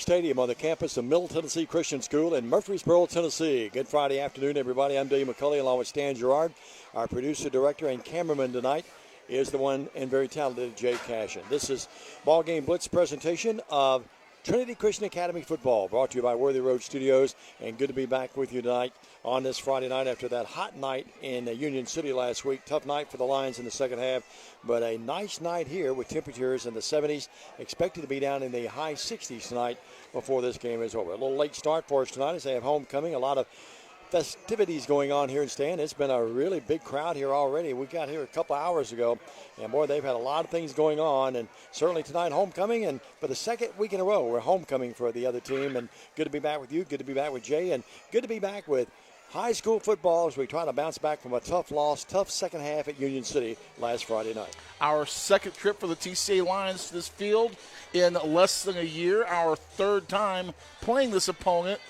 Stadium on the campus of Middle Tennessee Christian School in Murfreesboro, Tennessee. Good Friday afternoon, everybody. I'm Dave McCulley along with Stan Gerard. Our producer, director, and cameraman tonight is the one and very talented Jay Cashin. This is BallGame Blitz presentation of Trinity Christian Academy football, brought to you by Worthy Road Studios, and good to be back with you tonight on this Friday night after that hot night in Union City last week. Tough night for the Lions in the second half, but a nice night here with temperatures in the 70s, expected to be down in the high 60s tonight before this game is over. A little late start for us tonight as they have homecoming. A lot of festivities going on here in Stan. It's been a really big crowd here already. We got here a couple hours ago, and boy, they've had a lot of things going on, and certainly tonight homecoming, and for the second week in a row we're homecoming for the other team. And good to be back with you, good to be back with Jay, and good to be back with high school football as we try to bounce back from a tough loss, tough second half at Union City last Friday night. Our second trip for the TCA Lions to this field in less than a year, our third time playing this opponent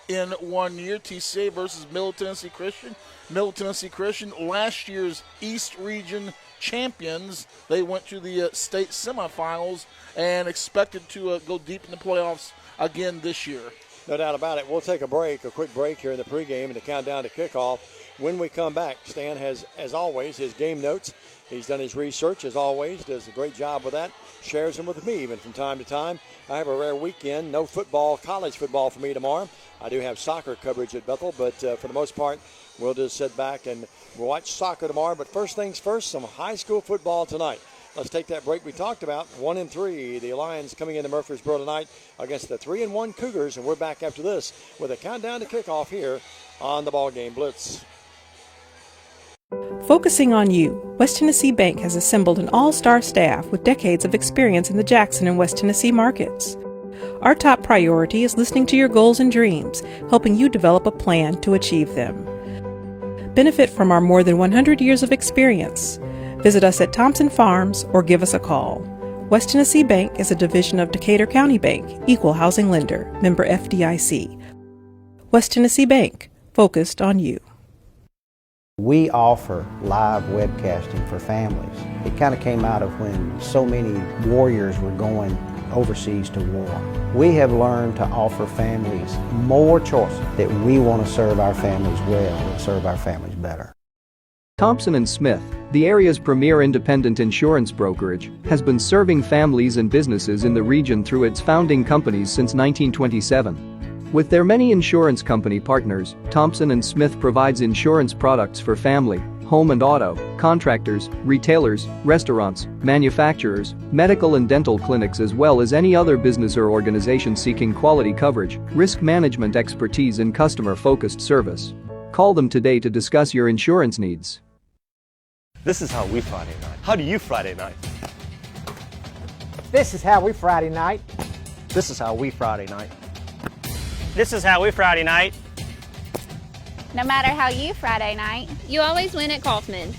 in 1 year. TCA versus Middle Tennessee Christian. Middle Tennessee Christian, last year's East Region champions. They went to the state semifinals and expected to go deep in the playoffs again this year. No doubt about it. We'll take a quick break here in the pregame and the countdown to kickoff. When we come back, Stan has, as always, his game notes. He's done his research, as always, does a great job with that, shares them with me even from time to time. I have a rare weekend, no football, college football for me tomorrow. I do have soccer coverage at Bethel, but for the most part, we'll just sit back and we'll watch soccer tomorrow. But first things first, some high school football tonight. Let's take that break we talked about. 1-3, the Lions coming into Murfreesboro tonight against the 3-1 Cougars, and we're back after this with a countdown to kickoff here on the BallGame Blitz. Focusing on you, West Tennessee Bank has assembled an all-star staff with decades of experience in the Jackson and West Tennessee markets. Our top priority is listening to your goals and dreams, helping you develop a plan to achieve them. Benefit from our more than 100 years of experience. Visit us at Thompson Farms or give us a call. West Tennessee Bank is a division of Decatur County Bank, equal housing lender, member FDIC. West Tennessee Bank, focused on you. We offer live webcasting for families. It kind of came out of when so many warriors were going overseas to war. We have learned to offer families more choices, that we want to serve our families well and serve our families better. Thompson & Smith, the area's premier independent insurance brokerage, has been serving families and businesses in the region through its founding companies since 1927. With their many insurance company partners, Thompson & Smith provides insurance products for family, home and auto, contractors, retailers, restaurants, manufacturers, medical and dental clinics, as well as any other business or organization seeking quality coverage, risk management expertise and customer-focused service. Call them today to discuss your insurance needs. This is how we Friday night. How do you Friday night? This is how we Friday night. This is how we Friday night. This is how we Friday night. No matter how you Friday night, you always win at Kaufman's.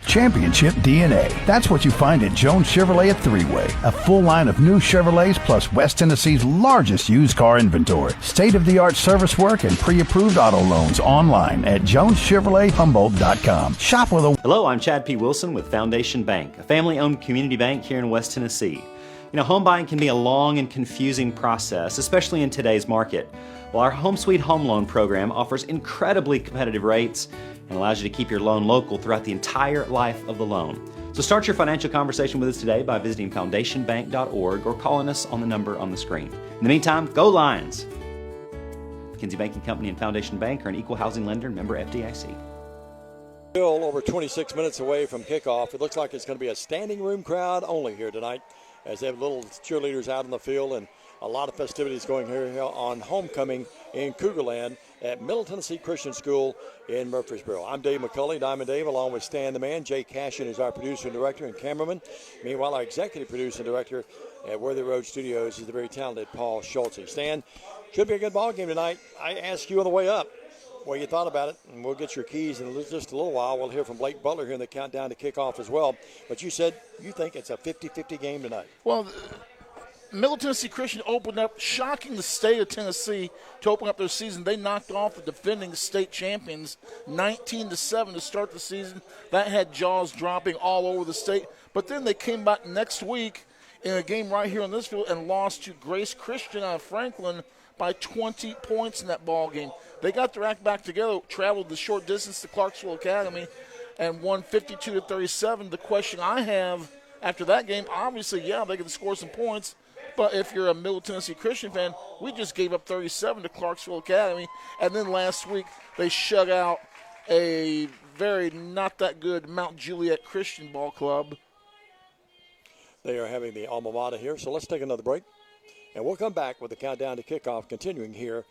Championship DNA. That's what you find at Jones Chevrolet at Three-Way. A full line of new Chevrolets plus West Tennessee's largest used car inventory. State-of-the-art service work and pre-approved auto loans online at JonesChevroletHumboldt.com. Shop with a... Hello, I'm Chad P. Wilson with Foundation Bank, a family-owned community bank here in West Tennessee. You know, home buying can be a long and confusing process, especially in today's market. Well, our Home Sweet Home Loan program offers incredibly competitive rates and allows you to keep your loan local throughout the entire life of the loan. So start your financial conversation with us today by visiting foundationbank.org or calling us on the number on the screen. In the meantime, go Lions! McKinsey Banking Company and Foundation Bank are an equal housing lender and member FDIC. Still over 26 minutes away from kickoff. It looks like it's going to be a standing room crowd only here tonight, as they have little cheerleaders out on the field and a lot of festivities going here on homecoming in Cougarland at Middle Tennessee Christian School in Murfreesboro. I'm Dave McCulley, Diamond Dave, along with Stan the Man. Jay Cashin is our producer and director and cameraman. Meanwhile, our executive producer and director at Worthy Road Studios is the very talented Paul Schultze. Stan, should be a good ball game tonight. I asked you on the way up what you thought about it, and we'll get your keys in just a little while. We'll hear from Blake Butler here in the countdown to kickoff as well. But you said you think it's a 50-50 game tonight. Well, Middle Tennessee Christian opened up, shocking the state of Tennessee to open up their season. They knocked off the defending state champions 19-7 to start the season. That had jaws dropping all over the state. But then they came back next week in a game right here on this field and lost to Grace Christian out of Franklin by 20 points in that ball game. They got their act back together, traveled the short distance to Clarksville Academy, and won 52-37. The question I have after that game, obviously, yeah, they can score some points, but if you're a Middle Tennessee Christian fan, we just gave up 37 to Clarksville Academy, and then last week they shut out a very not that good Mount Juliet Christian Ball Club. They are having the alma mater here, so let's take another break, and we'll come back with the countdown to kickoff continuing here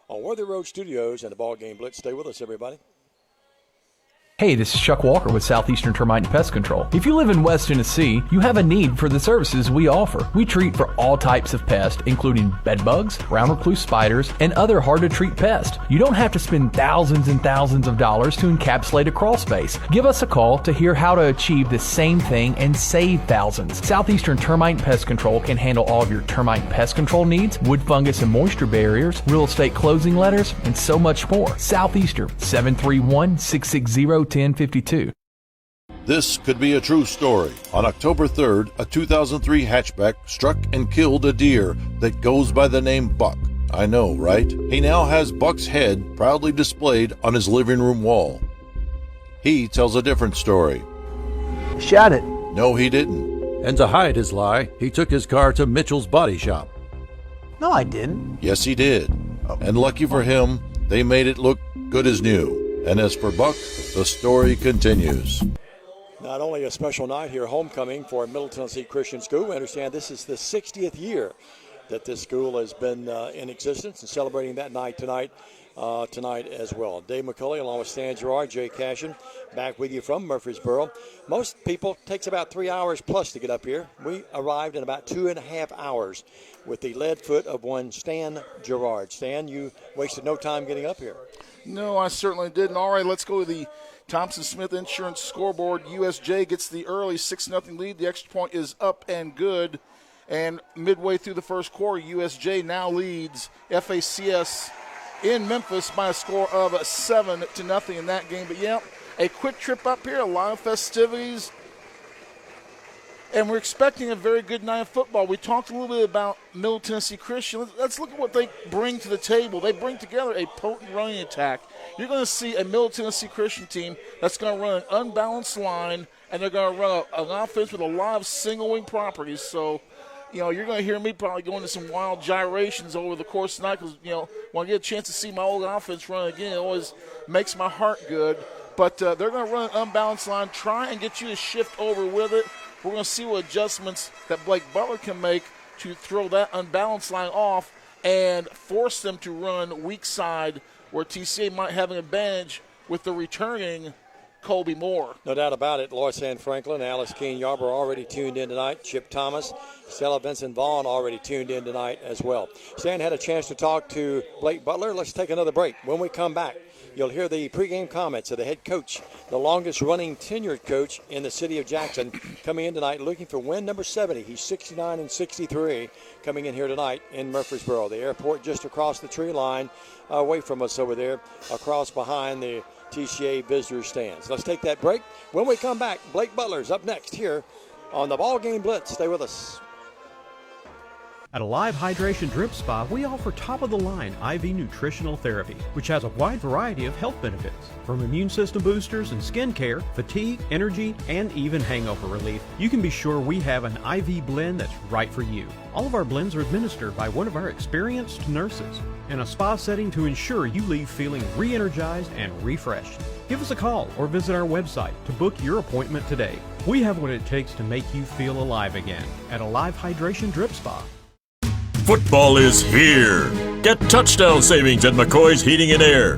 on Worthy Road Studios and the BallGame Blitz. Stay with us, everybody. Hey, this is Chuck Walker with Southeastern Termite and Pest Control. If you live in West Tennessee, you have a need for the services we offer. We treat for all types of pests, including bed bugs, brown recluse spiders, and other hard-to-treat pests. You don't have to spend thousands and thousands of dollars to encapsulate a crawl space. Give us a call to hear how to achieve the same thing and save thousands. Southeastern Termite and Pest Control can handle all of your termite and pest control needs, wood fungus and moisture barriers, real estate closing letters, and so much more. Southeastern, 731-660-1052. This could be a true story. On October 3rd, a 2003 hatchback struck and killed a deer that goes by the name Buck. I know, right? He now has Buck's head proudly displayed on his living room wall. He tells a different story. Shot it. No, he didn't. And to hide his lie, he took his car to Mitchell's Body Shop. No, I didn't. Yes, he did. And lucky for him, they made it look good as new. And as for Buck, the story continues. Not only a special night here, homecoming for Middle Tennessee Christian School. We understand this is the 60th year that this school has been in existence, and celebrating that night tonight as well. Dave McCulley along with Stan Gerard, Jay Cashin, back with you from Murfreesboro. Most people takes about 3 hours plus to get up here. We arrived in about 2.5 hours with the lead foot of one Stan Gerard. Stan, you wasted no time getting up here. No, I certainly didn't. All right, let's go to the Thompson-Smith Insurance scoreboard. USJ gets the early 6-0 lead. The extra point is up and good. And midway through the first quarter, USJ now leads FACS in Memphis by a score of 7-0 in that game. But, yeah, a quick trip up here, a lot of festivities. And we're expecting a very good night of football. We talked a little bit about Middle Tennessee Christian. Let's look at what they bring to the table. They bring together a potent running attack. You're going to see a Middle Tennessee Christian team that's going to run an unbalanced line, and they're going to run an offense with a lot of single-wing properties. So, you're going to hear me probably go into some wild gyrations over the course of the night because, when I get a chance to see my old offense run again, it always makes my heart good. But they're going to run an unbalanced line, try and get you to shift over with it. We're going to see what adjustments that Blake Butler can make to throw that unbalanced line off and force them to run weak side where TCA might have an advantage with the returning Colby Moore. No doubt about it. Lois Ann Franklin, Alice Keene Yarborough already tuned in tonight. Chip Thomas, Stella Vincent Vaughn already tuned in tonight as well. Stan had a chance to talk to Blake Butler. Let's take another break. When we come back, you'll hear the pregame comments of the head coach, the longest-running tenured coach in the city of Jackson, coming in tonight looking for win number 70. He's 69-63 coming in here tonight in Murfreesboro. The airport just across the tree line away from us over there, across behind the TCA visitor stands. Let's take that break. When we come back, Blake Butler's up next here on the BallGame Blitz. Stay with us. At Alive Hydration Drip Spa, we offer top-of-the-line IV nutritional therapy, which has a wide variety of health benefits. From immune system boosters and skin care, fatigue, energy, and even hangover relief, you can be sure we have an IV blend that's right for you. All of our blends are administered by one of our experienced nurses in a spa setting to ensure you leave feeling re-energized and refreshed. Give us a call or visit our website to book your appointment today. We have what it takes to make you feel alive again at Alive Hydration Drip Spa. Football is here. Get touchdown savings at McCoy's Heating and Air.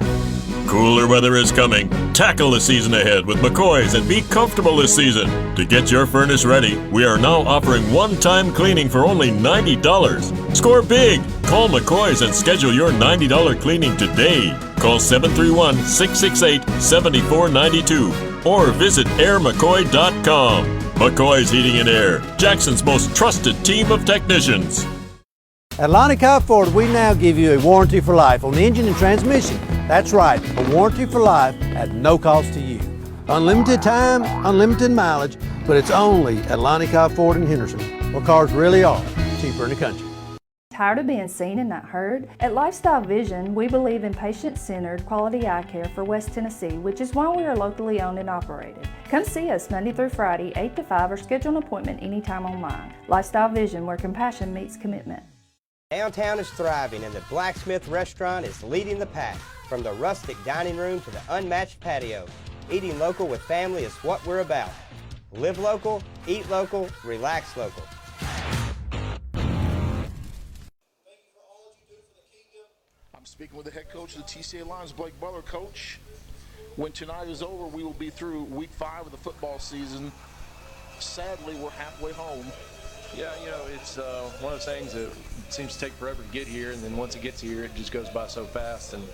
Cooler weather is coming. Tackle the season ahead with McCoy's and be comfortable this season. To get your furnace ready, we are now offering one-time cleaning for only $90. Score big. Call McCoy's and schedule your $90 cleaning today. Call 731-668-7492 or visit airmccoy.com. McCoy's Heating and Air, Jackson's most trusted team of technicians. At Lonnie Cobb Ford, we now give you a warranty for life on the engine and transmission. That's right, a warranty for life at no cost to you. Unlimited time, unlimited mileage, but it's only at Lonnie Cobb Ford in Henderson. where cars really are cheaper in the country. Tired of being seen and not heard? At Lifestyle Vision, we believe in patient-centered quality eye care for West Tennessee, which is why we are locally owned and operated. Come see us Monday through Friday, 8 to 5, or schedule an appointment anytime online. Lifestyle Vision, where compassion meets commitment. Downtown is thriving, and the Blacksmith Restaurant is leading the pack. From the rustic dining room to the unmatched patio, eating local with family is what we're about. Live local, eat local, relax local. I'm speaking with the head coach of the TCA Lions, Blake Butler. Coach, when tonight is over, we will be through week 5 of the football season. Sadly, we're halfway home. Yeah, you know, it's one of those things that seems to take forever to get here, and then once it gets here, it just goes by so fast. And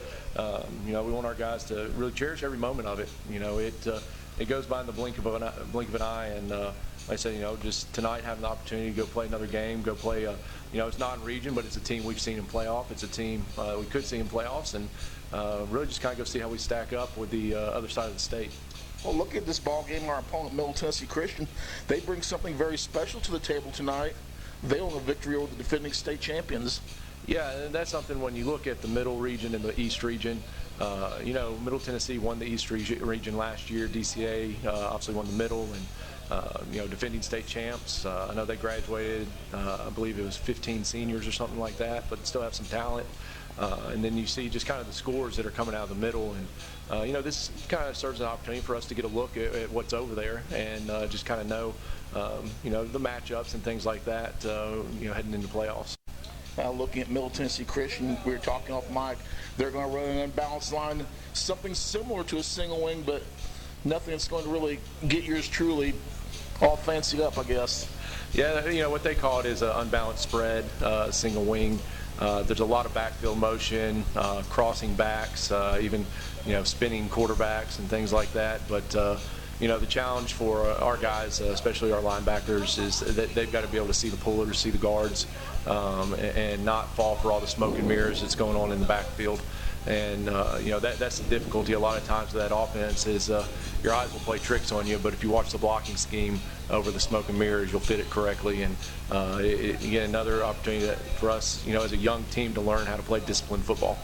you know, we want our guys to really cherish every moment of it. You know, it goes by in the blink of an eye, and like I said, you know, just tonight having the opportunity to go play another game, go play. You know, it's not in region, but it's a team we've seen in playoff. It's a team we could see in playoffs, and really just kind of go see how we stack up with the other side of the state. Well, look at this ball game. Our opponent, Middle Tennessee Christian, they bring something very special to the table tonight. They own a victory over the defending state champions. Yeah, and that's something when you look at the middle region and the east region. You know, Middle Tennessee won the east region last year. DCA obviously won the middle, and you know, defending state champs. I know they graduated. I believe it was 15 seniors or something like that, but still have some talent. And then you see just kind of the scores that are coming out of the middle, and you know, this kind of serves as an opportunity for us to get a look at what's over there and just kind of know, you know, the matchups and things like that, you know, heading into playoffs. Now looking at Middle Tennessee Christian, we were talking off mic, they're going to run an unbalanced line, something similar to a single wing, but nothing that's going to really get yours truly all fancied up, I guess. Yeah, you know, what they call it is an unbalanced spread, single wing. There's a lot of backfield motion, crossing backs, even, you know, spinning quarterbacks and things like that. But you know, the challenge for our guys, especially our linebackers, is that they've got to be able to see the pullers, see the guards, and not fall for all the smoke and mirrors that's going on in the backfield. And you know, that's the difficulty a lot of times with that offense is your eyes will play tricks on you, but if you watch the blocking scheme over the smoke and mirrors, you'll fit it correctly. And again, another opportunity for us, you know, as a young team to learn how to play disciplined football.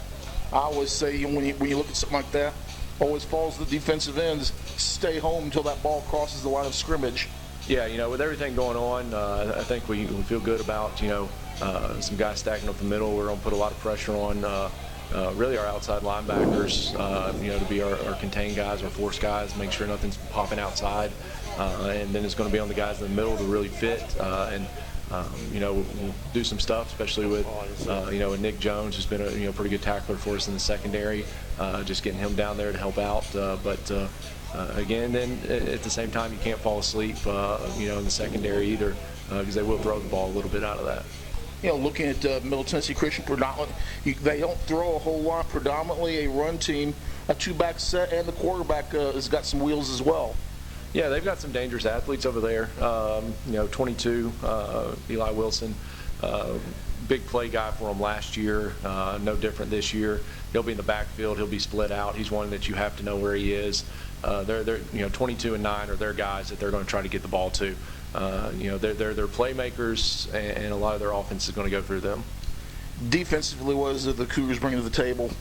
I always say when you look at something like that, always falls to the defensive ends, stay home until that ball crosses the line of scrimmage. Yeah, you know, with everything going on, I think we feel good about, you know, some guys stacking up the middle. We're going to put a lot of pressure on really our outside linebackers, you know, to be our contained guys, our force guys, make sure nothing's popping outside. And then it's going to be on the guys in the middle to really fit and, you know, we'll do some stuff, especially with, you know, Nick Jones, who's been a, you know, pretty good tackler for us in the secondary, just getting him down there to help out. But again, then at the same time, you can't fall asleep, you know, in the secondary either, because they will throw the ball a little bit out of that. You know, looking at Middle Tennessee Christian, predominantly, they don't throw a whole lot. Predominantly a run team, a two-back set, and the quarterback has got some wheels as well. Yeah, they've got some dangerous athletes over there. You know, 22, Eli Wilson, big play guy for them last year. No different this year. He'll be in the backfield. He'll be split out. He's one that you have to know where he is. They're you know, 22 and 9 are their guys that they're going to try to get the ball to. You know, they're playmakers, and a lot of their offense is going to go through them. Defensively, what is it the Cougars bring to the table?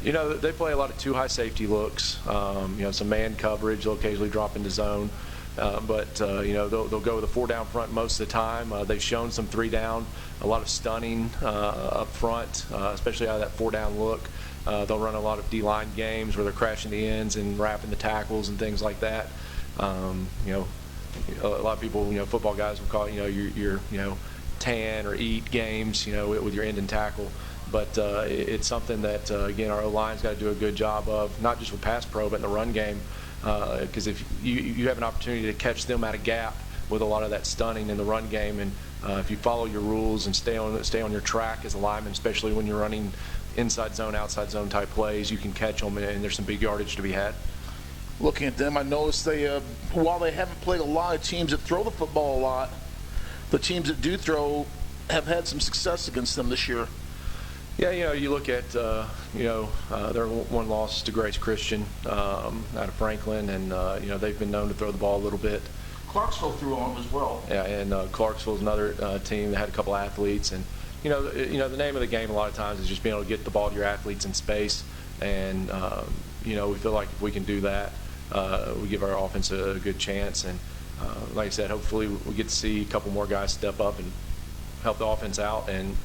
You know, they play a lot of two high safety looks. You know, some man coverage. They'll occasionally drop into zone, but you know, they'll go with a 4 down front most of the time. They've shown some 3 down, a lot of stunning up front, especially out of that 4 down look. They'll run a lot of D-line games where they're crashing the ends and wrapping the tackles and things like that. You know, a lot of people, you know, football guys will call it, you know, your you know, tan or eat games, you know, with your end and tackle. But it's something that, again, our O-line's got to do a good job of, not just with pass pro, but in the run game. Because if you have an opportunity to catch them at a gap with a lot of that stunning in the run game, and if you follow your rules and stay on your track as a lineman, especially when you're running inside zone, outside zone type plays, you can catch them, and there's some big yardage to be had. Looking at them, I noticed they, while they haven't played a lot of teams that throw the football a lot, the teams that do throw have had some success against them this year. Yeah, you know, you look at, you know, their one loss to Grace Christian out of Franklin, and, you know, they've been known to throw the ball a little bit. Clarksville threw on them as well. Yeah, and Clarksville's another team that had a couple athletes, and the name of the game a lot of times is just being able to get the ball to your athletes in space, and we feel like if we can do that, we give our offense a good chance, and like I said, hopefully we get to see a couple more guys step up and help the offense out, and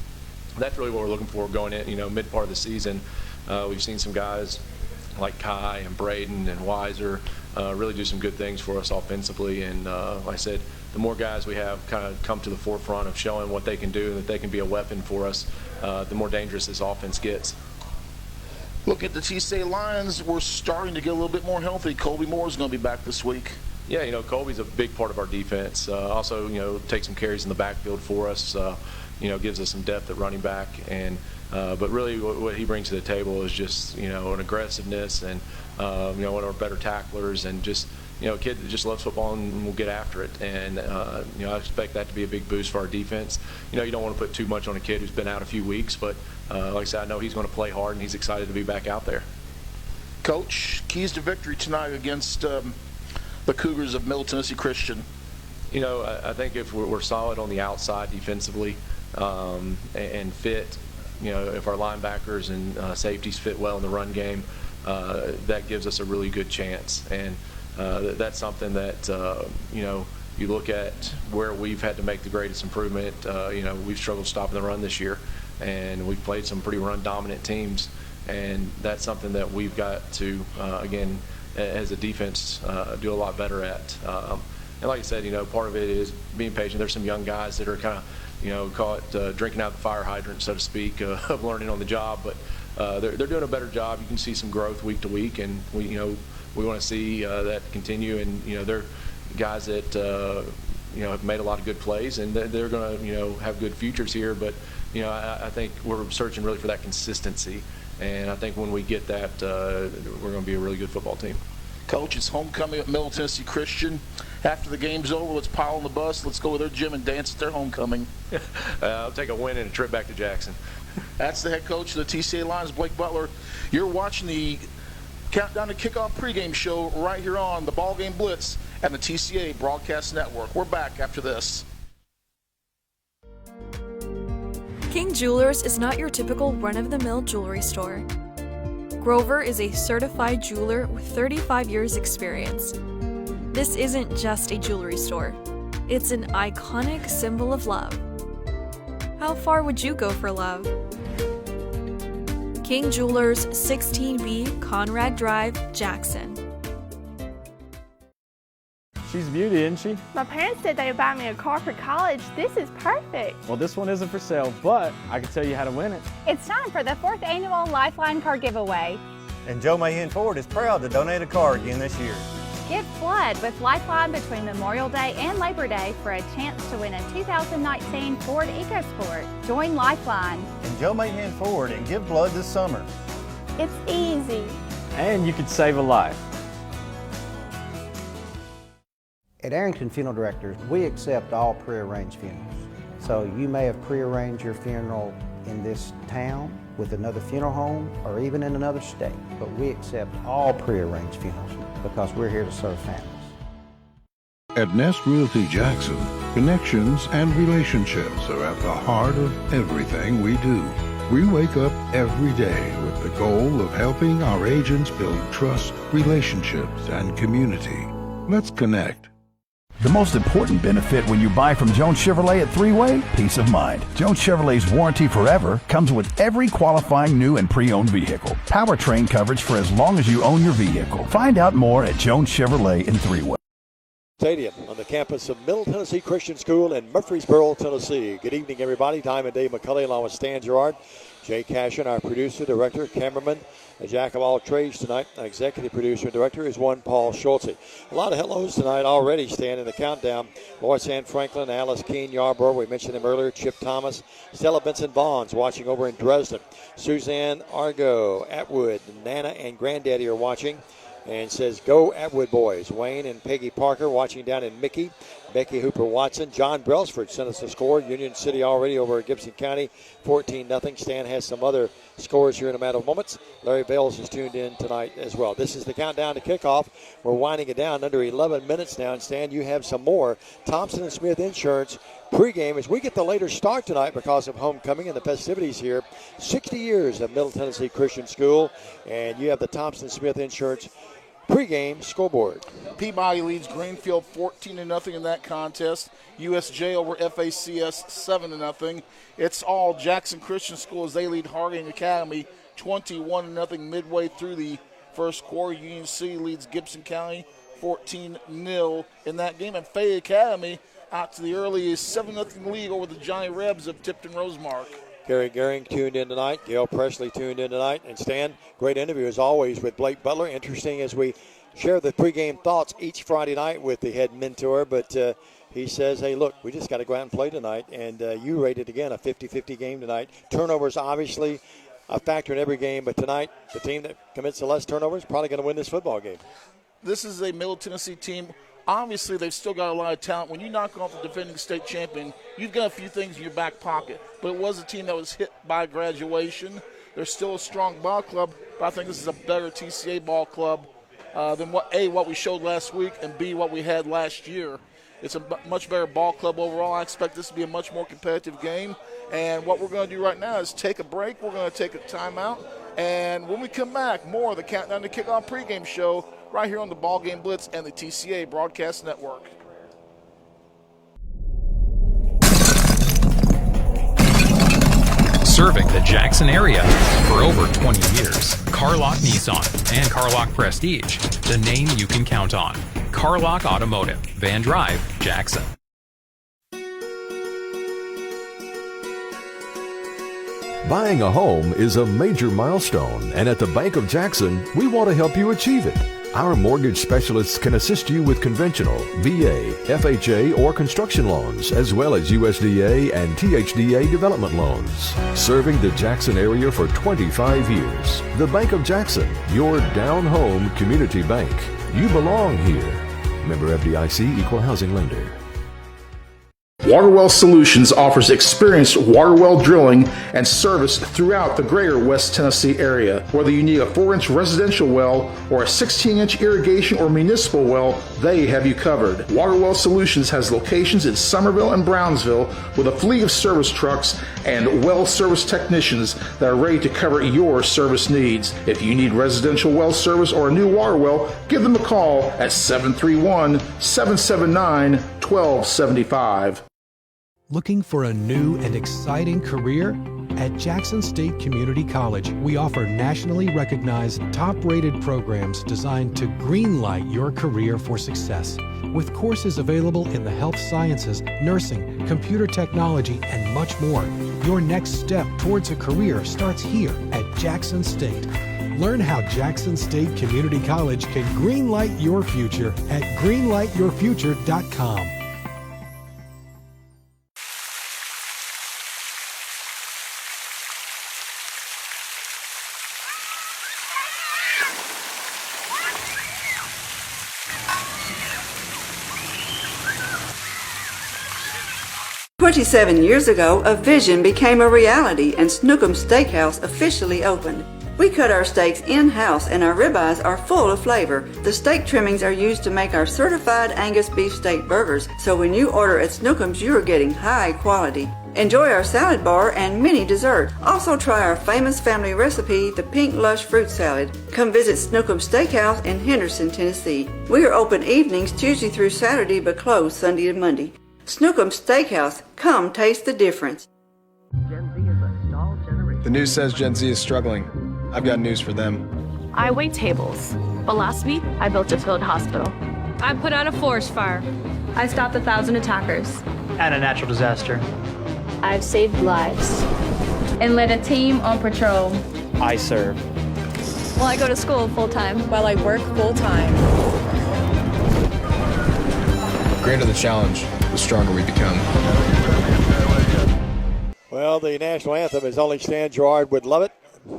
that's really what we're looking for going in, mid part of the season. We've seen some guys like Kai and Braden and Weiser really do some good things for us offensively, and like I said, the more guys we have kind of come to the forefront of showing what they can do and that they can be a weapon for us, the more dangerous this offense gets. Look at the TCA Lions. We're starting to get a little bit more healthy. Colby Moore is going to be back this week. Yeah, Colby's a big part of our defense. Also, takes some carries in the backfield for us. Gives us some depth at running back, and but really what he brings to the table is just an aggressiveness and one of our better tacklers, and just a kid that just loves football and will get after it. And I expect that to be a big boost for our defense. You don't want to put too much on a kid who's been out a few weeks, but like I said, I know he's going to play hard and he's excited to be back out there. Coach, keys to victory tonight against the Cougars of Middle Tennessee Christian. I think if we're solid on the outside defensively and fit, if our linebackers and safeties fit well in the run game, that gives us a really good chance. And that's something that, you look at where we've had to make the greatest improvement. We've struggled stopping the run this year, and we've played some pretty run-dominant teams, and that's something that we've got to, again, as a defense, do a lot better at. And like I said, part of it is being patient. There's some young guys that are kind of, call it drinking out the fire hydrant, so to speak, of learning on the job, but they're doing a better job. You can see some growth week to week, and we want to see that continue. And they're guys that have made a lot of good plays, and they're going to have good futures here. But I think we're searching really for that consistency, and I think when we get that, we're going to be a really good football team. Coach, it's homecoming at Middle Tennessee Christian. After the game's over, let's pile on the bus. Let's go with their gym and dance at their homecoming. I'll take a win and a trip back to Jackson. That's the head coach of the TCA Lions, Blake Butler. You're watching the Countdown to Kickoff pregame show right here on the BallGame Blitz and the TCA Broadcast Network. We're back after this. King Jewelers is not your typical run-of-the-mill jewelry store. Grover is a certified jeweler with 35 years experience. This isn't just a jewelry store. It's an iconic symbol of love. How far would you go for love? King Jewelers, 16B Conrad Drive, Jackson. She's a beauty, isn't she? My parents said they'd buy me a car for college. This is perfect. Well, this one isn't for sale, but I can tell you how to win it. It's time for the 4th annual Lifeline car giveaway. And Joe Mahan Ford is proud to donate a car again this year. Get flood with Lifeline between Memorial Day and Labor Day for a chance to win a 2019 Ford EcoSport. Join Lifeline. And Joe Mahan Ford and give blood this summer. It's easy. And you could save a life. At Arrington Funeral Directors, we accept all prearranged funerals. So you may have prearranged your funeral in this town with another funeral home or even in another state, but we accept all prearranged funerals because we're here to serve families. At Nest Realty Jackson, connections and relationships are at the heart of everything we do. We wake up every day with the goal of helping our agents build trust, relationships, and community. Let's connect. The most important benefit when you buy from Jones Chevrolet at Three-Way? Peace of mind. Jones Chevrolet's warranty forever comes with every qualifying new and pre-owned vehicle. Powertrain coverage for as long as you own your vehicle. Find out more at Jones Chevrolet in Three-Way. Stadium on the campus of Middle Tennessee Christian School in Murfreesboro, Tennessee. Good evening, everybody. Diamond Dave McCulley along with Stan Gerard. Jay Cashin, our producer, director, cameraman, a jack of all trades tonight. Our executive producer and director is one Paul Schultze. A lot of hellos tonight already, Stan, in the countdown. Lois Ann Franklin, Alice Keene Yarborough, we mentioned him earlier, Chip Thomas, Stella Benson Bonds watching over in Dresden. Suzanne Argo, Atwood, Nana and Granddaddy are watching. And says, go Atwood boys. Wayne and Peggy Parker watching down in Mickey. Becky Hooper-Watson. John Brailsford sent us a score. Union City already over at Gibson County, 14-0. Stan has some other scores here in a matter of moments. Larry Bales is tuned in tonight as well. This is the countdown to kickoff. We're winding it down under 11 minutes now. And Stan, you have some more. Thompson & Smith Insurance pregame as we get the later start tonight because of homecoming and the festivities here. 60 years of Middle Tennessee Christian School, and you have the Thompson Smith Insurance pregame scoreboard. Peabody leads Greenfield 14-0 in that contest. USJ over FACS 7-0. It's all Jackson Christian School as they lead Harding Academy 21-0 midway through the first quarter. Union City leads Gibson County 14-0 in that game, and Fayette Academy out to the early 7-0 lead over the Johnny Rebs of Tipton Rosemark. Gary Gehring tuned in tonight. Gail Presley tuned in tonight. And Stan, great interview as always with Blake Butler. Interesting as we share the pregame thoughts each Friday night with the head mentor. But he says, hey, look, we just got to go out and play tonight. And you rated, again, a 50-50 game tonight. Turnovers, obviously, a factor in every game. But tonight, the team that commits the less turnovers is probably going to win this football game. This is a Middle Tennessee team. Obviously, they've still got a lot of talent. When you knock off the defending state champion, you've got a few things in your back pocket. But it was a team that was hit by graduation. They're still a strong ball club, but I think this is a better TCA ball club than what we showed last week, and B, what we had last year. It's a much better ball club overall. I expect this to be a much more competitive game. And what we're going to do right now is take a break. We're going to take a timeout. And when we come back, more of the Countdown to Kickoff pregame show right here on the BallGame Blitz and the TCA Broadcast Network. Serving the Jackson area for over 20 years. Carlock Nissan and Carlock Prestige, the name you can count on. Carlock Automotive, Van Drive, Jackson. Buying a home is a major milestone, and at the Bank of Jackson, we want to help you achieve it. Our mortgage specialists can assist you with conventional, VA, FHA, or construction loans, as well as USDA and THDA development loans. Serving the Jackson area for 25 years. The Bank of Jackson, your down-home community bank. You belong here. Member FDIC, Equal Housing Lender. Waterwell Solutions offers experienced water well drilling and service throughout the greater West Tennessee area. Whether you need a 4-inch residential well or a 16-inch irrigation or municipal well, they have you covered. Waterwell Solutions has locations in Summerville and Brownsville with a fleet of service trucks and well service technicians that are ready to cover your service needs. If you need residential well service or a new water well, give them a call at 731-779-1275. Looking for a new and exciting career? At Jackson State Community College, we offer nationally recognized, top-rated programs designed to greenlight your career for success. With courses available in the health sciences, nursing, computer technology, and much more, your next step towards a career starts here at Jackson State. Learn how Jackson State Community College can greenlight your future at greenlightyourfuture.com. "27 years ago, a vision became a reality and Snookum Steakhouse officially opened. We cut our steaks in-house and our ribeyes are full of flavor. The steak trimmings are used to make our certified Angus beef steak burgers, so when you order at Snookum's, you are getting high quality. Enjoy our salad bar and mini dessert. Also try our famous family recipe, the Pink Lush Fruit Salad. Come visit Snookum Steakhouse in Henderson, Tennessee. We are open evenings Tuesday through Saturday but closed Sunday and Monday. Snookum Steakhouse, come taste the difference. The news says Gen Z is struggling. I've got news for them. I wait tables, but last week I built a field hospital. I put out a forest fire. I stopped 1,000 attackers. And a natural disaster. I've saved lives. And led a team on patrol. I serve. Well, I go to school full-time. While I work full-time. The greater the challenge, the stronger we become. Well, the national anthem, as only Stan Gerard would love it.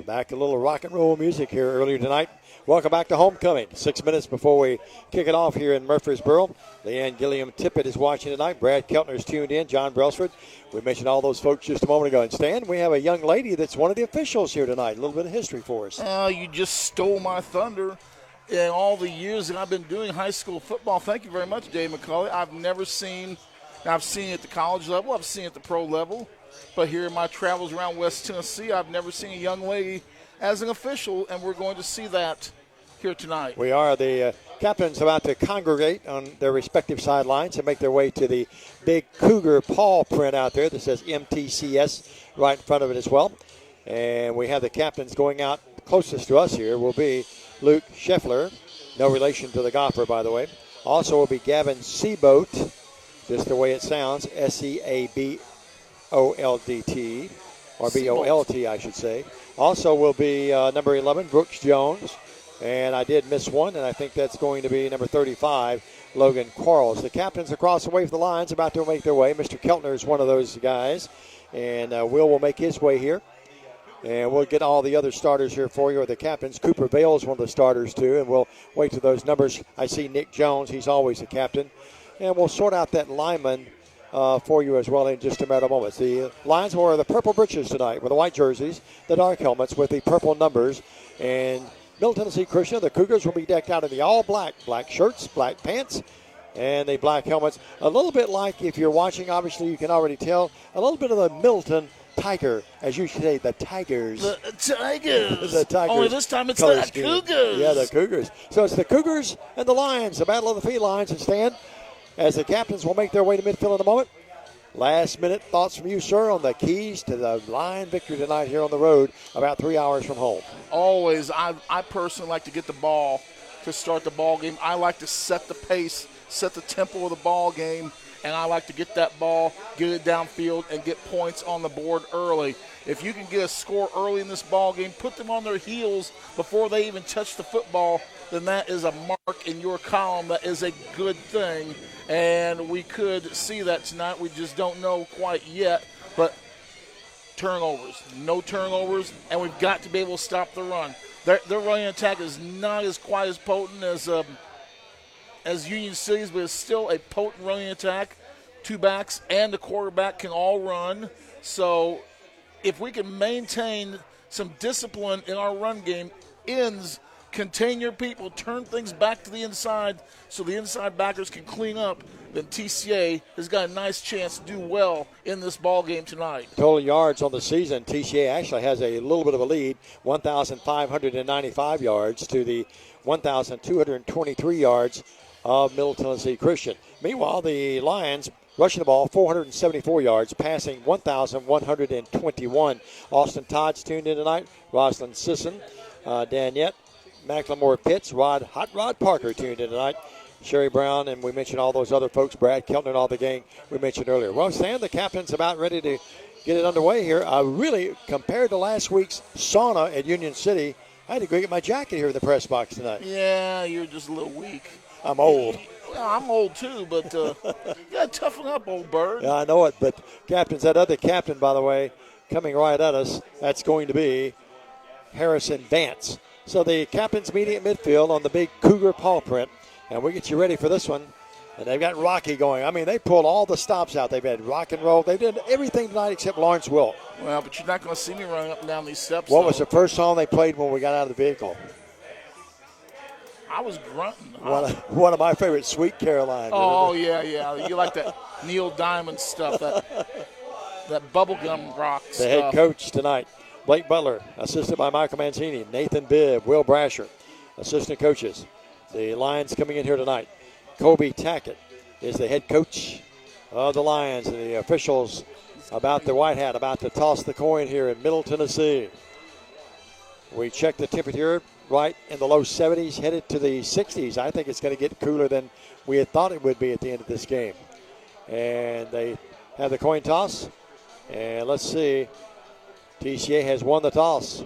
back a little rock and roll music here earlier tonight. Welcome back to Homecoming. 6 minutes before we kick it off here in Murfreesboro. Leanne Gilliam Tippett is watching tonight. Brad Keltner's tuned in. John Brailsford. We mentioned all those folks just a moment ago. And Stan, we have a young lady that's one of the officials here tonight. A little bit of history for us. You just stole my thunder. In all the years that I've been doing high school football, thank you very much, Dave McCulley. I've seen it at the college level, I've seen it at the pro level, but here in my travels around West Tennessee, I've never seen a young lady as an official, and we're going to see that here tonight. We are. The captains about to congregate on their respective sidelines and make their way to the big Cougar paw print out there that says MTCS right in front of it as well. And we have the captains going out. Closest to us here will be Luke Scheffler, no relation to the golfer, by the way. Also will be Gavin Seabolt, just the way it sounds, Seaboldt, or Bolt, I should say. Also will be number 11, Brooks Jones. And I did miss one, and I think that's going to be number 35, Logan Quarles. The captains across the way from the lines about to make their way. Mr. Keltner is one of those guys, and will make his way here. And we'll get all the other starters here for you, or the captains. Cooper Vale is one of the starters, too, and we'll wait till those numbers. I see Nick Jones. He's always a captain. And we'll sort out that lineman for you as well in just a matter of moments. The lines will wear the purple breeches tonight with the white jerseys, the dark helmets with the purple numbers. And Middle Tennessee Christian, the Cougars will be decked out in the all black shirts, black pants, and the black helmets. A little bit like, if you're watching, obviously you can already tell, a little bit of the Middleton Tiger, as you say, the Tigers. The Tigers. The Tigers. Only this time it's the Cougars. Yeah, the Cougars. So it's the Cougars and the Lions, the battle of the felines. And Stan, as the captains will make their way to midfield in a moment. Last minute thoughts from you, sir, on the keys to the Lion victory tonight here on the road, about 3 hours from home. Always. I personally like to get the ball to start the ball game. I like to set the pace, set the tempo of the ball game, and I like to get that ball, get it downfield, and get points on the board early. If you can get a score early in this ball game, put them on their heels before they even touch the football, then that is a mark in your column. That is a good thing, and we could see that tonight. We just don't know quite yet, but turnovers, no turnovers, and we've got to be able to stop the run. Their running attack is not as quite as potent as Union City's, but it's still a potent running attack. Two backs and the quarterback can all run. So if we can maintain some discipline in our run game, contain your people, turn things back to the inside so the inside backers can clean up, then TCA has got a nice chance to do well in this ball game tonight. Total yards on the season, TCA actually has a little bit of a lead, 1,595 yards to the 1,223 yards of Middle Tennessee Christian. Meanwhile, the Lions rushing the ball 474 yards, passing 1,121. Austin Todd's tuned in tonight. Rosalind Sisson, Daniette, Macklemore Pitts, Hot Rod Parker tuned in tonight. Sherry Brown, and we mentioned all those other folks, Brad Keltner and all the gang we mentioned earlier. Well, Stan, the captain's about ready to get it underway here. Really, compared to last week's sauna at Union City, I had to go get my jacket here in the press box tonight. Yeah, you're just a little weak. I'm old. Well, I'm old too, but you got to toughen up, old bird. Yeah, I know it, but captains, that other captain, by the way, coming right at us, that's going to be Harrison Vance. So the captain's meeting at midfield on the big Cougar paw print, and we get you ready for this one. And they've got Rocky going. I mean, they pulled all the stops out. They've had rock and roll. They did everything tonight except Lawrence Wilk. Well, but you're not going to see me running up and down these steps. What was the first song they played when we got out of the vehicle? I was grunting. One of my favorites, Sweet Caroline. Oh, yeah. You like that Neil Diamond stuff, that bubblegum rock stuff. The head coach tonight, Blake Butler, assisted by Michael Mancini, Nathan Bibb, Will Brasher, assistant coaches. The Lions coming in here tonight. Kobe Tackett is the head coach of the Lions, and the officials about the white hat, about to toss the coin here in Middle Tennessee. We check the temperature right in the low 70s, headed to the 60s. I think it's going to get cooler than we had thought it would be at the end of this game. And they have the coin toss. And let's see. TCA has won the toss.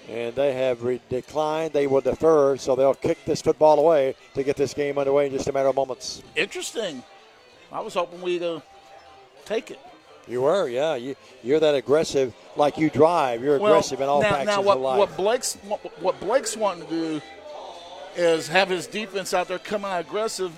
And they have declined. They will defer, so they'll kick this football away to get this game underway in just a matter of moments. Interesting. I was hoping we'd take it. You were, yeah. You're that aggressive like you drive. You're aggressive in all factions of life. What Blake's wanting to do is have his defense out there come out aggressive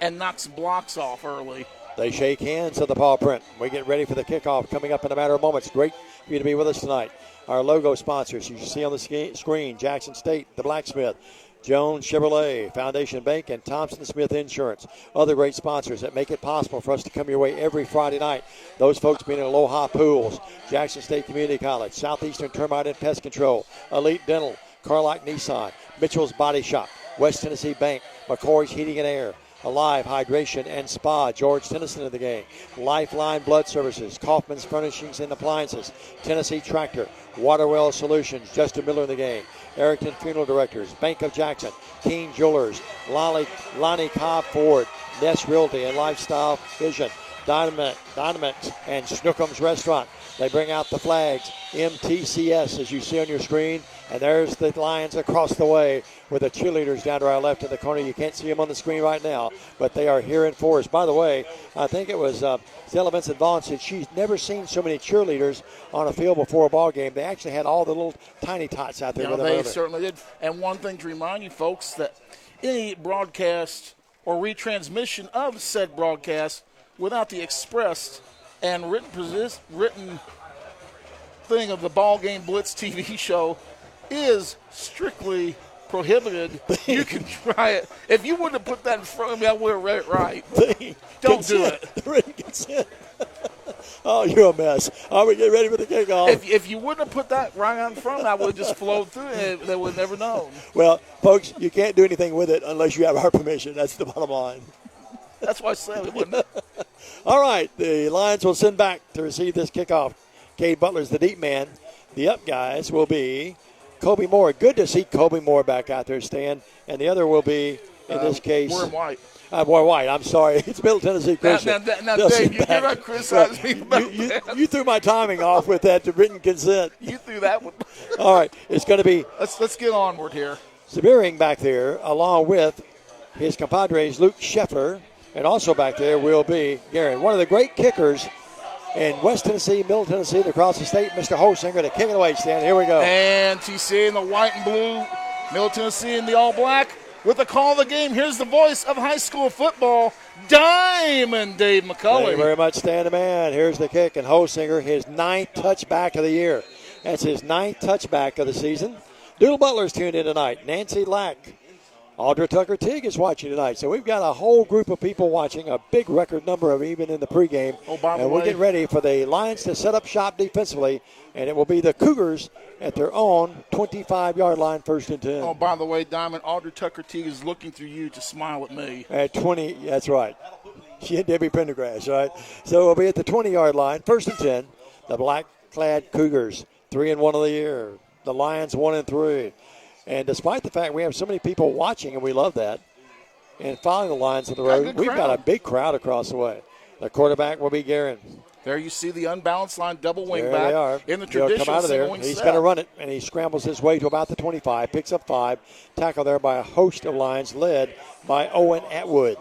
and knock some blocks off early. They shake hands at the paw print. We get ready for the kickoff coming up in a matter of moments. Great for you to be with us tonight. Our logo sponsors, you see on the screen, Jackson State, the Blacksmith, Jones Chevrolet, Foundation Bank, and Thompson Smith Insurance. Other great sponsors that make it possible for us to come your way every Friday night. Those folks being Aloha Pools, Jackson State Community College, Southeastern Termite and Pest Control, Elite Dental, Carlock Nissan, Mitchell's Body Shop, West Tennessee Bank, McCoy's Heating and Air, Alive Hydration and Spa, George Tennyson in the game, Lifeline Blood Services, Kaufman's Furnishings and Appliances, Tennessee Tractor, Waterwell Solutions, Justin Miller in the game, Erickton Funeral Directors, Bank of Jackson, Keene Jewelers, Lonnie Cobb Ford, Nest Realty and Lifestyle Vision, Dynamite and Snookums Restaurant. They bring out the flags, MTCS, as you see on your screen. And there's the Lions across the way with the cheerleaders down to our left in the corner. You can't see them on the screen right now, but they are here in force. By the way, I think it was Stella Vincent Vaughn said she's never seen so many cheerleaders on a field before a ball game. They actually had all the little tiny tots out there with them. They certainly did. And one thing to remind you folks that any broadcast or retransmission of said broadcast without the expressed and written thing of the BallGame Blitz TV show is strictly prohibited. You can try it. If you wouldn't have put that in front of me, I would have read it right. Don't do it. The written consent. Oh, you're a mess. All right, we get ready for the kickoff. If you wouldn't have put that right out in front, I would have just flowed through it. They would have never known. Well, folks, you can't do anything with it unless you have our permission. That's the bottom line. That's why I said it wouldn't. All right, the Lions will send back to receive this kickoff. Cade Butler's the deep man. The up guys will be Kobe Moore. Good to see Kobe Moore back out there, Stan. And the other will be, in this case, Warren White. Warren White, I'm sorry. It's Middle Tennessee Christian. Now Dave, you're not criticizing me about that. You threw my timing off with that written consent. You threw that one. All right, it's going to be. Let's get onward here. Severing back there, along with his compadres, Luke Scheffler, and also back there will be Garen. One of the great kickers in West Tennessee, Middle Tennessee, and across the state, Mr. Holsinger to kick it away, Stan. Here we go. And TCA in the white and blue, Middle Tennessee in the all black. With the call of the game, here's the voice of high school football, Diamond Dave McCulley. Thank you very much, Stan the man. Here's the kick, and Holsinger, his 9th touchback of the year. That's his 9th touchback of the season. Doodle Butler's tuned in tonight. Nancy Lack. Audra Tucker-Tig is watching tonight. So we've got a whole group of people watching, a big record number of even in the pregame. And we're getting ready for the Lions to set up shop defensively, and it will be the Cougars at their own 25-yard line, 1st and 10. Oh, by the way, Diamond, Audra Tucker-Tig is looking through you to smile at me. At 20, that's right. She and Debbie Pendergrass, right? So we'll be at the 20-yard line, 1st and 10. The black-clad Cougars, 3-1 of the year. The Lions 1-3. And despite the fact we have so many people watching, and we love that, and following the Lions of the road, we've got a big crowd across the way. The quarterback will be Garen. There you see the unbalanced line, double wing there back they are. in the He'll traditional come out of there. He's going to run it, and he scrambles his way to about the 25, picks up 5, tackled there by a host of Lions led by Owen Atwood.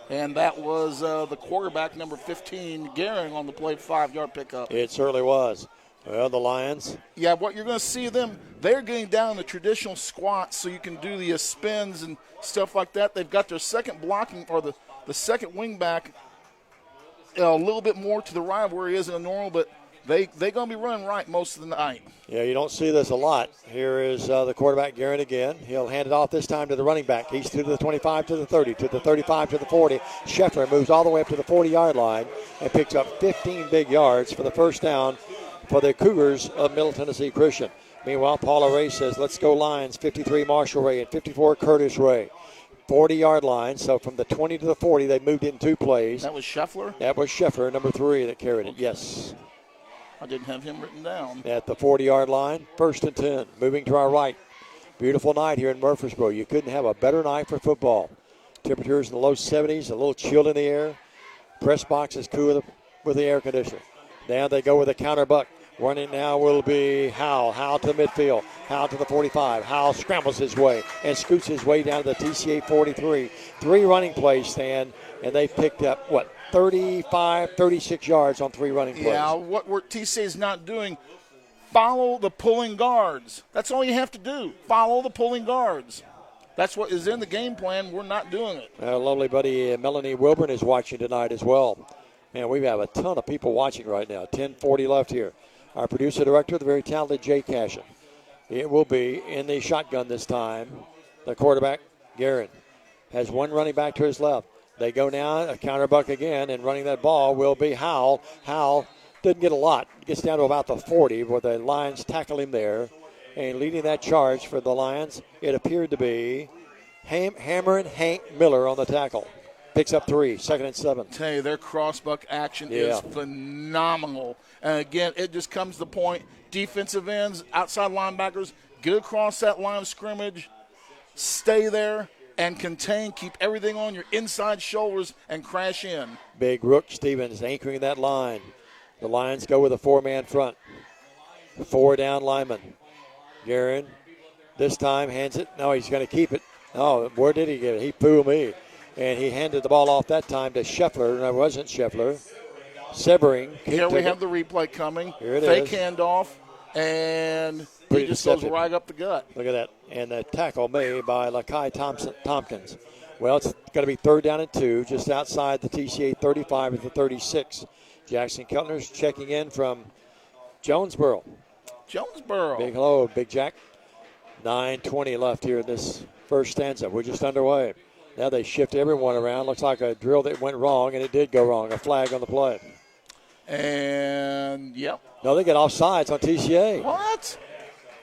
And that was the quarterback, number 15, Garen, on the play, 5-yard pickup. It certainly was. Well, the Lions. Yeah, what you're going to see them, they're getting down the traditional squats so you can do the spins and stuff like that. They've got their second blocking, or the second wing back a little bit more to the right of where he is in a normal, but they're going to be running right most of the night. Yeah, you don't see this a lot. Here is the quarterback, Garen, again. He'll hand it off this time to the running back. He's to the 25, to the 30, to the 35, to the 40. Scheffler moves all the way up to the 40-yard line and picks up 15 big yards for the first down for the Cougars of Middle Tennessee Christian. Meanwhile, Paula Ray says, let's go Lions. 53 Marshall Ray and 54 Curtis Ray. 40-yard line. So from the 20 to the 40, they moved it in 2 plays. That was Scheffler? That was Scheffler, number 3, that carried it. Yes. I didn't have him written down. At the 40-yard line, 1st and 10. Moving to our right. Beautiful night here in Murfreesboro. You couldn't have a better night for football. Temperatures in the low 70s, a little chill in the air. Press box is cool with the air conditioner. Down they go with a counter buck. Running now will be Howell. Howell to midfield. Howell to the 45. Howell scrambles his way and scoots his way down to the TCA 43. 3 running plays, Stan, and they picked up, 35, 36 yards on 3 running plays. Yeah, what TCA is not doing, Follow the pulling guards. That's all you have to do. Follow the pulling guards. That's what is in the game plan. We're not doing it. Our lovely buddy Melanie Wilburn is watching tonight as well. Man, we have a ton of people watching right now. 10:40 left here. Our producer director, the very talented Jay Cashin. It will be in the shotgun this time. The quarterback, Guerin, has one running back to his left. They go now, a counter buck again, and running that ball will be Howell. Howell didn't get a lot. Gets down to about the 40 where the Lions tackle him there. And leading that charge for the Lions, it appeared to be Hammer and Hank Miller on the tackle. Picks up 3, 2nd and 7. Tell you, their crossbuck action is phenomenal. And again, it just comes to the point. Defensive ends, outside linebackers, get across that line of scrimmage, stay there, and contain. Keep everything on your inside shoulders and crash in. Big Rook Stevens anchoring that line. The Lions go with a 4-man front. 4 down linemen. Guerin this time hands it. No, he's going to keep it. Oh, where did he get it? He fooled me. And he handed the ball off that time to Scheffler. No, it wasn't Scheffler. Sebring. Here we have the replay coming. Here it Fake is. handoff, and Pretty he just deceptive. goes right up the gut. Look at that. And the tackle made by Lakai Tompkins. Well, it's going to be 3rd down and 2, just outside the TCA 35 at the 36. Jackson Keltner's checking in from Jonesboro. Big hello, Big Jack. 9:20 left here in this first stanza. We're just underway. Now they shift everyone around. Looks like a drill that went wrong, and it did go wrong. A flag on the play. And, yep. No, they get offsides on TCA. What?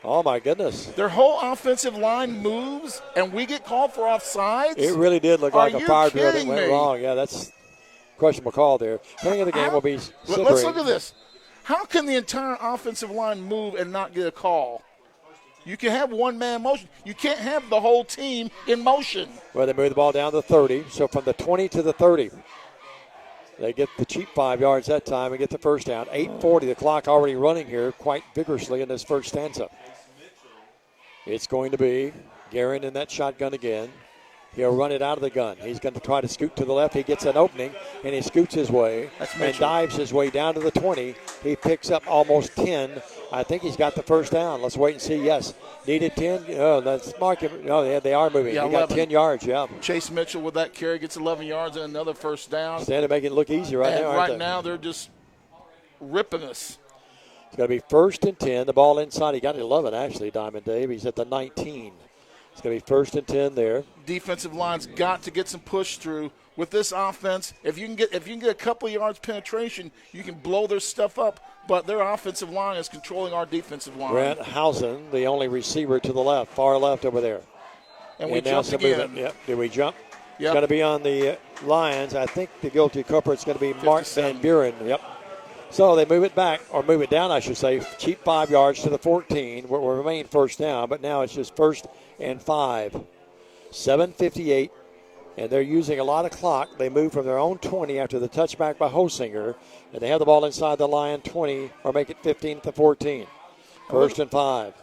Oh, my goodness. Their whole offensive line moves, and we get called for offsides? It really did look like a fire drill that went me? wrong. Yeah, that's questionable call there. King of the game will be Sebring. Let's look at this. How can the entire offensive line move and not get a call? You can have one-man motion. You can't have the whole team in motion. Well, they move the ball down to the 30. So from the 20 to the 30. They get the cheap 5 yards that time and get the first down. 8:40, the clock already running here quite vigorously in this first stanza. It's going to be Guerin in that shotgun again. He'll run it out of the gun. He's going to try to scoot to the left. He gets an opening, and he scoots his way and dives his way down to the 20. He picks up almost 10. I think he's got the first down. Let's wait and see. Yes. Needed 10. Oh, let's mark him. No, they are moving. Yeah, he got 10 yards, yeah. Chase Mitchell with that carry gets 11 yards and another first down. Instead of making it look easy right now, aren't they? Now they're just ripping us. It's going to be 1st and 10. The ball inside. He got 11, actually, Diamond Dave. He's at the 19. It's going to be 1st and 10 there. Defensive line's got to get some push through with this offense. If you can get a couple of yards penetration, you can blow their stuff up. But their offensive line is controlling our defensive line. Grant Housen, the only receiver to the left, far left over there. And we jumped again. Movement. Yep. Did we jump? Yep. It's going to be on the Lions. I think the guilty culprit is going to be Mark Van Buren. Yep. So they move it back, or move it down, I should say. Cheap 5 yards to the 14. Where will remain first down, but now it's just 1st and 5. 7:58, and they're using a lot of clock. They move from their own 20 after the touchback by Hosinger, and they have the ball inside the Lion 20, or make it 15 to 14. 1st and 5.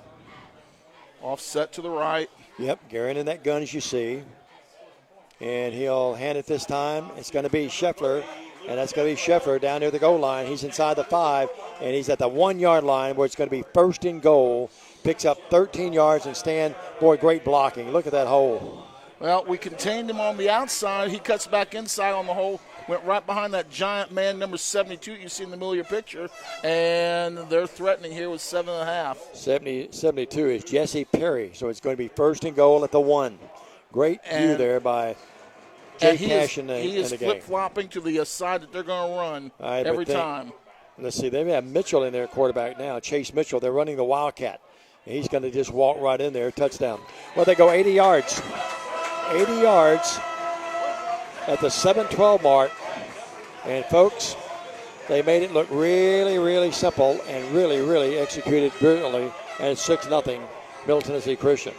Offset to the right. Yep, Guerin in that gun, as you see. And he'll hand it this time. It's going to be Scheffler, and that's going to be Scheffler down near the goal line. He's inside the 5, and he's at the 1 yard line where it's going to be 1st and goal. Picks up 13 yards and stand. Boy, great blocking. Look at that hole. Well, we contained him on the outside. He cuts back inside on the hole. Went right behind that giant man, number 72, you see in the middle of your picture. And they're threatening here with 7.5. 72 is Jesse Perry. So it's going to be 1st and goal at the 1. Great view there by Jay Cash in the game. He is flip-flopping to the side that they're going to run every time. Let's see. They have Mitchell in there, quarterback now. Chase Mitchell. They're running the Wildcat. He's going to just walk right in there, touchdown. Well, they go 80 yards. 80 yards at the 7:12 mark. And, folks, they made it look really, really simple and really, really executed brilliantly. And it's 6-0 Middle Tennessee Christian.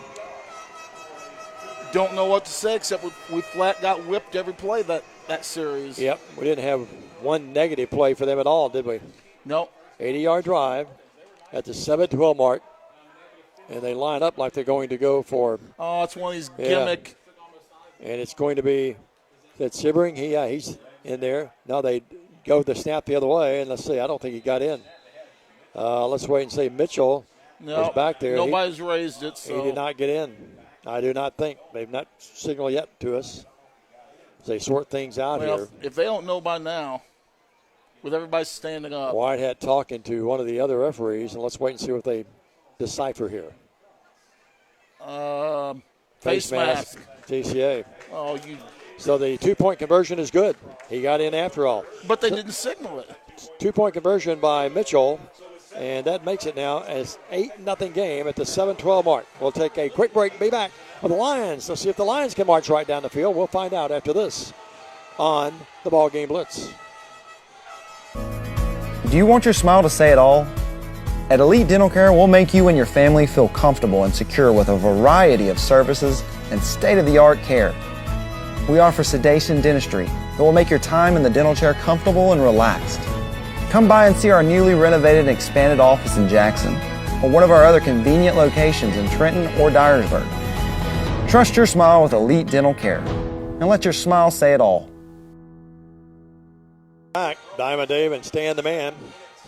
Don't know what to say except we flat got whipped every play that series. Yep, we didn't have one negative play for them at all, did we? Nope. 80-yard drive at the 7:12 mark. And they line up like they're going to go for. Oh, it's one of these gimmick. Yeah. And it's going to be that Sebring. He's in there. Now they go the snap the other way. And let's see. I don't think he got in. Let's wait and see. Mitchell is back there. Nobody's raised it. So. He did not get in. I do not think. They've not signaled yet to us as they sort things out here. If they don't know by now, with everybody standing up. Whitehead talking to one of the other referees, and let's wait and see what they decipher here. Face mask. TCA. Oh, So the 2-point conversion is good. He got in after all. But they didn't signal it. 2-point conversion by Mitchell, and that makes it now as 8-0 game at the 7-12 mark. We'll take a quick break. Be back with the Lions. Let's see if the Lions can march right down the field. We'll find out after this on the BallGame Blitz. Do you want your smile to say it all? At Elite Dental Care, we'll make you and your family feel comfortable and secure with a variety of services and state-of-the-art care. We offer sedation dentistry that will make your time in the dental chair comfortable and relaxed. Come by and see our newly renovated and expanded office in Jackson or one of our other convenient locations in Trenton or Dyersburg. Trust your smile with Elite Dental Care and let your smile say it all. Back, Diamond Dave and Stan the Man.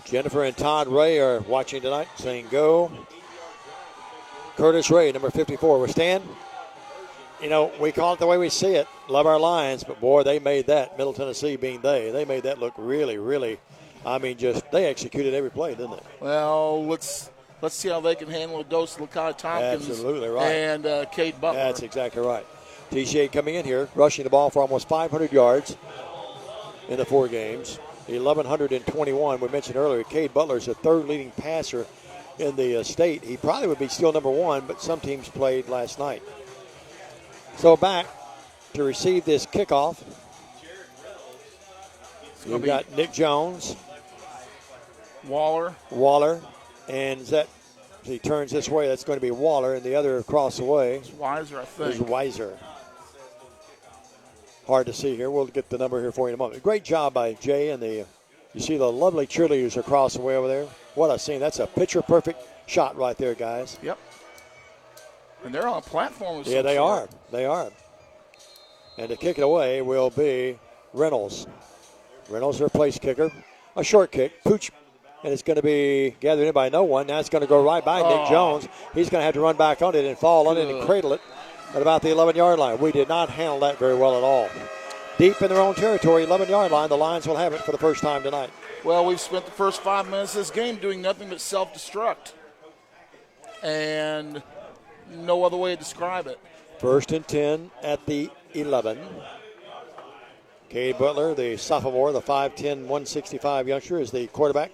Jennifer and Todd Ray are watching tonight, saying go. Curtis Ray, number 54. We're Stan. You know, we call it the way we see it. Love our Lions, but boy, they made that, Middle Tennessee being they made that look really, really, they executed every play, didn't they? Well, let's see how they can handle a dose of Lakai Tompkins. Absolutely right. And Cade Butler. That's exactly right. TCA coming in here, rushing the ball for almost 500 yards in the 4 games. 1,121. We mentioned earlier, Cade Butler is the 3rd leading passer in the state. He probably would be still number 1, but some teams played last night. So back to receive this kickoff. We've got Nick Jones. Waller. And he turns this way, that's going to be Waller, and the other across the way. It's Weiser, I think. Is Weiser. Hard to see here. We'll get the number here for you in a moment. Great job by Jay and you see the lovely cheerleaders across the way over there. What a scene. That's a picture-perfect shot right there, guys. Yep. And they're on a platform. Yeah, they are. They are. And to kick it away will be Reynolds. Reynolds, their place kicker. A short kick. Pooch. And it's going to be gathered in by no one. Now it's going to go right by Nick Jones. He's going to have to run back on it and fall on it and cradle it at about the 11-yard line. We did not handle that very well at all. Deep in their own territory, 11-yard line. The Lions will have it for the first time tonight. Well, we've spent the first 5 minutes of this game doing nothing but self-destruct. And no other way to describe it. 1st and 10 at the 11. Cade Butler, the sophomore, the 5'10", 165 youngster, is the quarterback.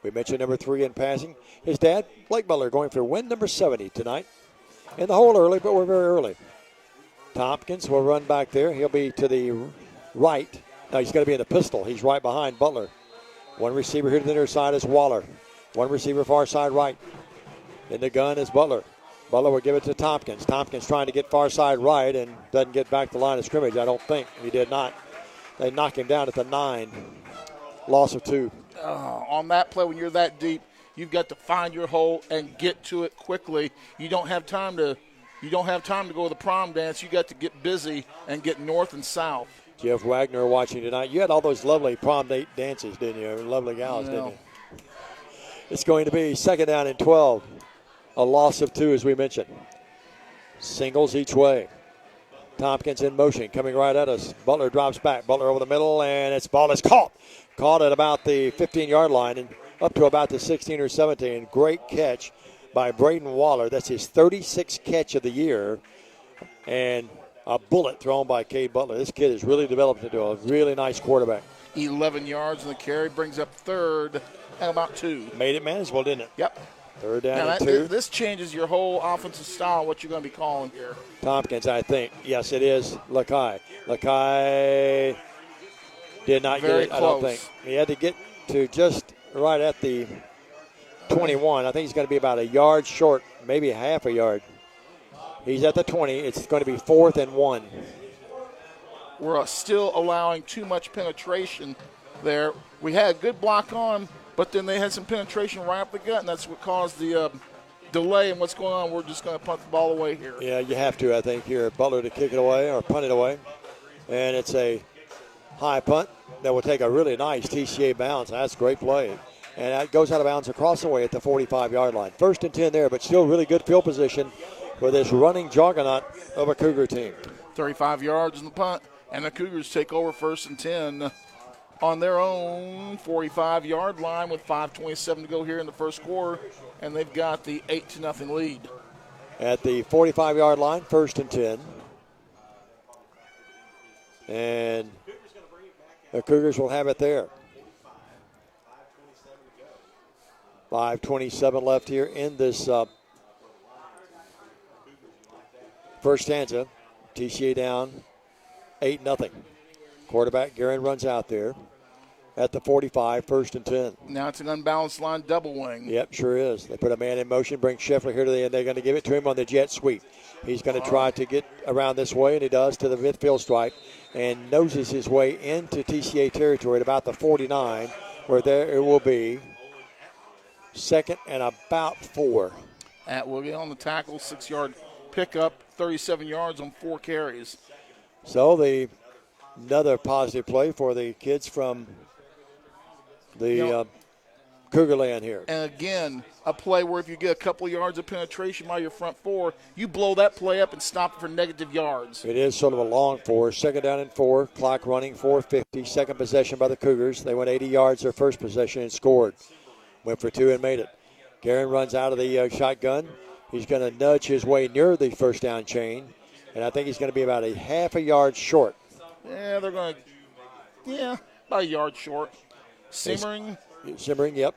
We mentioned number 3 in passing. His dad, Blake Butler, going for win number 70 tonight. In the hole early, but we're very early. Tompkins will run back there. He'll be to the right. No, he's going to be in the pistol. He's right behind Butler. One receiver here to the near side is Waller. One receiver far side right. In the gun is Butler. Butler will give it to Tompkins. Tompkins trying to get far side right and doesn't get back to the line of scrimmage. I don't think he did not. They knock him down at the 9. Loss of 2. On that play, when you're that deep, you've got to find your hole and get to it quickly. You don't have time to go to the prom dance. You got to get busy and get north and south. Jeff Wagner watching tonight. You had all those lovely prom date dances, didn't you? Lovely gals, didn't you? It's going to be 2nd down and 12. A loss of 2, as we mentioned. Singles each way. Tompkins in motion, coming right at us. Butler drops back. Butler over the middle, and its ball is caught. Caught at about the 15-yard line and up to about the 16 or 17. Great catch by Braden Waller. That's his 36th catch of the year. And a bullet thrown by Cade Butler. This kid has really developed into a really nice quarterback. 11 yards in the carry, brings up 3rd and about 2. Made it manageable, didn't it? Yep. 3rd down and 2. This changes your whole offensive style, what you're going to be calling here. Tompkins, I think. Yes, it is Lakai. Lakai did not get it, I don't think. He had to get to just right at the 21. I think he's going to be about a yard short, maybe half a yard. He's at the 20. It's going to be 4th and 1. We're still allowing too much penetration there. We had a good block on, but then they had some penetration right up the gut, and that's what caused the delay in what's going on. We're just going to punt the ball away here. Yeah, you have to, I think, here. Butler to kick it away or punt it away. And it's a high punt that will take a really nice TCA bounce. That's a great play. and that goes out of bounds across the way at the 45-yard line. 1st and 10 there, but still really good field position for this running juggernaut of a Cougar team. 35 yards in the punt, and the Cougars take over 1st and 10 on their own 45-yard line with 5:27 to go here in the first quarter, and they've got the 8-0 lead. At the 45-yard line, 1st and 10. And the Cougars will have it there. 5:27 left here in this first stanza. TCA down 8-0. Quarterback Guerin runs out there at the 45, 1st and 10. Now it's an unbalanced line double wing. Yep, sure is. They put a man in motion, bring Scheffler here to the end. They're going to give it to him on the jet sweep. He's going to try to get around this way, and he does, to the midfield stripe, and noses his way into TCA territory at about the 49, where there it will be 2nd and about 4. Atwood on the tackle, 6-yard pickup, 37 yards on 4 carries. So another positive play for the kids from the Cougar Land here. And again, a play where if you get a couple yards of penetration by your front 4, you blow that play up and stop it for negative yards. It is sort of a long 4. 2nd down and 4. Clock running, 4:50. Second possession by the Cougars. They went 80 yards their first possession and scored. Went for 2 and made it. Guerin runs out of the shotgun. He's going to nudge his way near the first down chain, and I think he's going to be about a half a yard short. Yeah, they're going to, about a yard short. Simmering, yep.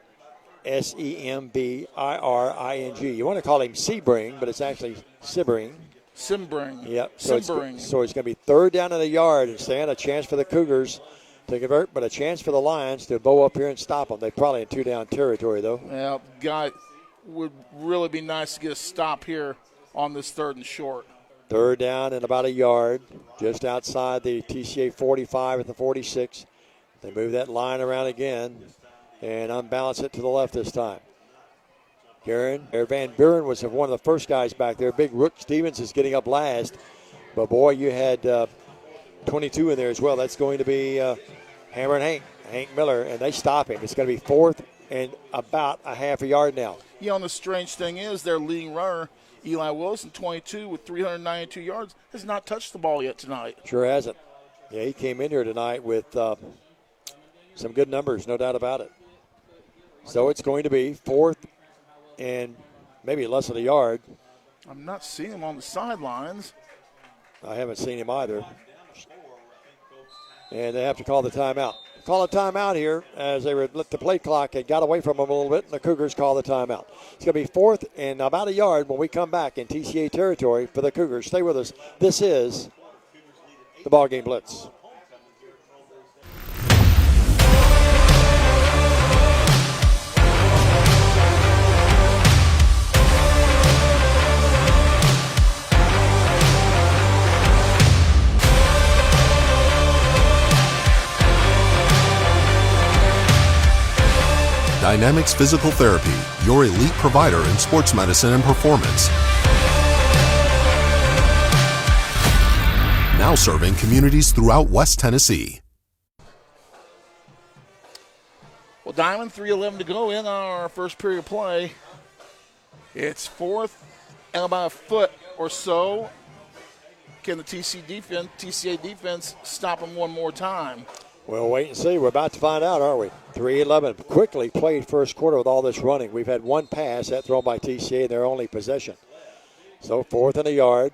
Sembring. You want to call him Sebring, but it's actually Sibbering. Yep. So it's going to be 3rd down in the yard, and stand a chance for the Cougars to convert, but a chance for the Lions to bow up here and stop them. They're probably in 2-down territory, though. Yeah, guy would really be nice to get a stop here on this 3rd and short. 3rd down and about a yard, just outside the TCA 45 at the 46. They move that line around again and unbalance it to the left this time. Van Buren was one of the first guys back there. Big Rook Stevens is getting up last. But, boy, you had 22 in there as well. That's going to be Hammer and Hank Miller, and they stop him. It's going to be 4th and about a half a yard now. Yeah, and the strange thing is their leading runner, Eli Wilson, 22 with 392 yards, has not touched the ball yet tonight. Sure hasn't. Yeah, he came in here tonight with some good numbers, no doubt about it. So it's going to be 4th and maybe less than a yard. I'm not seeing him on the sidelines. I haven't seen him either. And they have to call the timeout. Call a timeout here as they were let the play clock had got away from them a little bit, and the Cougars call the timeout. It's going to be 4th and about a yard when we come back in TCA territory for the Cougars. Stay with us. This is the BallGame Blitz. Dynamics Physical Therapy, your elite provider in sports medicine and performance. Now serving communities throughout West Tennessee. Well, Diamond, 3:11 to go in our first period play. It's 4th and about a foot or so. Can the TCA defense stop them one more time? We'll wait and see. We're about to find out, aren't we? 3:11 quickly played first quarter with all this running. We've had one pass, that thrown by TCA, their only possession. So 4th and a yard.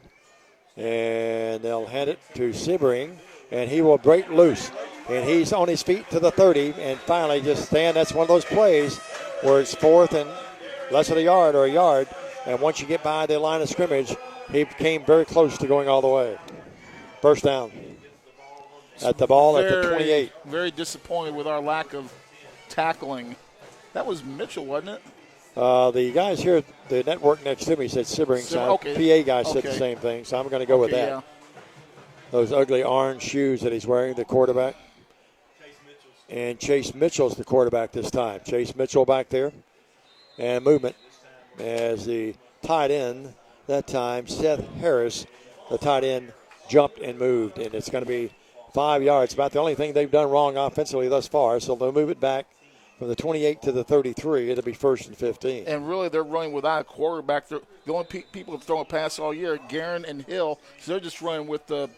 And they'll hand it to Sebring, and he will break loose. And he's on his feet to the 30, and finally just stand. That's one of those plays where it's 4th and less than a yard or a yard. And once you get by the line of scrimmage, he came very close to going all the way. First down. At the ball at the 28. Very disappointed with our lack of tackling. That was Mitchell, wasn't it? The guys here at the network next to me said Sebring. So PA guy said the same thing, so I'm going to go with that. Yeah. Those ugly orange shoes that he's wearing, the quarterback. And Chase Mitchell's the quarterback this time. Chase Mitchell back there. And movement as the tight end, that time, Seth Harris, the tight end, jumped and moved. And it's going to be 5 yards. About the only thing they've done wrong offensively thus far. So they'll move it back from the 28 to the 33. It'll be 1st and 15. And really, they're running without a quarterback. The only people have thrown a pass all year are Guerin and Hill. So they're just running with the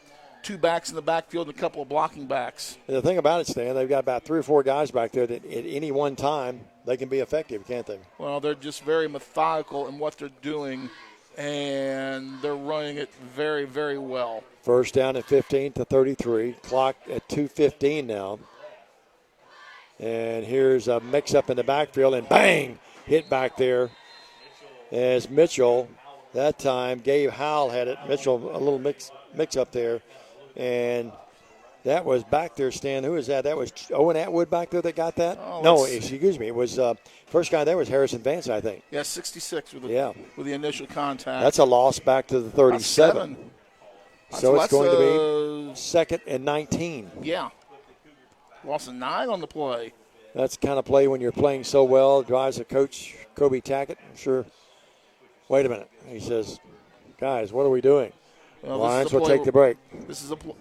2 backs in the backfield and a couple of blocking backs. And the thing about it, Stan, they've got about 3 or 4 guys back there that at any one time they can be effective, can't they? Well, they're just very methodical in what they're doing, and they're running it very, very well. First down at 15 to 33. Clock at 2:15 now. And here's a mix-up in the backfield, and bang, hit back there as Mitchell. That time, Gabe Howell had it. Mitchell, a little mix up there. And that was back there, Stan. Who was that? That was Owen Atwood back there that got that? Oh, no, excuse me. It was first guy there was Harrison Vance, I think. Yeah, 66 with the initial contact. That's a loss back to the 37. So it's going to be 2nd and 19. Yeah. Lost a 9 on the play. That's the kind of play when you're playing so well. Drives the coach, Kobe Tackett. I'm sure. Wait a minute. He says, guys, what are we doing? Well, Lions will take the break.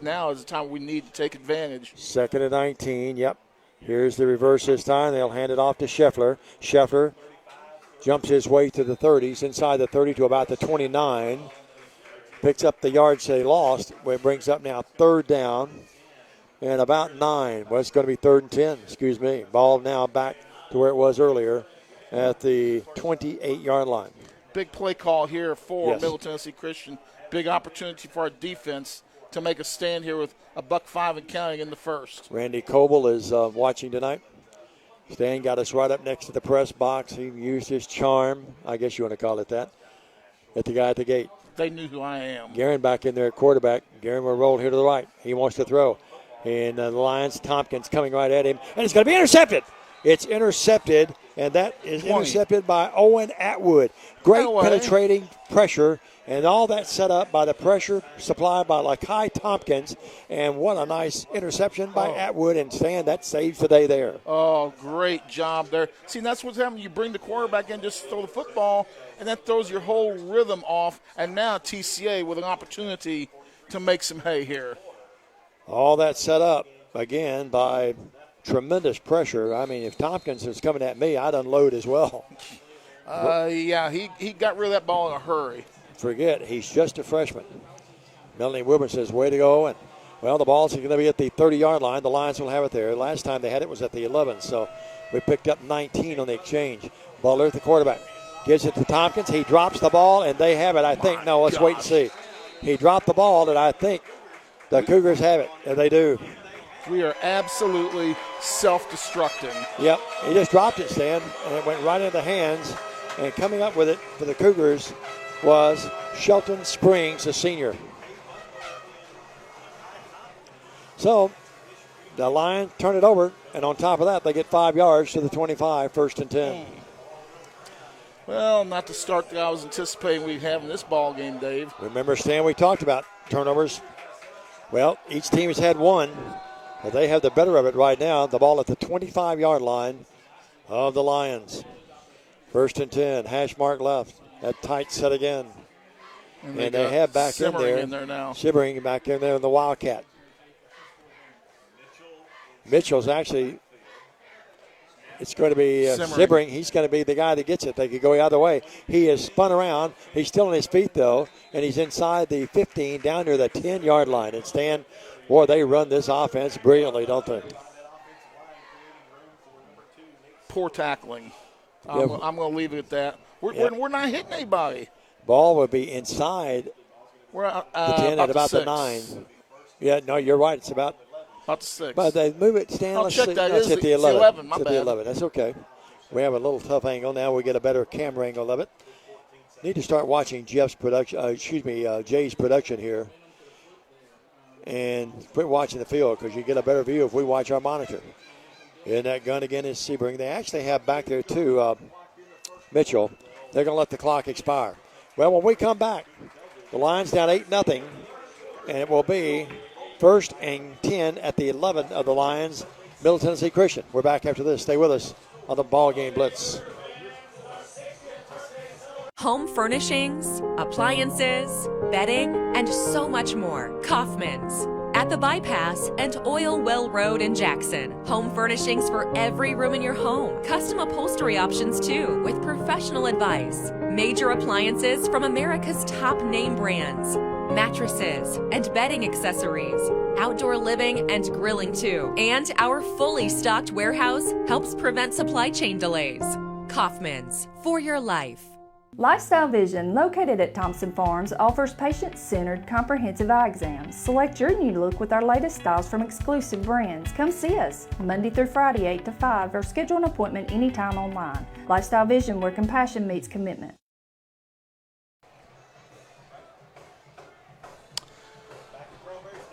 Now is the time we need to take advantage. 2nd and 19. Yep. Here's the reverse this time. They'll hand it off to Scheffler. Scheffler jumps his way to the 30s, inside the 30 to about the 29. Picks up the yards they lost. It brings up now 3rd down and about 9. Well, it's going to be 3rd and 10. Excuse me. Ball now back to where it was earlier at the 28-yard line. Big play call here for Middle Tennessee Christian. Big opportunity for our defense to make a stand here with $1.05 and counting in the first. Randy Coble is watching tonight. Stan got us right up next to the press box. He used his charm, I guess you want to call it that, at the guy at the gate. They knew who I am. Guerin back in there at quarterback. Guerin will roll here to the right. He wants to throw. And the Lions, Tompkins coming right at him. And it's going to be intercepted. It's intercepted, and that is intercepted by Owen Atwood. Great penetrating pressure, and all that set up by the pressure supplied by Lakai Tompkins. And what a nice interception by Atwood, and Stan, that saves the day there. Oh, great job there. See, that's what's happening. You bring the quarterback in, just throw the football, and that throws your whole rhythm off. And now TCA with an opportunity to make some hay here. All that set up, again, by tremendous pressure. I mean, if Tompkins was coming at me, I'd unload as well. Yeah, he got rid of that ball in a hurry. Forget, he's just a freshman. Melanie Wilburn says, way to go. And, well, the ball's going to be at the 30-yard line. The Lions will have it there. Last time they had it was at the 11, so we picked up 19 on the exchange. Butler, the quarterback, gives it to Tompkins. He drops the ball, and they have it, I think. No, let's wait and see. He dropped the ball, and I think the Cougars have it, and they do. We are absolutely self-destructing. Yep, he just dropped it, Stan, and it went right into the hands. And coming up with it for the Cougars was Shelton Springs, a senior. So the Lions turn it over, and on top of that, they get 5 yards to the 25, 1st and 10. Well, not the start that I was anticipating we'd have in this ball game, Dave. Remember, Stan, we talked about turnovers. Well, each team has had one, but they have the better of it right now. The ball at the 25-yard line of the Lions. 1st and 10, hash mark left. That tight set again. And they have back in there now. Shivering back in there in the Wildcat. Mitchell's actually, it's going to be Sibbering. He's going to be the guy that gets it. They could go either way. He is spun around. He's still on his feet, though, and he's inside the 15 down near the 10-yard line. And Stan, boy, they run this offense brilliantly, don't they? Poor tackling. I'm going to leave it at that. We're not hitting anybody. Ball would be inside we're the 10 at about the 9. Yeah, no, you're right. It's about the 6. But they move it, Stan. I'll let's check see. that. No, it's at the 11. It's at the 11. That's okay. We have a little tough angle. Now we get a better camera angle of it. Need to start watching Jeff's production. Jay's production here. And quit watching the field because you get a better view if we watch our monitor. And that gun again is Sebring. They actually have back there, too, Mitchell. They're going to let the clock expire. Well, when we come back, the Lions down 8-0, and it will be 1st and 10 at the 11 of the Lions, Middle Tennessee Christian. We're back after this. Stay with us on the BallGame Blitz. Home furnishings, appliances, bedding, and so much more. Kaufman's. at the Bypass and Oil Well Road in Jackson. Home furnishings for every room in your home. Custom upholstery options too, with professional advice. Major appliances from America's top name brands. Mattresses and bedding accessories. Outdoor living and grilling too. And our fully stocked warehouse helps prevent supply chain delays. Kaufman's, for your life. Lifestyle Vision, located at Thompson Farms, offers patient-centered comprehensive eye exams. Select your new look with our latest styles from exclusive brands. Come see us Monday through Friday 8 to 5 or schedule an appointment anytime online. Lifestyle Vision, where compassion meets commitment.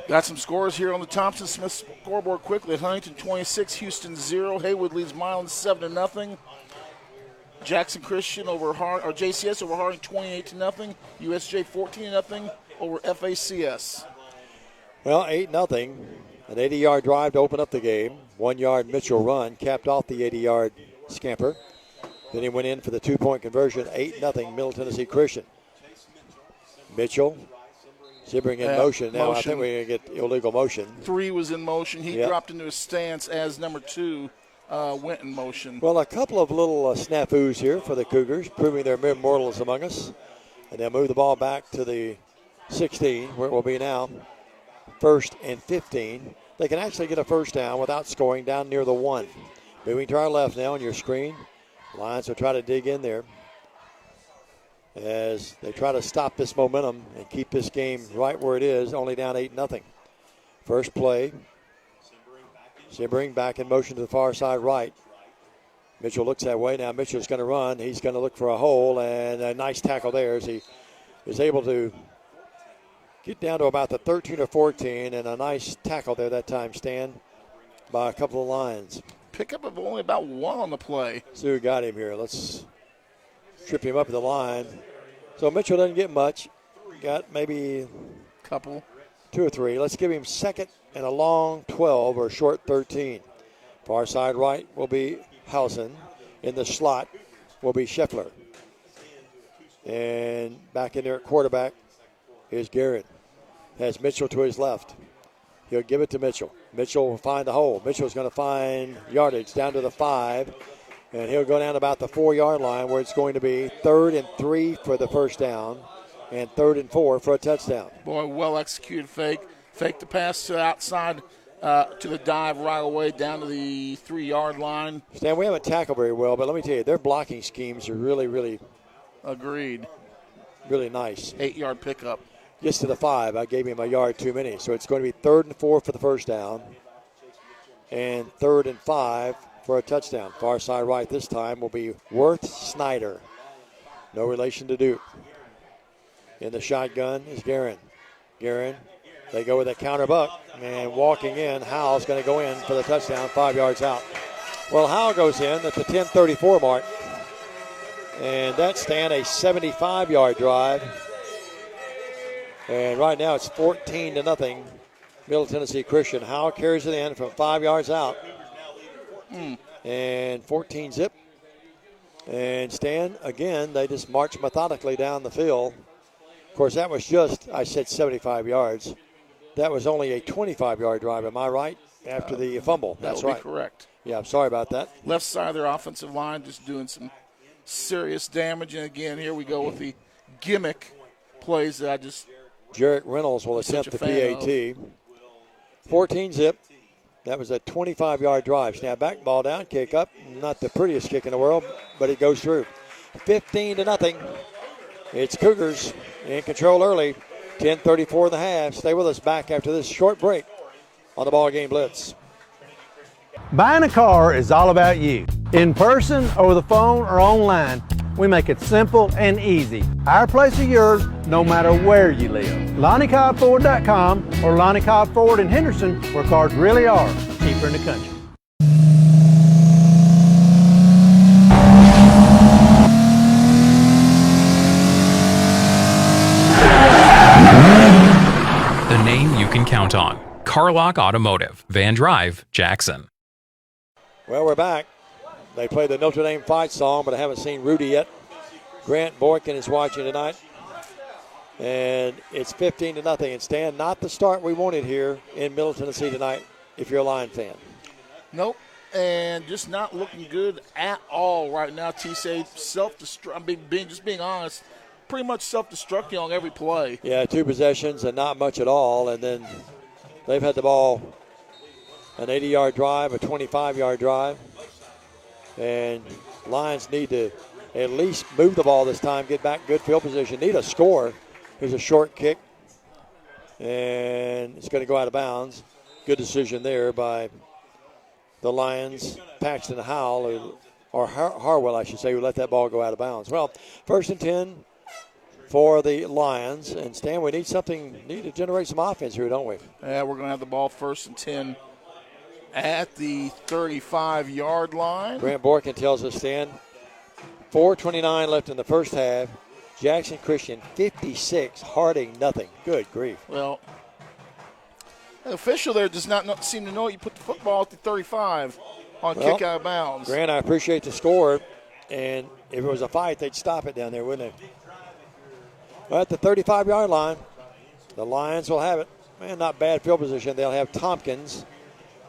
Got some scores here on the Thompson-Smith scoreboard quickly. Huntington 26, Houston 0. Haywood leads Milan 7-0. Jackson Christian over JCS over Harding 28-0. USJ 14-0 over FACS. Well, 8-0. An 80-yard drive to open up the game. 1 yard Mitchell run capped off the 80-yard scamper. Then he went in for the 2-point conversion. 8-0 Middle Tennessee Christian. Mitchell Zibbering in motion. Now I think we're going to get illegal motion. 3 was in motion. He dropped into his stance as number 2 went in motion. Well, a couple of little snafus here for the Cougars, proving they're mere mortals among us. And they'll move the ball back to the 16, where it will be now 1st and 15. They can actually get a first down without scoring down near the 1. Moving to our left now on your screen. Lions will try to dig in there as they try to stop this momentum and keep this game right where it is, only down 8-0. First play. Zimbering back in motion to the far side right. Mitchell looks that way. Now Mitchell's going to run. He's going to look for a hole, and a nice tackle there as he is able to get down to about the 13 or 14, and a nice tackle there that time, Stan, by a couple of Lions. Pickup of only about 1 on the play. See who got him here. Let's trip him up at the line. So Mitchell doesn't get much. Got maybe couple, 2 or 3. Let's give him second and a long 12 or short 13. Far side right will be Housen. In the slot will be Scheffler. And back in there at quarterback is Garrett. Has Mitchell to his left. He'll give it to Mitchell. Mitchell will find the hole. Mitchell's going to find yardage down to the 5. And he'll go down about the 4-yard line where it's going to be 3rd and 3 for the first down and 3rd and 4 for a touchdown. Boy, well-executed fake. Fake the pass to the outside to the dive right away down to the 3-yard line. Stan, we haven't tackled very well, but let me tell you, their blocking schemes are really, really agreed. Really nice. 8-yard pickup. Gets to the 5. I gave him a yard too many. So it's going to be 3rd and 4 for the first down and 3rd and 5 for a touchdown. Far side right this time will be Worth Snyder. No relation to Duke. In the shotgun is Guerin. Guerin, they go with a counter buck. And walking in, Howell's going to go in for the touchdown, 5 yards out. Well, Howell goes in at the 10:34 mark. And that's Stan, a 75-yard drive. And right now it's 14-0. Middle Tennessee Christian. Howell carries it in from 5 yards out. And 14 zip. And Stan, again, they just march methodically down the field. Of course, that was just, I said 75 yards. That was only a 25-yard drive, am I right? After the fumble. That's right. That would be correct. Yeah, I'm sorry about that. Left side of their offensive line just doing some serious damage. And again, here we go with the gimmick plays that I just. Jarek Reynolds will attempt the PAT. 14 zip. That was a 25-yard drive. Snap back, ball down, kick up. Not the prettiest kick in the world, but it goes through. 15-0. It's Cougars in control early. 10:34 in the half. Stay with us back after this short break on the BallGame Blitz. Buying a car is all about you. In person, over the phone, or online, we make it simple and easy. Our place is yours, no matter where you live. LonnieCobbFord.com or Lonnie Cobb Ford in Henderson, where cars really are cheaper in the country. The name you can count on. Carlock Automotive, Van Drive, Jackson. Well, we're back. They play the Notre Dame fight song, but I haven't seen Rudy yet. Grant Boykin is watching tonight. And it's 15-0. And Stan, not the start we wanted here in Middle Tennessee tonight if you're a Lion fan. Nope. And just not looking good at all right now. TCA self-destruct. Being honest, pretty much self-destructing on every play. Yeah, 2 possessions and not much at all. And then they've had the ball an 80-yard drive, a 25-yard drive. And Lions need to at least move the ball this time, get back good field position, need a score. Here's a short kick, and it's going to go out of bounds. Good decision there by the Lions. Paxton Howell, or Harwell, I should say, who let that ball go out of bounds. Well, 1st and 10 for the Lions. And, Stan, we need to generate some offense here, don't we? Yeah, we're going to have the ball 1st and 10 at the 35-yard line. Grant Borkin tells us, Stan, 4:29 left in the first half. Jackson Christian 56, Harding nothing. Good grief. Well, the official there does not seem to know you put the football at the 35 on kick out of bounds. Grant, I appreciate the score, and if it was a fight, they'd stop it down there, wouldn't they? Well, at the 35-yard line, the Lions will have it. Man, not bad field position. They'll have Tompkins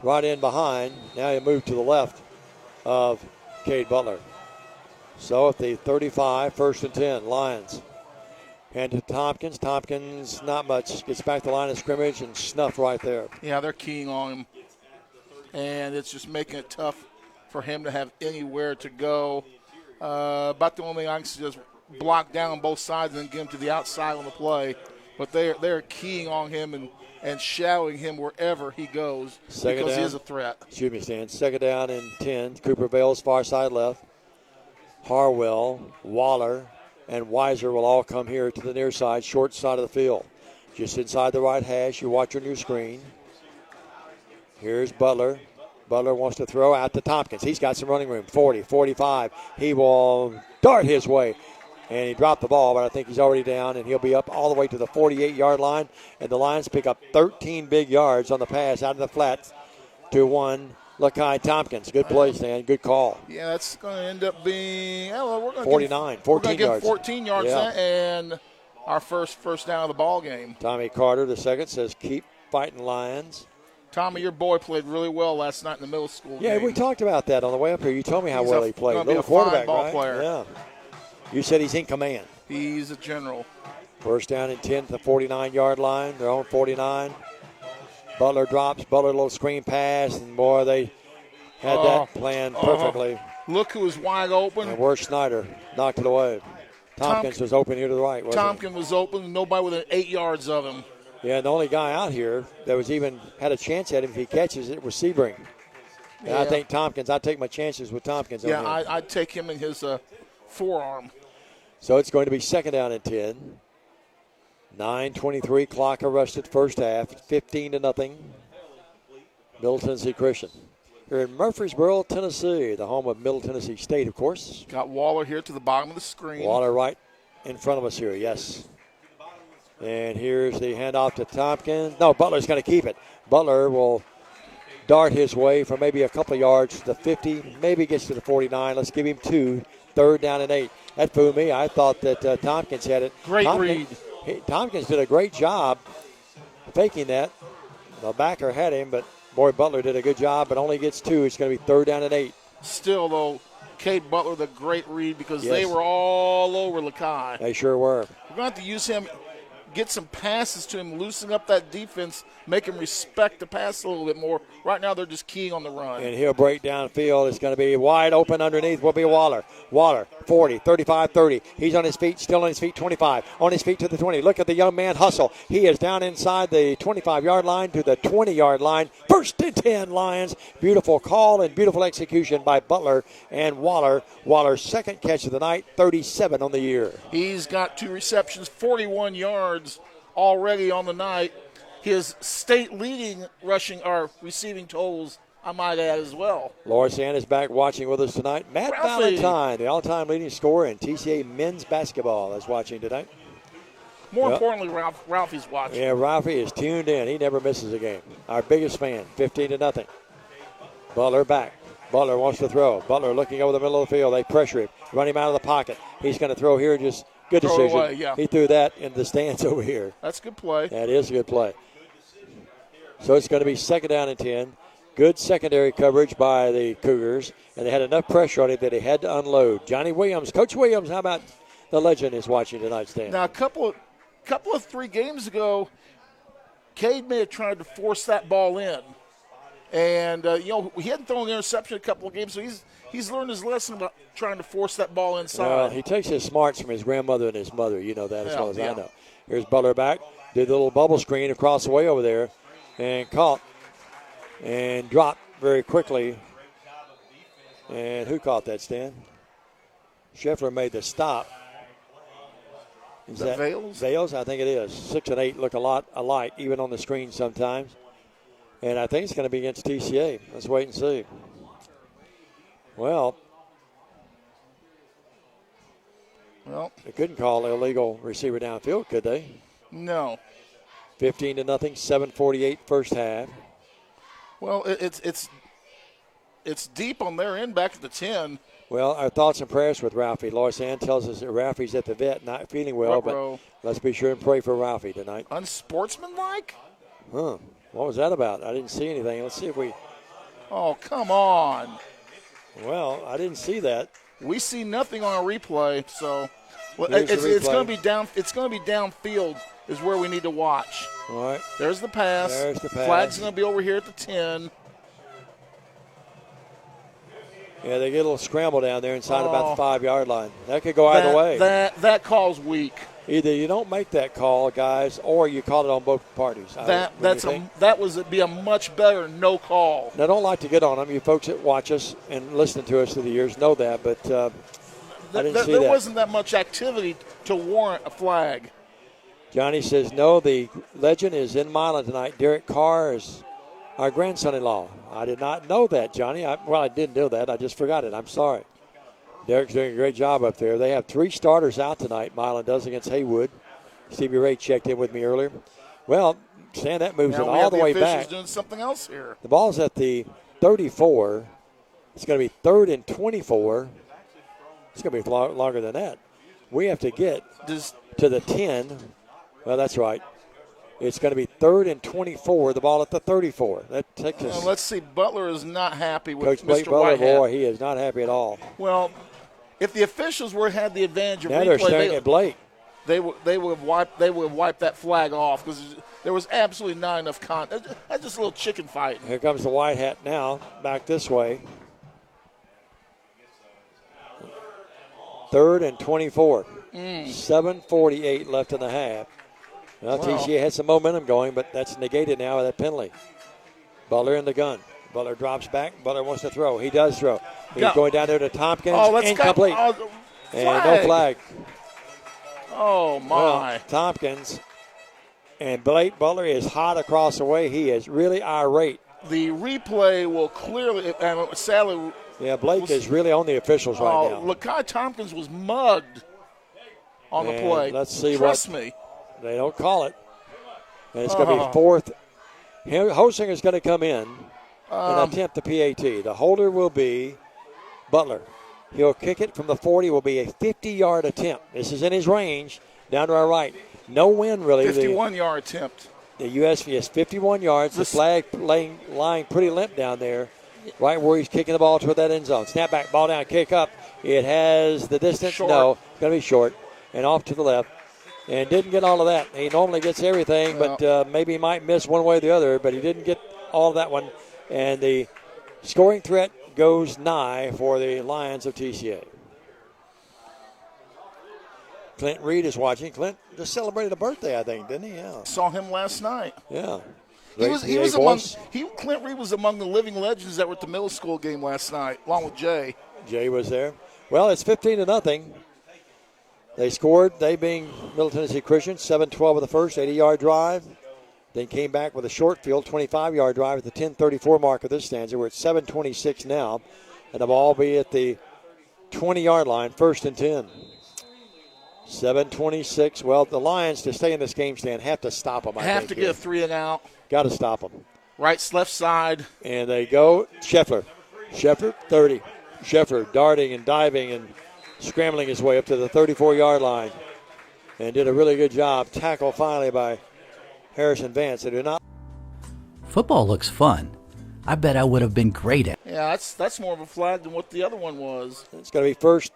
right in behind. Now he'll move to the left of Cade Butler. So at the 35, 1st and 10, Lions. Hand to Tompkins. Tompkins, not much. Gets back to the line of scrimmage and snuff right there. Yeah, they're keying on him. And it's just making it tough for him to have anywhere to go. About the only thing I can see is block down on both sides and then get him to the outside on the play. But they're keying on him and shouting him wherever he goes because he is a threat. Excuse me, Stan. 2nd down and 10. Cooper Vale's far side left. Harwell, Waller, and Weiser will all come here to the near side, short side of the field. Just inside the right hash, you watch on your screen. Here's Butler. Butler wants to throw out to Tompkins. He's got some running room, 40, 45. He will dart his way. And he dropped the ball, but I think he's already down, and he'll be up all the way to the 48-yard line. And the Lions pick up 13 big yards on the pass out of the flat to one Lakai Tompkins. Good play, Stan. Good call. Yeah, that's going to end up being we're going 49, 14 yards. 14 yards and our first down of the ball game. Tommy Carter, the second, says keep fighting Lions. Tommy, your boy played really well last night in the middle school game. Yeah, we talked about that on the way up here. You told me how well he played. Little quarterback, ball right? player. Yeah. You said he's in command. He's a general. 1st down and 10 to the 49-yard line. They're on 49. Butler drops. Butler, a little screen pass, and boy, they had that planned perfectly. Look who was wide open. And where's Snyder? Knocked it away. Tompkins was open here to the right, wasn't Tompkins was open. Nobody within 8 yards of him. Yeah, the only guy out here that was even had a chance at him if he catches it was Sebring. And I think Tompkins, I'd take my chances with Tompkins. Yeah, I'd take him in his forearm. So it's going to be 2nd down and 10. 9:23 clock arrested first half. 15-0. Middle Tennessee Christian. Here in Murfreesboro, Tennessee, the home of Middle Tennessee State, of course. Got Waller here to the bottom of the screen. Waller right in front of us here, yes. And here's the handoff to Tompkins. No, Butler's going to keep it. Butler will dart his way for maybe a couple of yards to the 50, maybe gets to the 49. Let's give him 2. 3rd down and 8. That fooled me. I thought that Tompkins had it. Great read. Tompkins did a great job faking that. The backer had him, but boy, Butler did a good job, but only gets 2. It's going to be 3rd down and 8. Still, though, Cade Butler, the great read because they were all over Lakai. They sure were. We're going to have to use him, get some passes to him, loosen up that defense, make him respect the pass a little bit more. Right now, they're just keying on the run. And he'll break downfield. It's going to be wide open underneath. Will be Waller. Waller, 40, 35, 30. He's on his feet, still on his feet, 25. On his feet to the 20. Look at the young man hustle. He is down inside the 25-yard line to the 20-yard line. 1st and 10 Lions. Beautiful call and beautiful execution by Butler and Waller. Waller's 2nd catch of the night, 37 on the year. He's got 2 receptions, 41 yards already on the night. His state leading receiving totals, I might add, as well. Laura Sand is back watching with us tonight. Matt Valentine, the all-time leading scorer in TCA men's basketball, is watching tonight. More importantly, Ralphie's watching. Yeah, Ralphie is tuned in. He never misses a game. Our biggest fan, 15-0. Butler back. Butler wants to throw. Butler looking over the middle of the field. They pressure him. Run him out of the pocket. He's going to throw here just Good throw decision. away, yeah. He threw that in the stands over here. That's a good play. That is a good play. So it's going to be 2nd down and 10. Good secondary coverage by the Cougars, and they had enough pressure on it that he had to unload. Johnny Williams, Coach Williams, how about the legend is watching tonight's stand? Now, a couple of 3 games ago, Cade may have tried to force that ball in. And, he hadn't thrown an interception a couple of games, so he's learned his lesson about trying to force that ball inside. Well, he takes his smarts from his grandmother and his mother. You know that as well as I know. Here's Butler back. Did the little bubble screen across the way over there and caught and dropped very quickly. And who caught that, Stan? Scheffler made the stop. Is that Vales? Vales? I think it is. 6 and 8 look a lot alike, even on the screen sometimes. And I think it's going to be against TCA. Let's wait and see. Well, they couldn't call illegal receiver downfield, could they? No. 15-0, 7:48 first half. Well, it's deep on their end back at the 10. Well, our thoughts and prayers with Ralphie. Lois Ann tells us that Ralphie's at the vet, not feeling well, but let's be sure and pray for Ralphie tonight. Unsportsmanlike? Huh. What was that about? I didn't see anything. Let's see if we... Oh, come on. Well, I didn't see that. We see nothing on a replay, so it's going to be down. It's going to be downfield is where we need to watch. All right. There's the pass. There's the pass. Flag's going to be over here at the 10. Yeah, they get a little scramble down there inside about the 5-yard line. That could go either way. That call's weak. Either you don't make that call, guys, or you call it on both parties. That would be a much better no call. Now, I don't like to get on them. You folks that watch us and listen to us through the years know that, but I didn't see that. There wasn't that much activity to warrant a flag. Johnny says, no, the legend is in Milan tonight. Derek Carr is our grandson-in-law. I did not know that, Johnny. I didn't know that. I just forgot it. I'm sorry. Derek's doing a great job up there. They have 3 starters out tonight, Milan does, against Haywood. Stevie Ray checked in with me earlier. Well, Stan, that moves it all the way back. Doing something else here. The ball's at the 34. It's going to be 3rd and 24. It's going to be longer than that. We have to get to the 10. Well, that's right. It's going to be 3rd and 24. The ball at the 34. That takes us. Let's see. Butler is not happy with Coach Blake Mr. Butler. Whitehead. Boy, he is not happy at all. Well, if the officials had the advantage of now replay, they're staring at Blake. They would have wiped that flag off because there was absolutely not enough contact. That's just a little chicken fight. Here comes the white hat now, back this way. 3rd and 24. 7:48 left in the half. Well, TCA had some momentum going, but that's negated now with that penalty. Butler in the gun. Butler drops back. Butler wants to throw. He does throw. He's going down there to Tompkins. Incomplete. And no flag. Oh, my. Well, Tompkins and Blake Butler is hot across the way. He is really irate. The replay will clearly, sadly. Yeah, Blake is really on the officials right now. Lakai Tompkins was mugged on the play. Let's see Trust me. They don't call it. And it's going to be 4th. Hosinger's going to come in and attempt the PAT. The holder will be Butler. He'll kick it from the 40. Will be a 50-yard attempt. This is in his range, down to our right. No wind, really. 51-yard attempt. The USV is 51 yards. The flag lying pretty limp down there, right where he's kicking the ball toward that end zone. Snap back, ball down, kick up. It has the distance. Short. No, it's going to be short. And off to the left. And didn't get all of that. He normally gets everything, but maybe he might miss one way or the other, but he didn't get all of that one. And the scoring threat goes nigh for the Lions of TCA. Clint Reed is watching. Clint just celebrated a birthday, I think, didn't he? Yeah. Saw him last night. Yeah. Clint Reed was among the living legends that were at the middle school game last night, along with Jay. Jay was there. Well, it's 15-0. They scored, they being Middle Tennessee Christian, 7-12 of the first, 80-yard drive. Then came back with a short field, 25-yard drive at the 10:34 mark of this stanza. We're at 7:26 now, and the ball will be at the 20-yard line, 1st and 10. 7:26. Well, the Lions, to stay in this game stand, have to stop them. Have to get a 3 and out. Got to stop them. Right, left side. And they go. Scheffler, 30. Scheffler darting and diving and scrambling his way up to the 34-yard line. and did a really good job. Tackle finally by Harrison Vance. They do not. Football looks fun. I bet I would have been great at it. Yeah, that's more of a flag than what the other one was. It's going to be 1st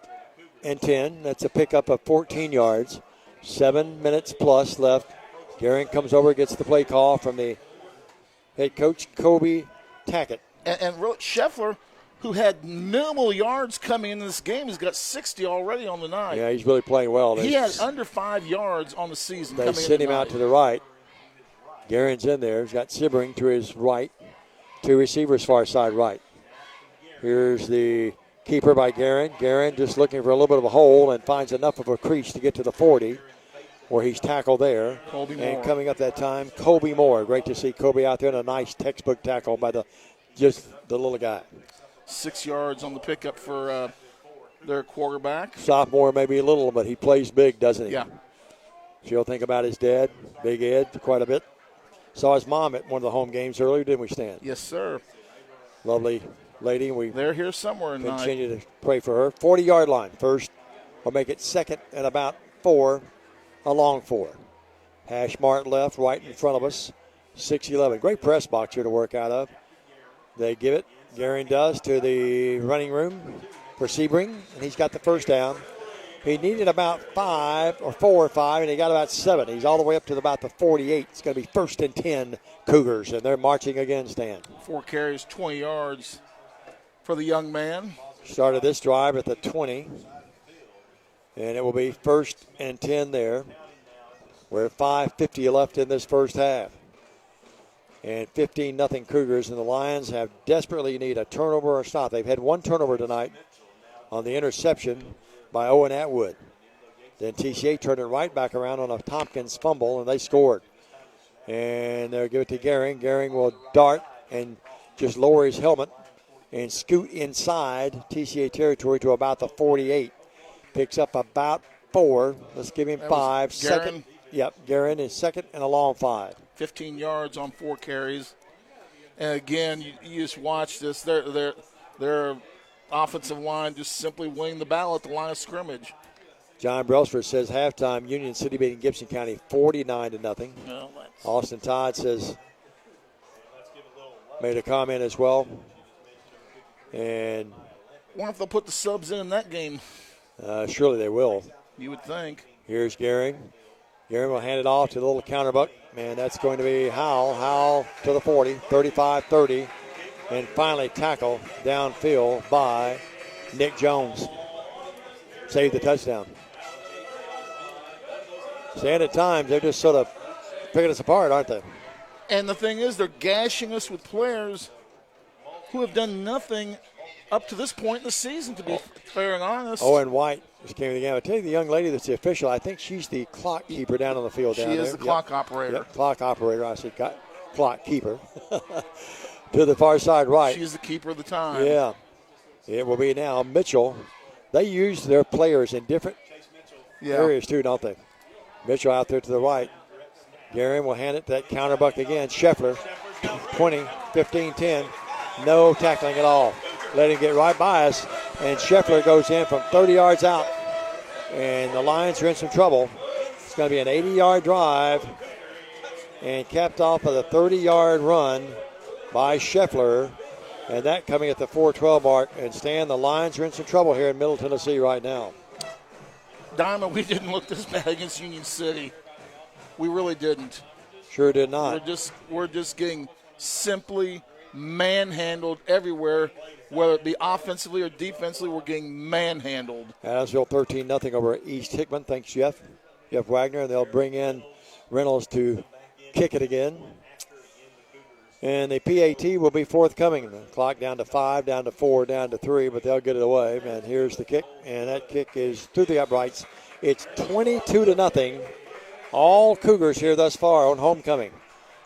and 10. That's a pickup of 14 yards. 7 minutes plus left. Gehring comes over, gets the play call from the head coach, Kobe Tackett. And really, Scheffler, who had minimal yards coming into this game, has got 60 already on the night. Yeah, he's really playing well. He had under 5 yards on the season. They send him out to the right. Gehring's in there. He's got Sebring to his right. 2 receivers far side right. Here's the keeper by Gehring. Gehring just looking for a little bit of a hole and finds enough of a crease to get to the 40, where he's tackled there. Colby and Moore. Coming up that time, Kobe Moore. Great to see Kobe out there, and a nice textbook tackle by the little guy. 6 yards on the pickup for their quarterback. Sophomore maybe a little, but he plays big, doesn't he? Yeah. She'll think about his dad, Big Ed, quite a bit. Saw his mom at one of the home games earlier, didn't we, Stan? Yes, sir. Lovely lady. They're here somewhere tonight. Continue to pray for her. 40-yard line. First, we'll make it 2nd and about 4, a long 4. Hash mark left, right in front of us. 6-11. Great press box here to work out of. They give it, Gehring does, to the running room for Sebring, and he's got the first down. He needed about 5 or 4 or 5, and he got about 7. He's all the way up to about the 48. It's going to be 1st and 10 Cougars, and they're marching again, Stan. 4 carries, 20 yards for the young man. Started this drive at the 20, and it will be 1st and 10 there. We're 5:50 left in this first half. And 15-0 Cougars, and the Lions have desperately need a turnover or stop. They've had 1 turnover tonight on the interception by Owen Atwood. Then TCA turned it right back around on a Tompkins fumble, and they scored. And they'll give it to Gehring. Gehring will dart and just lower his helmet and scoot inside TCA territory to about the 48. Picks up about 4. Let's give him 5. Second. Yep, Gehring is 2nd and a long 5. 15 yards on 4 carries. And again, you just watch this. Their offensive line just simply winning the battle at the line of scrimmage. John Brelsford says halftime, Union City beating Gibson County 49-0. No, Austin Todd says, made a comment as well. And I wonder if they'll put the subs in that game. Surely they will. You would think. Here's Gehring. Gehring will hand it off to the little counterbuck. And that's going to be Howell. Howell to the 40, 35-30. And finally tackled downfield by Nick Jones. Saved the touchdown. And at times, they're just sort of picking us apart, aren't they? And the thing is, they're gashing us with players who have done nothing up to this point in the season, to be fair and honest. Owen White just came to the game. I tell you, the young lady that's the official, I think she's the clock keeper down on the field. She down there. is the clock operator. Yep, clock operator. I said clock keeper. To the far side right. She's the keeper of the time. Yeah. It will be now Mitchell. They use their players in different areas too, don't they? Mitchell out there to the right. Gehring will hand it to that counterbuck again. Scheffler, 20, 15, 10. No tackling at all. Let him get right by us. And Scheffler goes in from 30 yards out. And the Lions are in some trouble. It's going to be an 80-yard drive. And capped off with a 30-yard run by Scheffler. And that coming at the 4:12 mark. And Stan, the Lions are in some trouble here in Middle Tennessee right now. Diamond, we didn't look this bad against Union City. We really didn't. Sure did not. We're just getting simply manhandled everywhere, whether it be offensively or defensively. We're getting manhandled. Adamsville 13-0 over East Hickman. Thanks, Jeff Wagner. And they'll bring in Reynolds to kick it again. And the PAT will be forthcoming. The clock down to 5, down to 4, down to 3, but they'll get it away. And here's the kick, and that kick is through the uprights. It's 22-0. All Cougars here thus far on homecoming.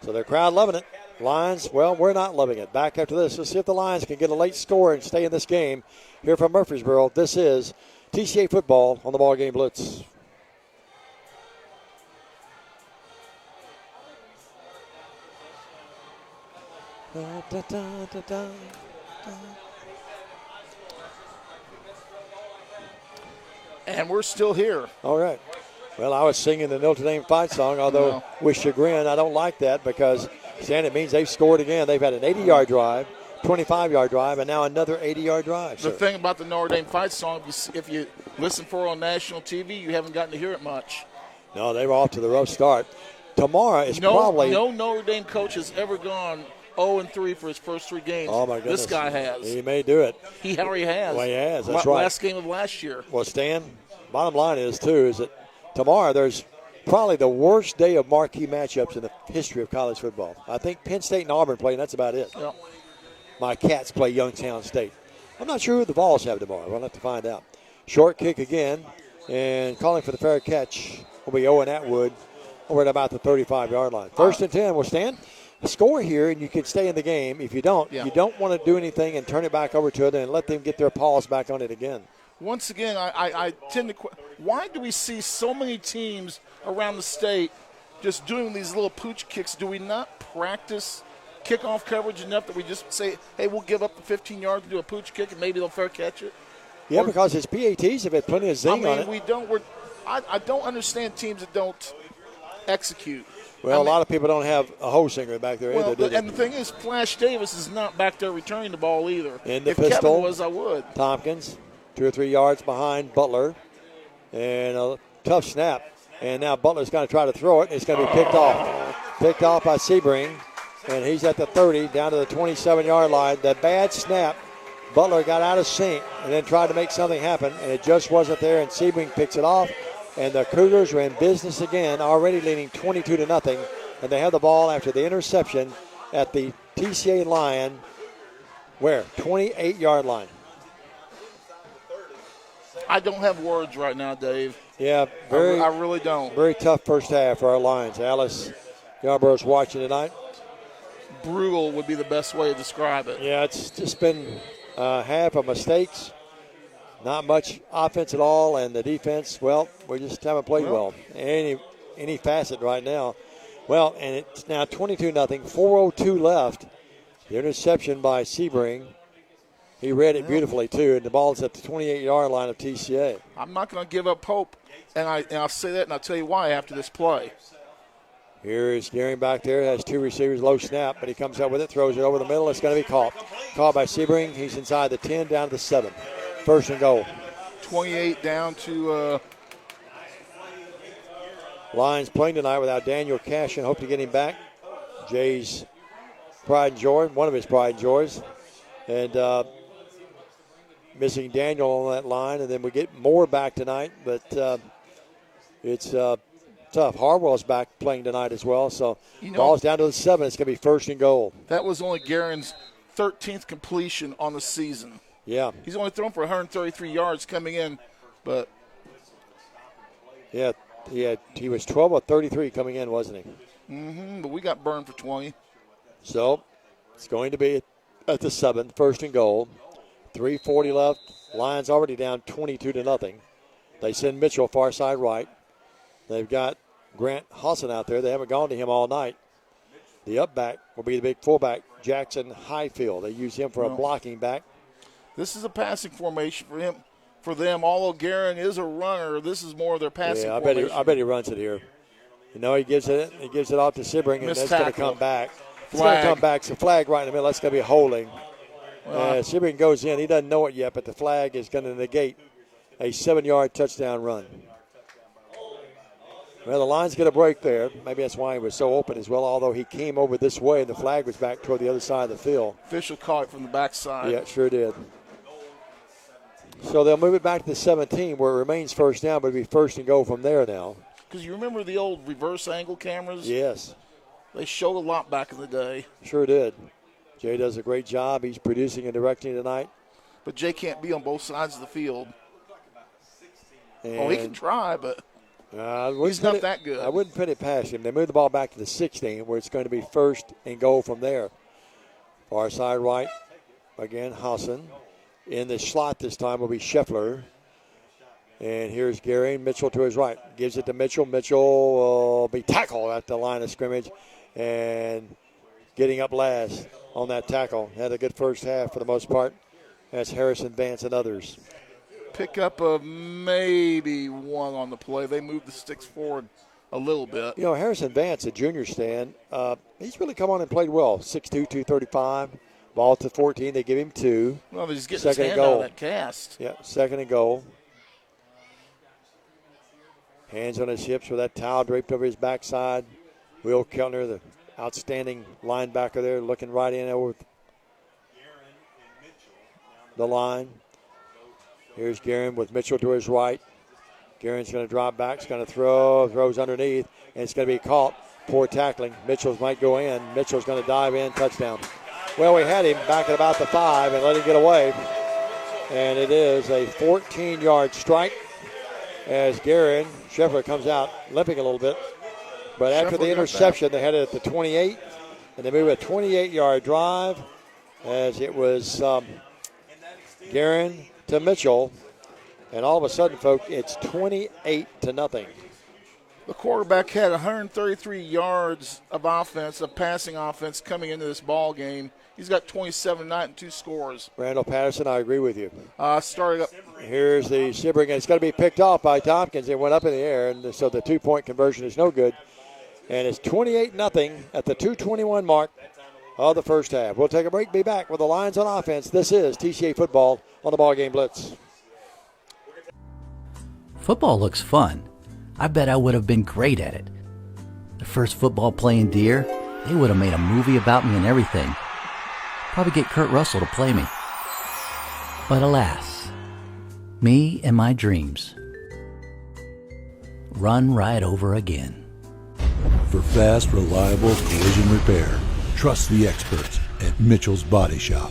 So their crowd loving it. Lions, well, we're not loving it. Back after this, let's see if the Lions can get a late score and stay in this game. Here from Murfreesboro, this is TCA Football on the BallGame Blitz. And we're still here. All right. Well, I was singing the Notre Dame fight song, although with chagrin, I don't like that because, Stan, it means they've scored again. They've had an 80-yard drive, 25-yard drive, and now another 80-yard drive. The thing about the Notre Dame fight song, if you listen for it on national TV, you haven't gotten to hear it much. No, they were off to the rough start. Tomorrow is probably – No Notre Dame coach has ever gone 0-3 for his first 3 games. Oh, my goodness. This guy has. He may do it. He already has. Well, he has. That's right. Last game of last year. Well, Stan, bottom line is, too, is that tomorrow there's probably the worst day of marquee matchups in the history of college football. I think Penn State and Auburn play, and that's about it. Yep. My Cats play Youngstown State. I'm not sure who the Vols have tomorrow. We'll have to find out. Short kick again, and calling for the fair catch will be Owen Atwood over at about the 35-yard line. First and 10 will stand. Score here, and you can stay in the game. If you don't, you don't want to do anything and turn it back over to it and let them get their paws back on it again. Once again, I tend to – why do we see so many teams around the state just doing these little pooch kicks? Do we not practice kickoff coverage enough that we just say, hey, we'll give up the 15 yards to do a pooch kick and maybe they'll fair catch it? Yeah, because his PATs have had plenty of zing on it. I don't understand teams that don't execute. Well, a lot of people don't have a hole singer back there either, do they? And the thing is, Flash Davis is not back there returning the ball either. In the if pistol, Kevin was, I would. Tompkins, 2 or 3 yards behind Butler. And a tough snap. And now Butler's going to try to throw it. And it's going to be picked off. Picked off by Sebring. And he's at the 30, down to the 27-yard line. The bad snap, Butler got out of sync and then tried to make something happen. And it just wasn't there. And Sebring picks it off. And the Cougars are in business again, already leading 22-0. And they have the ball after the interception at the TCA line. Where? 28-yard line. I don't have words right now, Dave. Yeah, I really don't. Very tough first half for our Lions. Alice Yarborough's watching tonight. Brutal would be the best way to describe it. Yeah, it's just been half of mistakes. Not much offense at all, and the defense, well, we just haven't played well. Any facet right now. Well, and it's now 22-0, 4:02 left. The interception by Sebring. He read it beautifully, too, and the ball's at the 28-yard line of TCA. I'm not going to give up hope, and I'll say that, and I'll tell you why after this play. Here is Gearing back there, has 2 receivers, low snap, but he comes up with it, throws it over the middle. It's going to be caught. Caught by Sebring. He's inside the 10, down to the 7. First and goal. 28 down to Lions playing tonight without Daniel Cashin. Hope to get him back. Jay's pride and joy, one of his pride and joys. And missing Daniel on that line. And then we get Moore back tonight, but it's tough. Harwell's back playing tonight as well. So ball's down to the 7. It's going to be first and goal. That was only Guerin's 13th completion on the season. Yeah. He's only thrown for 133 yards coming in, but. Yeah, he was 12 or 33 coming in, wasn't he? Mm-hmm, but we got burned for 20. So it's going to be at the 7, first and goal. 3:40 left. Lions already down 22-0. They send Mitchell far side right. They've got Grant Hosson out there. They haven't gone to him all night. The up back will be the big fullback, Jackson Highfield. They use him for a blocking back. This is a passing formation for him. For them, although Guerin is a runner, this is more of their passing formation. I bet he runs it here. He gives it off to Sebring, and that's going to come back. It's going to come back. It's a flag right in the middle. That's going to be holding. Sebring goes in. He doesn't know it yet, but the flag is going to negate a 7-yard touchdown run. Well, the Lions get a break there. Maybe that's why he was so open as well, although he came over this way and the flag was back toward the other side of the field. Official caught it from the backside. Yeah, it sure did. So they'll move it back to the 17 where it remains first down, but it'll be first and goal from there now. Because you remember the old reverse angle cameras? Yes. They showed a lot back in the day. Sure did. Jay does a great job. He's producing and directing tonight. But Jay can't be on both sides of the field. And he can try, but he's not that good. I wouldn't put it past him. They move the ball back to the 16 where it's going to be first and goal from there. Far side right. Again, Hassan. In the slot this time will be Scheffler. And here's Gary. Mitchell to his right. Gives it to Mitchell. Mitchell will be tackled at the line of scrimmage. And getting up last on that tackle. Had a good first half for the most part. That's Harrison Vance and others. pickup of maybe one on the play. They moved the sticks forward a little bit. You know, Harrison Vance, a junior, Stan, he's really come on and played well. 6'2", 235. Ball to 14. They give him 2. Well, he's getting second his hand and goal. out of that cast. Yeah, second and goal. Hands on his hips with that towel draped over his backside. Will Keltner, the outstanding linebacker there, looking right in over the line. Here's Guerin with Mitchell to his right. Guerin's going to drop back. He's going to throws underneath, and it's going to be caught. Poor tackling. Mitchell's might go in. Mitchell's going to dive in. Touchdown. Well, we had him back at about the 5 and let him get away. And it is a 14-yard strike as Guerin, Scheffler comes out limping a little bit. But after the interception, they had it at the 28, and they moved a 28-yard drive as it was Guerin to Mitchell. And all of a sudden, folks, it's 28-0. The quarterback had 133 yards of offense, of passing offense, coming into this ball game. He's got 27 tonight and 2 scores. Randall Patterson, I agree with you. Started up. Here's the Sebring, and it's going to be picked off by Tompkins. It went up in the air, and so the 2-point conversion is no good. And it's 28-0 at the 2:21 mark of the first half. We'll take a break, be back with the Lions on offense. This is TCA Football on the BallGame Blitz. Football looks fun. I bet I would have been great at it. The first football playing Deer, they would have made a movie about me and everything. Probably get Kurt Russell to play me. But alas, me and my dreams run right over again. For fast, reliable collision repair, trust the experts at Mitchell's Body Shop.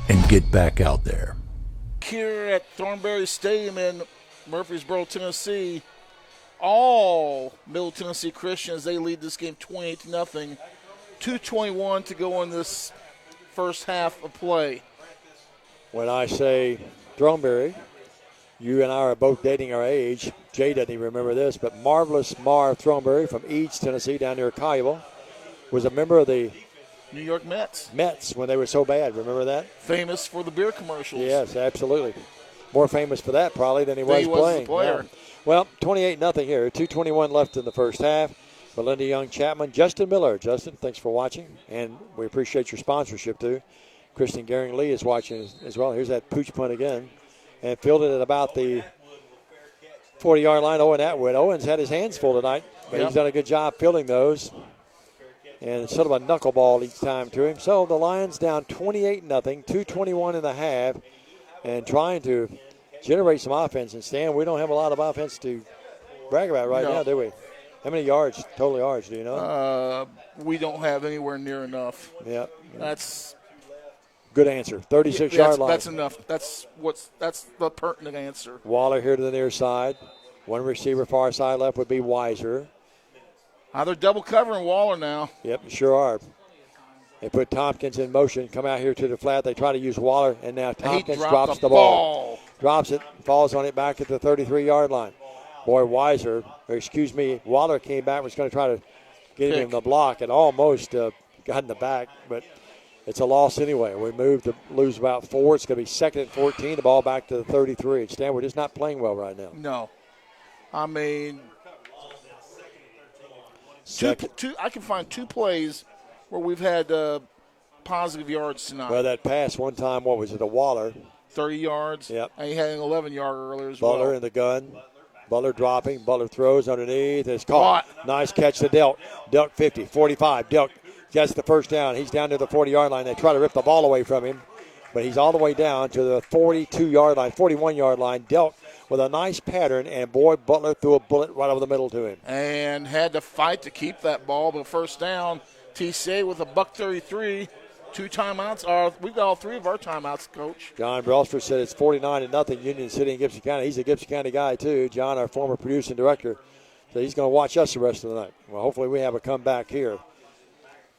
And get back out there. Here at Thornberry Stadium in Murfreesboro, Tennessee, all Middle Tennessee Christians, they lead this game 28-0. 2:21 to go in this first half of play. When I say Thornberry, you and I are both dating our age. Jay doesn't even remember this, but Marvelous Marv Thornberry from Eads, Tennessee, down near Collierville, was a member of the New York Mets when they were so bad. Remember that? Famous for the beer commercials. Yes, absolutely. More famous for that probably than he was playing. As a player. Yeah. Well, 28-0 here. 2:21 left in the first half. Belinda Young Chapman, Justin Miller. Justin, thanks for watching, and we appreciate your sponsorship too. Kristen Gehring Lee is watching as well. Here's that pooch punt again, and fielded at about the 40-yard line. Owen Atwood. Owen's had his hands full tonight, but he's done a good job fielding those. And it's sort of a knuckleball each time to him. So the Lions down 28-0, 2:21 in the half, and trying to generate some offense. And Stan, we don't have a lot of offense to brag about right now, do we? How many yards, total yards, do you know? We don't have anywhere near enough. Yeah. That's good answer. 36-yard line. That's enough. That's the pertinent answer. Waller here to the near side. One receiver far side left would be Weiser. They're double covering Waller now. Yep, sure are. They put Tompkins in motion, come out here to the flat. They try to use Waller, and now Tompkins drops the ball. Drops it, falls on it back at the 33-yard line. Boy, Waller came back, was going to try to get him in the block, and almost got in the back, but it's a loss anyway. We lose about 4. It's going to be second and 14, the ball back to the 33. Stan, we're just not playing well right now. No. I mean, I can find 2 plays where we've had positive yards tonight. Well, that pass one time, what was it, a Waller? 30 yards. Yep. And he had an 11-yarder earlier as well. Butler in the gun. Butler dropping. Butler throws underneath. It's caught. Nice catch to Delk. Delk 50, 45. Delk gets the first down. He's down to the 40-yard line. They try to rip the ball away from him, but he's all the way down to the 42-yard line, 41-yard line. Delk with a nice pattern, and boy, Butler threw a bullet right over the middle to him. And had to fight to keep that ball, but first down, TCA with a $1.33. 2 timeouts. We've got all 3 of our timeouts, Coach. John Brelsford said it's 49-0 Union City and Gibson County. He's a Gibson County guy, too. John, our former producing director. So he's going to watch us the rest of the night. Well, hopefully we have a comeback here.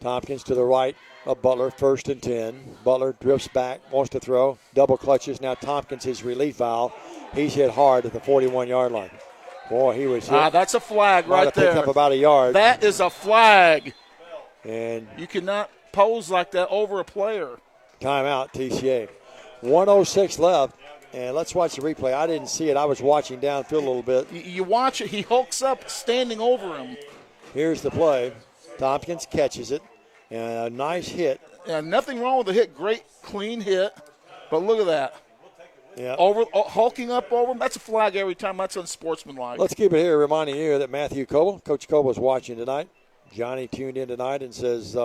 Tompkins to the right of Butler, 1st and 10. Butler drifts back, wants to throw. Double clutches. Now Tompkins, his relief valve. He's hit hard at the 41-yard line. Boy, he was hit. That's a flag right there. Picked up about a yard. That is a flag. And you cannot pose like that over a player. Timeout, TCA. 1:06 left. And let's watch the replay. I didn't see it. I was watching downfield a little bit. You watch it. He hooks up standing over him. Here's the play. Tompkins catches it. And a nice hit. Yeah, nothing wrong with the hit. Great, clean hit. But look at that. Yeah. Hulking up over him. That's a flag every time. That's unsportsmanlike. Let's keep it here, reminding you that Matthew Coble, Coach Coble, is watching tonight. Johnny tuned in tonight and says,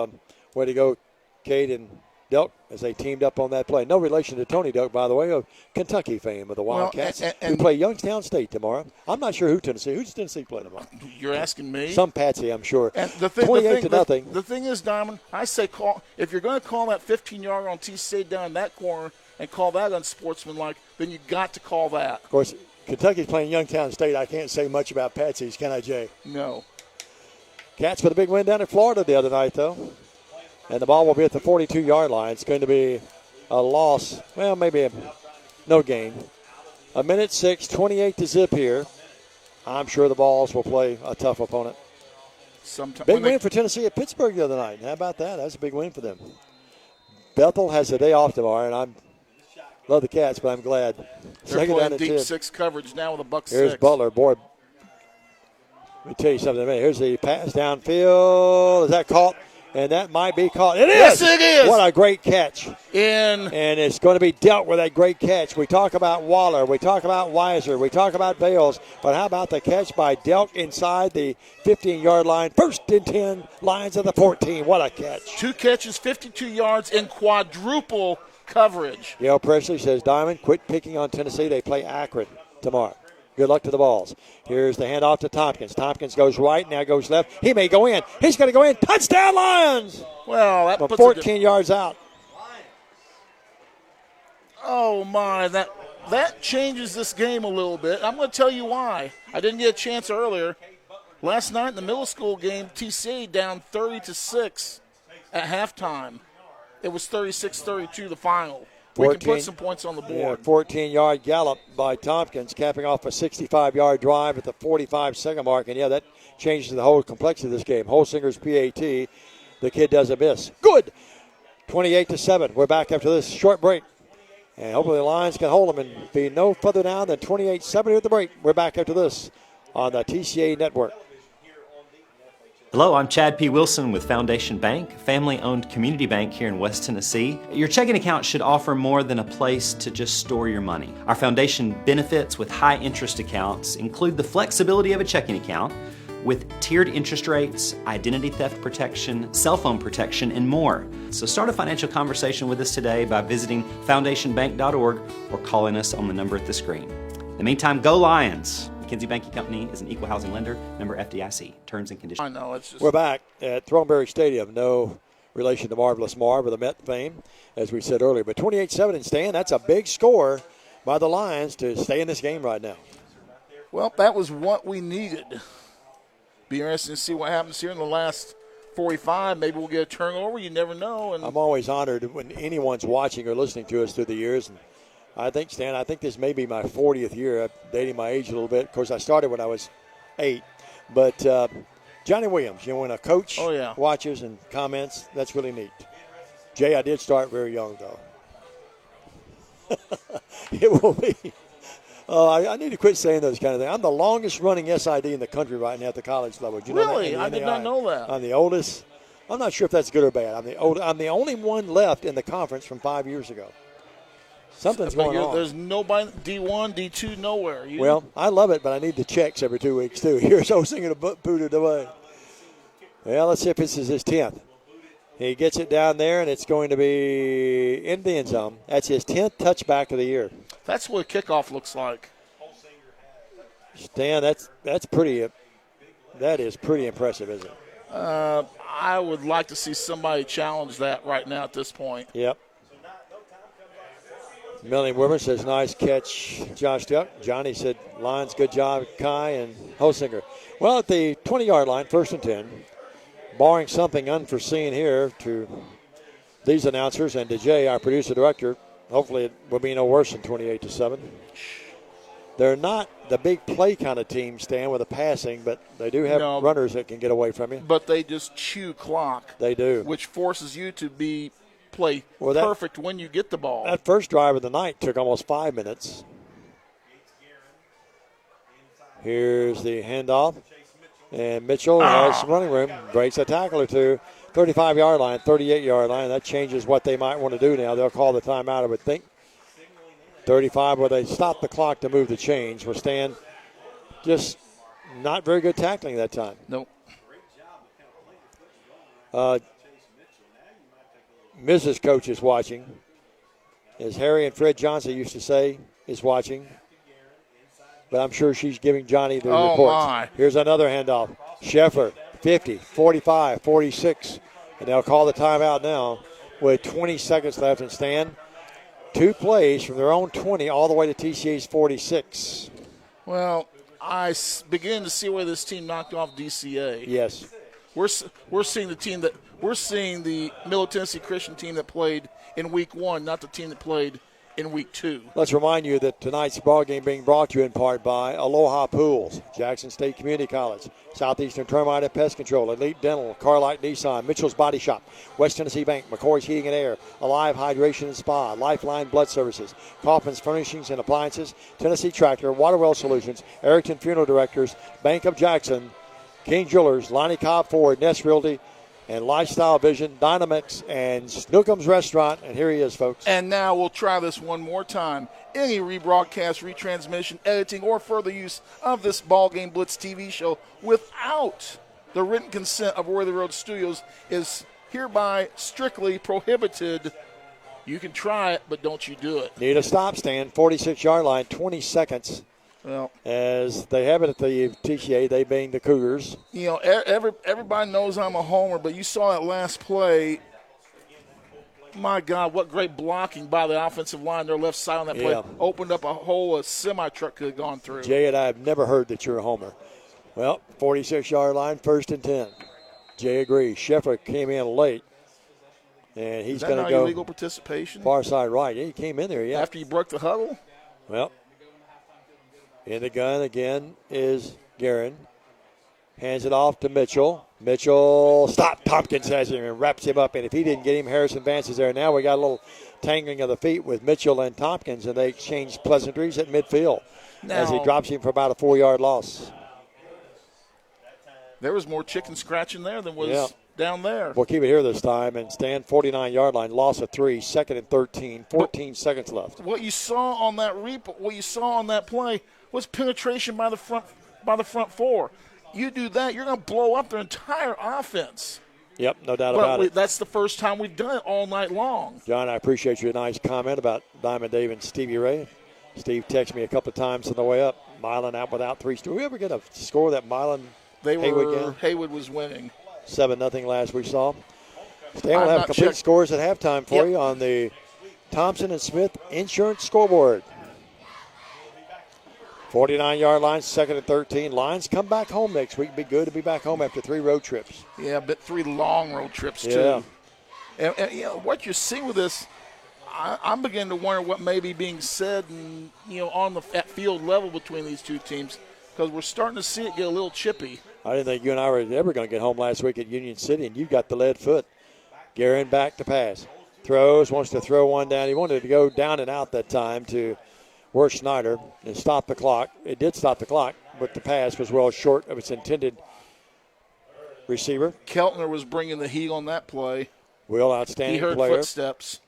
way to go, Cade and Delk, as they teamed up on that play. No relation to Tony Delk, by the way, of Kentucky fame of the Wildcats, who play Youngstown State tomorrow. I'm not sure who's Tennessee play tomorrow? You're asking me? Some patsy, I'm sure. And 28-0. The thing is, Diamond, I say if you're going to call that 15-yarder on TCA down in that corner and call that unsportsmanlike, then you got to call that. Of course, Kentucky's playing Youngstown State. I can't say much about patsies, can I, Jay? No. Cats with a big win down in Florida the other night, though. And the ball will be at the 42-yard line. It's going to be a loss. Well, maybe no gain. 1:06, 28-0 here. I'm sure the Vols will play a tough opponent. Big win for Tennessee at Pittsburgh the other night. How about that? That's a big win for them. Bethel has a day off tomorrow, and I love the Cats, but I'm glad. They're playing deep 6 coverage now with a buck 6. Here's Butler. Boy, let me tell you something. Here's the pass downfield. Is that caught? And that might be caught. It is. Yes, it is. What a great catch. And it's going to be dealt with that great catch. We talk about Waller. We talk about Weiser. We talk about Bales. But how about the catch by Delk inside the 15-yard line? 1st and 10, lines of the 14. What a catch. 2 catches, 52 yards in quadruple coverage. Yale Presley says, Diamond, quit picking on Tennessee. They play Akron tomorrow. Good luck to the Vols. Here's the handoff to Tompkins. Tompkins goes right, now goes left. He may go in. He's going to go in. Touchdown, Lions! Well, that puts 14 yards out. Oh, my. That changes this game a little bit. I'm going to tell you why. I didn't get a chance earlier. Last night in the middle school game, TCA down 30-6 at halftime. It was 36-32 the final. We can put some points on the board. 14-yard gallop by Tompkins, capping off a 65-yard drive at the 45-second mark. And, yeah, that changes the whole complexity of this game. Holsinger's PAT, the kid doesn't miss. Good. 28-7. We're back after this short break. And hopefully the Lions can hold them and be no further down than 28-7 at the break. We're back after this on the TCA Network. Hello, I'm Chad P. Wilson with Foundation Bank, family-owned community bank here in West Tennessee. Your checking account should offer more than a place to just store your money. Our foundation benefits with high-interest accounts include the flexibility of a checking account with tiered interest rates, identity theft protection, cell phone protection, and more. So start a financial conversation with us today by visiting foundationbank.org or calling us on the number at the screen. In the meantime, go Lions! McKinsey Banking Company is an equal housing lender, member FDIC. Terms and conditions. I know, it's just... We're back at Thornberry Stadium. No relation to Marvelous Marv or the Met fame, as we said earlier. But 28-7 and Stan, that's a big score by the Lions to stay in this game right now. Well, that was what we needed. Be interesting to see what happens here in the last 45. Maybe we'll get a turnover. You never know. And I'm always honored when anyone's watching or listening to us through the years. And I think, Stan, this may be my 40th year. I'm dating my age a little bit. Of course, I started when I was 8. But Johnny Williams, when a coach watches and comments, that's really neat. Jay, I did start very young, though. It will be. I need to quit saying those kind of things. I'm the longest running SID in the country right now at the college level. Do you know really? That? I did not know that. I'm the oldest. I'm not sure if that's good or bad. I'm the only one left in the conference from 5 years ago. Something's going on. There's nobody, D1, D2, nowhere. Well, I love it, but I need the checks every 2 weeks, too. Here's Holsinger to boot it away. Well, let's see if this is his 10th. He gets it down there, and it's going to be in the end zone. That's his 10th touchback of the year. That's what a kickoff looks like. Stan, that's pretty. That is pretty impressive, isn't it? I would like to see somebody challenge that right now at this point. Yep. Melanie Wimmer says, nice catch, Josh Duck. Johnny said, Lions, good job, Kai and Holsinger. Well, at the 20-yard line, 1st and 10, barring something unforeseen here to these announcers and to Jay, our producer-director, hopefully it will be no worse than 28-7. They're not the big play kind of team, Stan, with the passing, but they do have runners that can get away from you. But they just chew clock. They do. Which forces you to be play perfect when you get the ball. That first drive of the night took almost 5 minutes. Here's the handoff. And Mitchell has some running room. Breaks a tackle or two. 35-yard line, 38-yard line. That changes what they might want to do now. They'll call the timeout, I would think. 35, where they stopped the clock to move the chains. We're staying just not very good tackling that time. Nope. Mrs. Coach is watching. As Harry and Fred Johnson used to say, is watching. But I'm sure she's giving Johnny the reports. My. Here's another handoff. Scheffler, 50, 45, 46. And they'll call the timeout now with 20 seconds left and stand. 2 plays from their own 20 all the way to TCA's 46. Well, I begin to see where this team knocked off DCA. Yes. We're seeing the Middle Tennessee Christian team that played in week 1, not the team that played in week 2. Let's remind you that tonight's ball game being brought to you in part by Aloha Pools, Jackson State Community College, Southeastern Termite and Pest Control, Elite Dental, Carlight Nissan, Mitchell's Body Shop, West Tennessee Bank, McCoy's Heating and Air, Alive Hydration and Spa, Lifeline Blood Services, Kaufman's Furnishings and Appliances, Tennessee Tractor, Waterwell Solutions, Erickson Funeral Directors, Bank of Jackson, King Jewelers, Lonnie Cobb Ford, Nest Realty, and Lifestyle Vision, Dynamix, and Snookums Restaurant. And here he is, folks. And now we'll try this one more time. Any rebroadcast, retransmission, editing, or further use of this BallGame Blitz TV show without the written consent of Worthy Road Studios is hereby strictly prohibited. You can try it, but don't you do it. Need a stop stand, 46-yard line, 20 seconds. Well, as they have it at the TCA, they being the Cougars. You know, everybody knows I'm a homer, but you saw that last play. My God, what great blocking by the offensive line. Their left side on that play opened up a hole a semi-truck could have gone through. Jay and I have never heard that you're a homer. Well, 46-yard line, 1st and 10. Jay agrees. Scheffler came in late, and he's going to go illegal participation? Far side right. Yeah, he came in there, yeah. After you broke the huddle? Well, in the gun again is Guerin. Hands it off to Mitchell. Mitchell, stop. Tompkins has him and wraps him up. And if he didn't get him, Harrison Vance is there. Now we got a little tangling of the feet with Mitchell and Tompkins, and they exchange pleasantries at midfield as he drops him for about a 4-yard loss. There was more chicken scratching there than was down there. We'll keep it here this time and stand 49-yard line, loss of 3, 2nd and 13, 14 seconds left. What you saw on that play was penetration by the front 4. You do that, you're going to blow up their entire offense. Yep, no doubt about it. That's the first time we've done it all night long. John, I appreciate your nice comment about Diamond Dave and Stevie Ray. Steve texted me a couple of times on the way up. Milan out without 3. Did we ever get a score that Milan Haywood was winning? 7-0 last we saw. Stan will have complete scores at halftime for you on the Thompson & Smith Insurance scoreboard. 49-yard line, 2nd and 13. Lions come back home next week. Be good to be back home after 3 road trips. Yeah, but 3 long road trips, too. And you know, what you're seeing with this, I'm beginning to wonder what may be being said and, at field level between these two teams, because we're starting to see it get a little chippy. I didn't think you and I were ever going to get home last week at Union City, and you got the lead foot. Guerin back to pass. Throws, wants to throw one down. He wanted to go down and out that time to Worth Schneider and stop the clock. It did stop the clock, but the pass was well short of its intended receiver. Keltner was bringing the heat on that play. Will, outstanding player. He heard footsteps.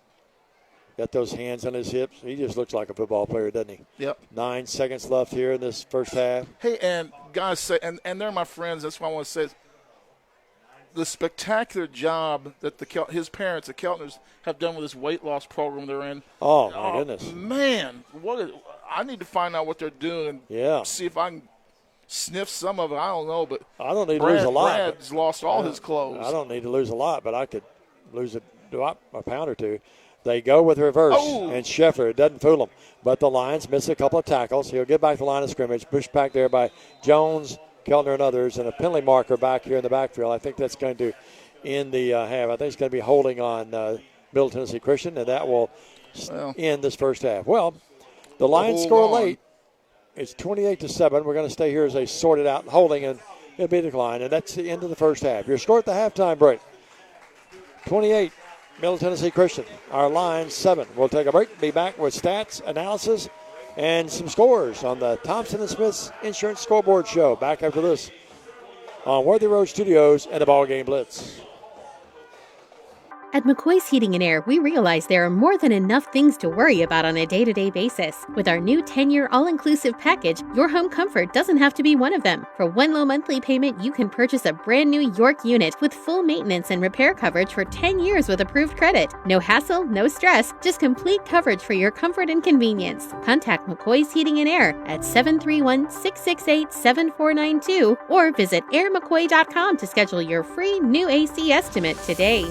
Got those hands on his hips. He just looks like a football player, doesn't he? Yep. 9 seconds left here in this first half. Hey, and guys, say, and they're my friends. That's why I want to say the spectacular job that his parents, the Keltners, have done with this weight loss program they're in. Oh, my goodness. Man, I need to find out what they're doing. Yeah. See if I can sniff some of it. I don't know, but I don't need to lose a lot. Brad's lost all his clothes. I don't need to lose a lot, but I could lose a pound or two. They go with reverse, and Scheffler, it doesn't fool them. But the Lions miss a couple of tackles. He'll get back to the line of scrimmage, pushed back there by Jones, Keltner, and others, and a penalty marker back here in the backfield. I think that's going to end the half. I think it's going to be holding on Middle Tennessee Christian, and that will end this first half. Well, the Lions score late. It's 28-7. We're going to stay here as they sort it out, holding, and it'll be a decline. And that's the end of the first half. Your score at the halftime break, 28. Middle Tennessee Christian. Our line 7. We'll take a break. Be back with stats, analysis, and some scores on the Thompson & Smith Insurance Scoreboard Show. Back after this on Worthy Road Studios and the BallGame Blitz. At McCoy's Heating and Air, we realize there are more than enough things to worry about on a day-to-day basis. With our new 10-year all-inclusive package, your home comfort doesn't have to be one of them. For one low monthly payment, you can purchase a brand new York unit with full maintenance and repair coverage for 10 years with approved credit. No hassle, no stress, just complete coverage for your comfort and convenience. Contact McCoy's Heating and Air at 731-668-7492 or visit airmccoy.com to schedule your free new AC estimate today.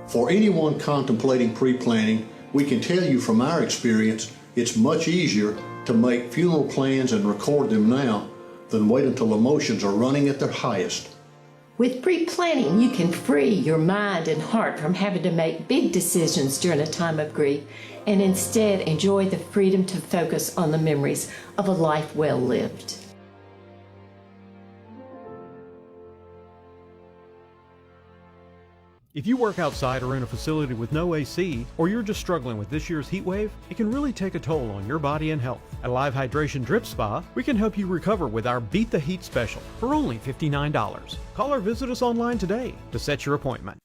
For anyone contemplating pre-planning, we can tell you from our experience, it's much easier to make funeral plans and record them now than wait until emotions are running at their highest. With pre-planning, you can free your mind and heart from having to make big decisions during a time of grief and instead enjoy the freedom to focus on the memories of a life well lived. If you work outside or in a facility with no AC, or you're just struggling with this year's heat wave, it can really take a toll on your body and health. At Live Hydration Drip Spa, we can help you recover with our Beat the Heat special for only $59. Call or visit us online today to set your appointment.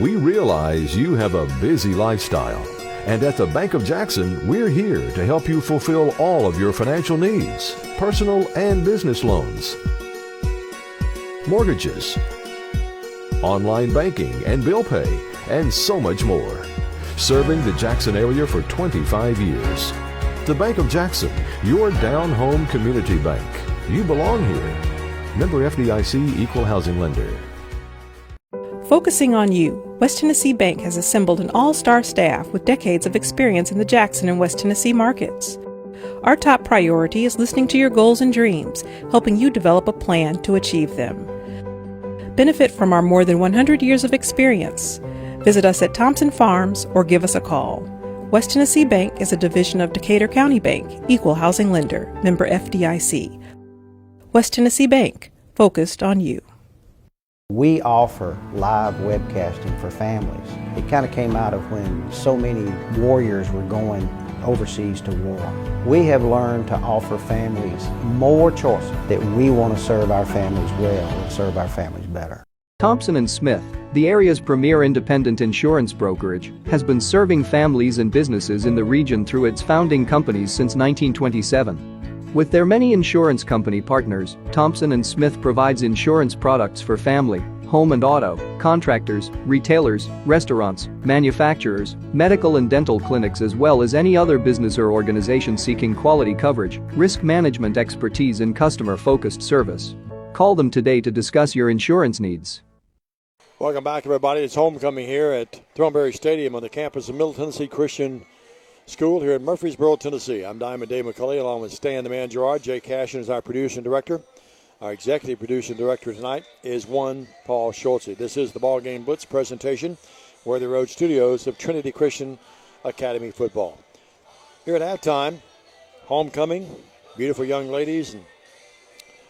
We realize you have a busy lifestyle, and at the Bank of Jackson, we're here to help you fulfill all of your financial needs, personal and business loans, mortgages, online banking and bill pay, and so much more. Serving the Jackson area for 25 years. The Bank of Jackson, your down-home community bank. You belong here. Member FDIC Equal Housing Lender. Focusing on you, West Tennessee Bank has assembled an all-star staff with decades of experience in the Jackson and West Tennessee markets. Our top priority is listening to your goals and dreams, helping you develop a plan to achieve them. Benefit from our more than 100 years of experience. Visit us at Thompson Farms or give us a call. West Tennessee Bank is a division of Decatur County Bank, Equal Housing Lender, member FDIC. West Tennessee Bank, focused on you. We offer live webcasting for families. It kind of came out of when so many warriors were going overseas to war. We have learned to offer families more choices, that we want to serve our families well and serve our families better. Thompson & Smith, the area's premier independent insurance brokerage, has been serving families and businesses in the region through its founding companies since 1927. With their many insurance company partners, Thompson & Smith provides insurance products for family, home and auto, contractors, retailers, restaurants, manufacturers, medical and dental clinics, as well as any other business or organization seeking quality coverage, risk management expertise and customer-focused service. Call them today to discuss your insurance needs. Welcome back, everybody. It's homecoming here at Thornberry Stadium on the campus of Middle Tennessee Christian School here in Murfreesboro, Tennessee. I'm Diamond Dave McCulley along with Stan the Man Gerard. Jay Cashin is our producer and director. Our executive producer and director tonight is one Paul Schultze. This is the BallGame Blitz presentation, Worthy Road Studios of Trinity Christian Academy Football. Here at halftime, homecoming, beautiful young ladies and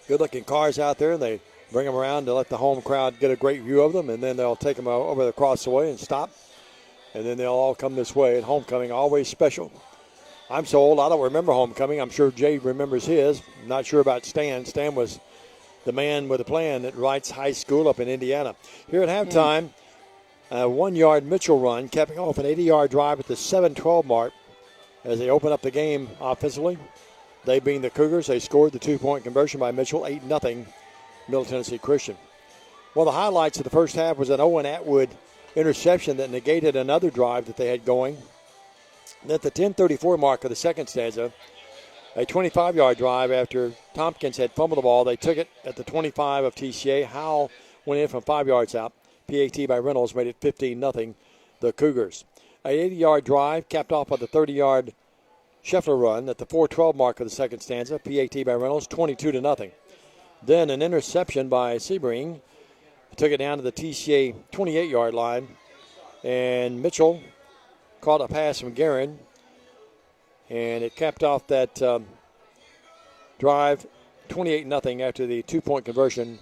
good-looking cars out there. They bring them around to let the home crowd get a great view of them, and then they'll take them over across the way and stop. And then they'll all come this way. And homecoming, always special. I'm so old, I don't remember homecoming. I'm sure Jay remembers his. I'm not sure about Stan. Stan was the man with a plan at Wrights High School up in Indiana. Here at halftime, a 1-yard Mitchell run, capping off an 80-yard drive at the 7-12 mark as they open up the game offensively. They being the Cougars, they scored the 2-point conversion by Mitchell, 8-0, Middle Tennessee Christian. One of the highlights of the first half was an Owen Atwood interception that negated another drive that they had going. And at the 10:34 mark of the second stanza, a 25-yard drive after Tompkins had fumbled the ball. They took it at the 25 of TCA. Howell went in from 5 yards out. PAT by Reynolds made it 15-0, the Cougars. An 80-yard drive capped off by the 30-yard Scheffler run at the 4:12 mark of the second stanza. PAT by Reynolds, 22-0. Then an interception by Sebring took it down to the TCA 28-yard line. And Mitchell caught a pass from Guerin, and it capped off that drive 28-0 after the two-point conversion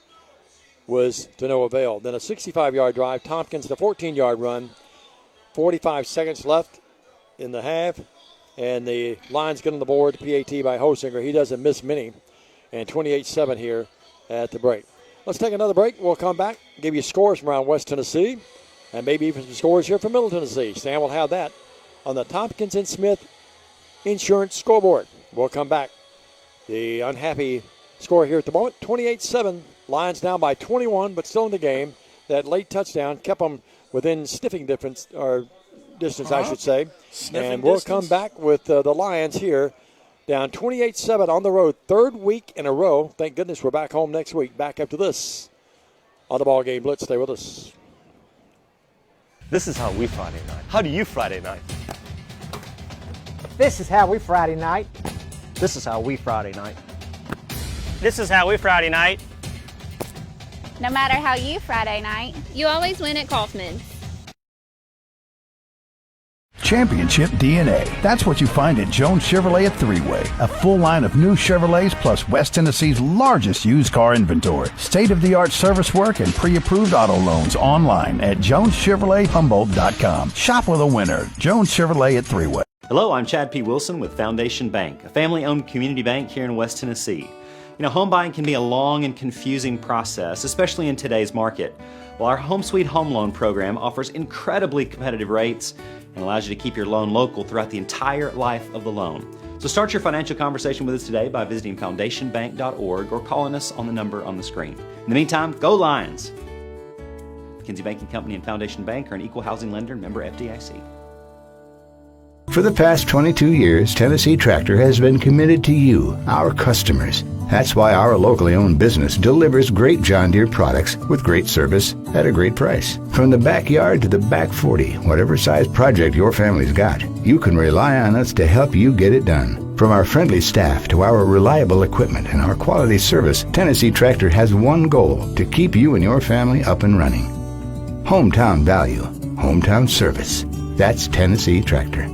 was to no avail. Then a 65-yard drive. Tompkins, the 14-yard run. 45 seconds left in the half, and the Lions get on the board. PAT by Hosinger. He doesn't miss many. And 28-7 here at the break. Let's take another break. We'll come back, give you scores from around West Tennessee, and maybe even some scores here from Middle Tennessee. Stan will have that on the Tompkins and Smith Insurance scoreboard. We'll come back. The unhappy score here at the moment, 28-7. Lions down by 21, but still in the game. That late touchdown kept them within sniffing distance, I should say. And we'll come back with the Lions here, down 28-7 on the road, third week in a row. Thank goodness we're back home next week. Back after this on the BallGame Blitz. Stay with us. This is how we Friday night. How do you Friday night? This is how we Friday night. This is how we Friday night. This is how we Friday night. No matter how you Friday night, you always win at Kaufman's. Championship DNA. That's what you find at Jones Chevrolet at Three-Way. A full line of new Chevrolets plus West Tennessee's largest used car inventory. State-of-the-art service work and pre-approved auto loans online at JonesChevroletHumboldt.com. Shop with a winner. Jones Chevrolet at Three-Way. Hello, I'm Chad P. Wilson with Foundation Bank, a family-owned community bank here in West Tennessee. You know, home buying can be a long and confusing process, especially in today's market. Well, our Home Sweet Home Loan program offers incredibly competitive rates and allows you to keep your loan local throughout the entire life of the loan. So start your financial conversation with us today by visiting foundationbank.org or calling us on the number on the screen. In the meantime, go Lions! Kinsey Banking Company and Foundation Bank are an equal housing lender and member FDIC. For the past 22 years, Tennessee Tractor has been committed to you, our customers. That's why our locally owned business delivers great John Deere products with great service at a great price. From the backyard to the back 40, whatever size project your family's got, you can rely on us to help you get it done. From our friendly staff to our reliable equipment and our quality service, Tennessee Tractor has one goal: to keep you and your family up and running. Hometown value, hometown service. That's Tennessee Tractor.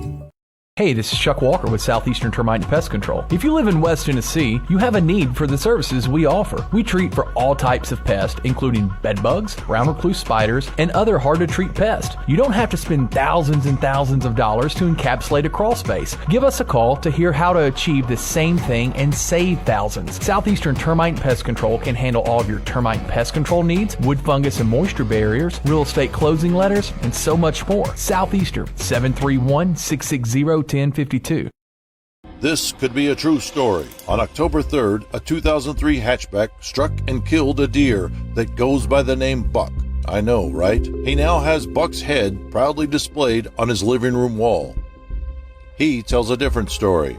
Hey, this is Chuck Walker with Southeastern Termite and Pest Control. If you live in West Tennessee, you have a need for the services we offer. We treat for all types of pests, including bed bugs, brown recluse spiders, and other hard-to-treat pests. You don't have to spend thousands and thousands of dollars to encapsulate a crawl space. Give us a call to hear how to achieve the same thing and save thousands. Southeastern Termite and Pest Control can handle all of your termite and pest control needs, wood fungus and moisture barriers, real estate closing letters, and so much more. Southeastern, 731-660-1052. This could be a true story. On October 3rd, a 2003 hatchback struck and killed a deer that goes by the name Buck. I know, right? He now has Buck's head proudly displayed on his living room wall. He tells a different story.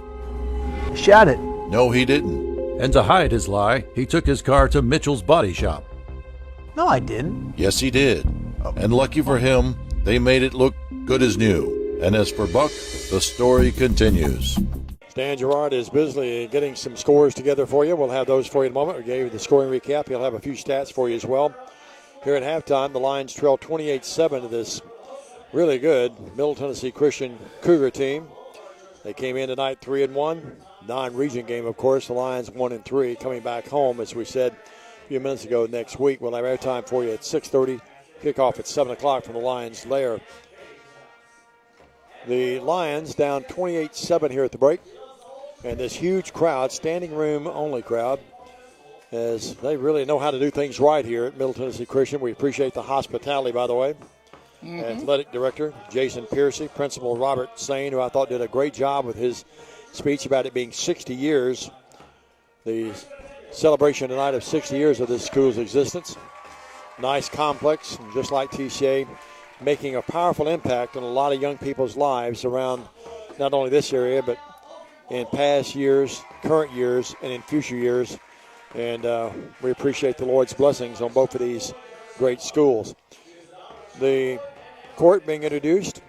Shot it. No, he didn't. And to hide his lie, he took his car to Mitchell's body shop. No, I didn't. Yes, he did. And lucky for him, they made it look good as new. And as for Buck, the story continues. Stan Gerard is busily getting some scores together for you. We'll have those for you in a moment. We gave you the scoring recap. He'll have a few stats for you as well. Here at halftime, the Lions trail 28-7 to this really good Middle Tennessee Christian Cougar team. They came in tonight 3-1. Non-region game, of course. The Lions 1-3, coming back home, as we said a few minutes ago, next week. We'll have airtime for you at 6:30. Kickoff at 7 o'clock from the Lions' lair. The Lions down 28-7 here at the break. And this huge crowd, standing room only crowd, as they really know how to do things right here at Middle Tennessee Christian. We appreciate the hospitality, by the way. Athletic Director Jason Piercy, Principal Robert Sane, who I thought did a great job with his speech about it being 60 years. The celebration tonight of 60 years of this school's existence. Nice complex, just like TCA, making a powerful impact on a lot of young people's lives around not only this area, but in past years, current years, and in future years. And we appreciate the Lord's blessings on both of these great schools. The court being introduced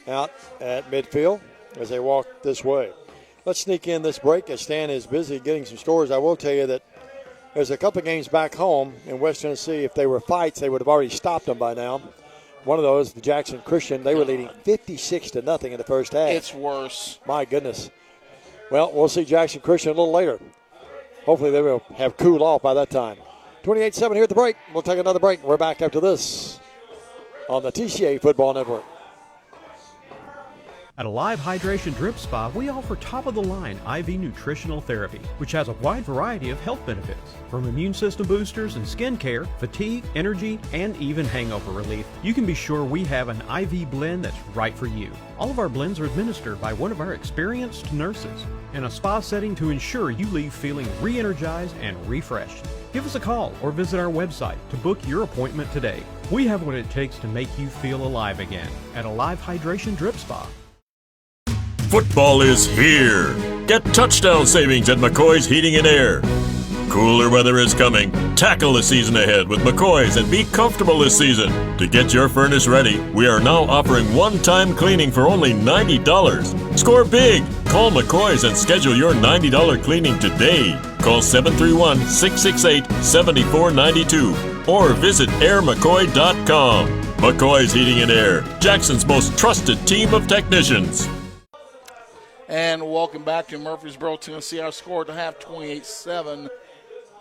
out at midfield as they walk this way. Let's sneak in this break as Stan is busy getting some scores. I will tell you that there's a couple of games back home in West Tennessee. If they were fights, they would have already stopped them by now. one of those, the Jackson Christian, they were leading 56-0 in the first half. It's worse. My goodness. Well, we'll see Jackson Christian a little later. Hopefully they will have cooled off by that time. 28-7 here at the break. We'll take another break. We're back after this on the TCA Football Network. At Alive Hydration Drip Spa, we offer top-of-the-line IV nutritional therapy, which has a wide variety of health benefits. From immune system boosters and skin care, fatigue, energy, and even hangover relief, you can be sure we have an IV blend that's right for you. All of our blends are administered by one of our experienced nurses in a spa setting to ensure you leave feeling re-energized and refreshed. Give us a call or visit our website to book your appointment today. We have what it takes to make you feel alive again at Alive Hydration Drip Spa. Football is here. Get touchdown savings at McCoy's Heating and Air. Cooler weather is coming. Tackle the season ahead with McCoy's and be comfortable this season. To get your furnace ready, we are now offering one-time cleaning for only $90. Score big. Call McCoy's and schedule your $90 cleaning today. Call 731-668-7492 or visit airmccoy.com. McCoy's Heating and Air, Jackson's most trusted team of technicians. And welcome back to Murfreesboro, Tennessee. Our score at the half, 28-7.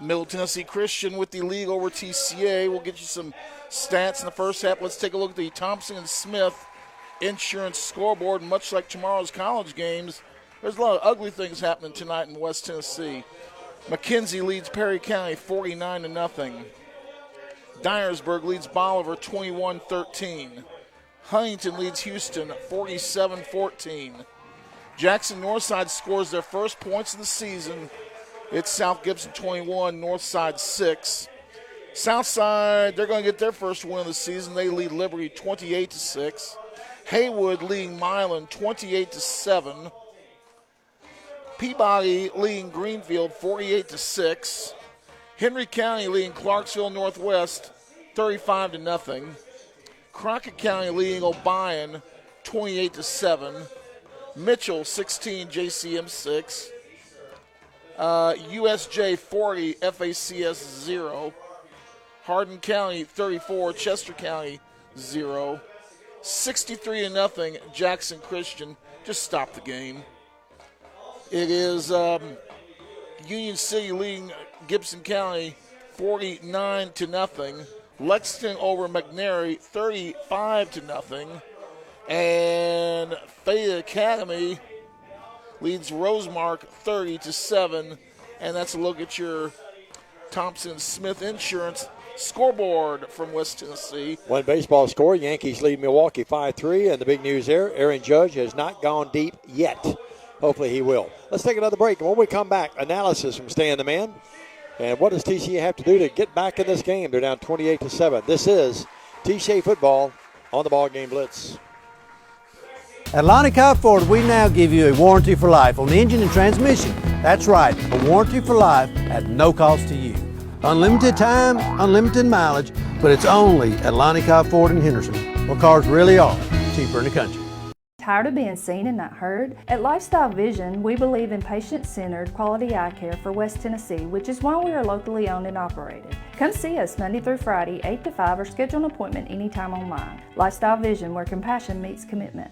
Middle Tennessee Christian with the lead over TCA. We'll get you some stats in the first half. Let's take a look at the Thompson and Smith Insurance scoreboard. Much like tomorrow's college games, there's a lot of ugly things happening tonight in West Tennessee. McKenzie leads Perry County 49-0. Dyersburg leads Bolivar 21-13. Huntington leads Houston 47-14. Jackson Northside scores their first points of the season. It's South Gibson 21, Northside 6. Southside, they're going to get their first win of the season. They lead Liberty 28-6. Haywood leading Milan 28-7. Peabody leading Greenfield 48-6. Henry County leading Clarksville Northwest 35-0. Crockett County leading Obion 28-7. Mitchell 16, JCM 6. USJ 40, FACS 0. Hardin County 34, Chester County 0. 63-0, Jackson Christian. Just stop the game. It is Union City leading Gibson County 49-0. Lexington over McNairy 35-0. And Fayette Academy leads Rosemark 30-7. And that's a look at your Thompson-Smith Insurance scoreboard from West Tennessee. One baseball score, Yankees lead Milwaukee 5-3. And the big news there, Aaron Judge has not gone deep yet. Hopefully he will. Let's take another break. And when we come back, analysis from Stan the Man. And what does TCA have to do to get back in this game? They're down 28-7. This is TCA Football on the BallGame Blitz. At Lonnie Cobb Ford, we now give you a warranty for life on the engine and transmission. That's right, a warranty for life at no cost to you. Unlimited time, unlimited mileage, but it's only at Lonnie Cobb Ford in Henderson, where cars really are cheaper in the country. Tired of being seen and not heard? At Lifestyle Vision, we believe in patient-centered quality eye care for West Tennessee, which is why we are locally owned and operated. Come see us Monday through Friday, 8 to 5, or schedule an appointment anytime online. Lifestyle Vision, where compassion meets commitment.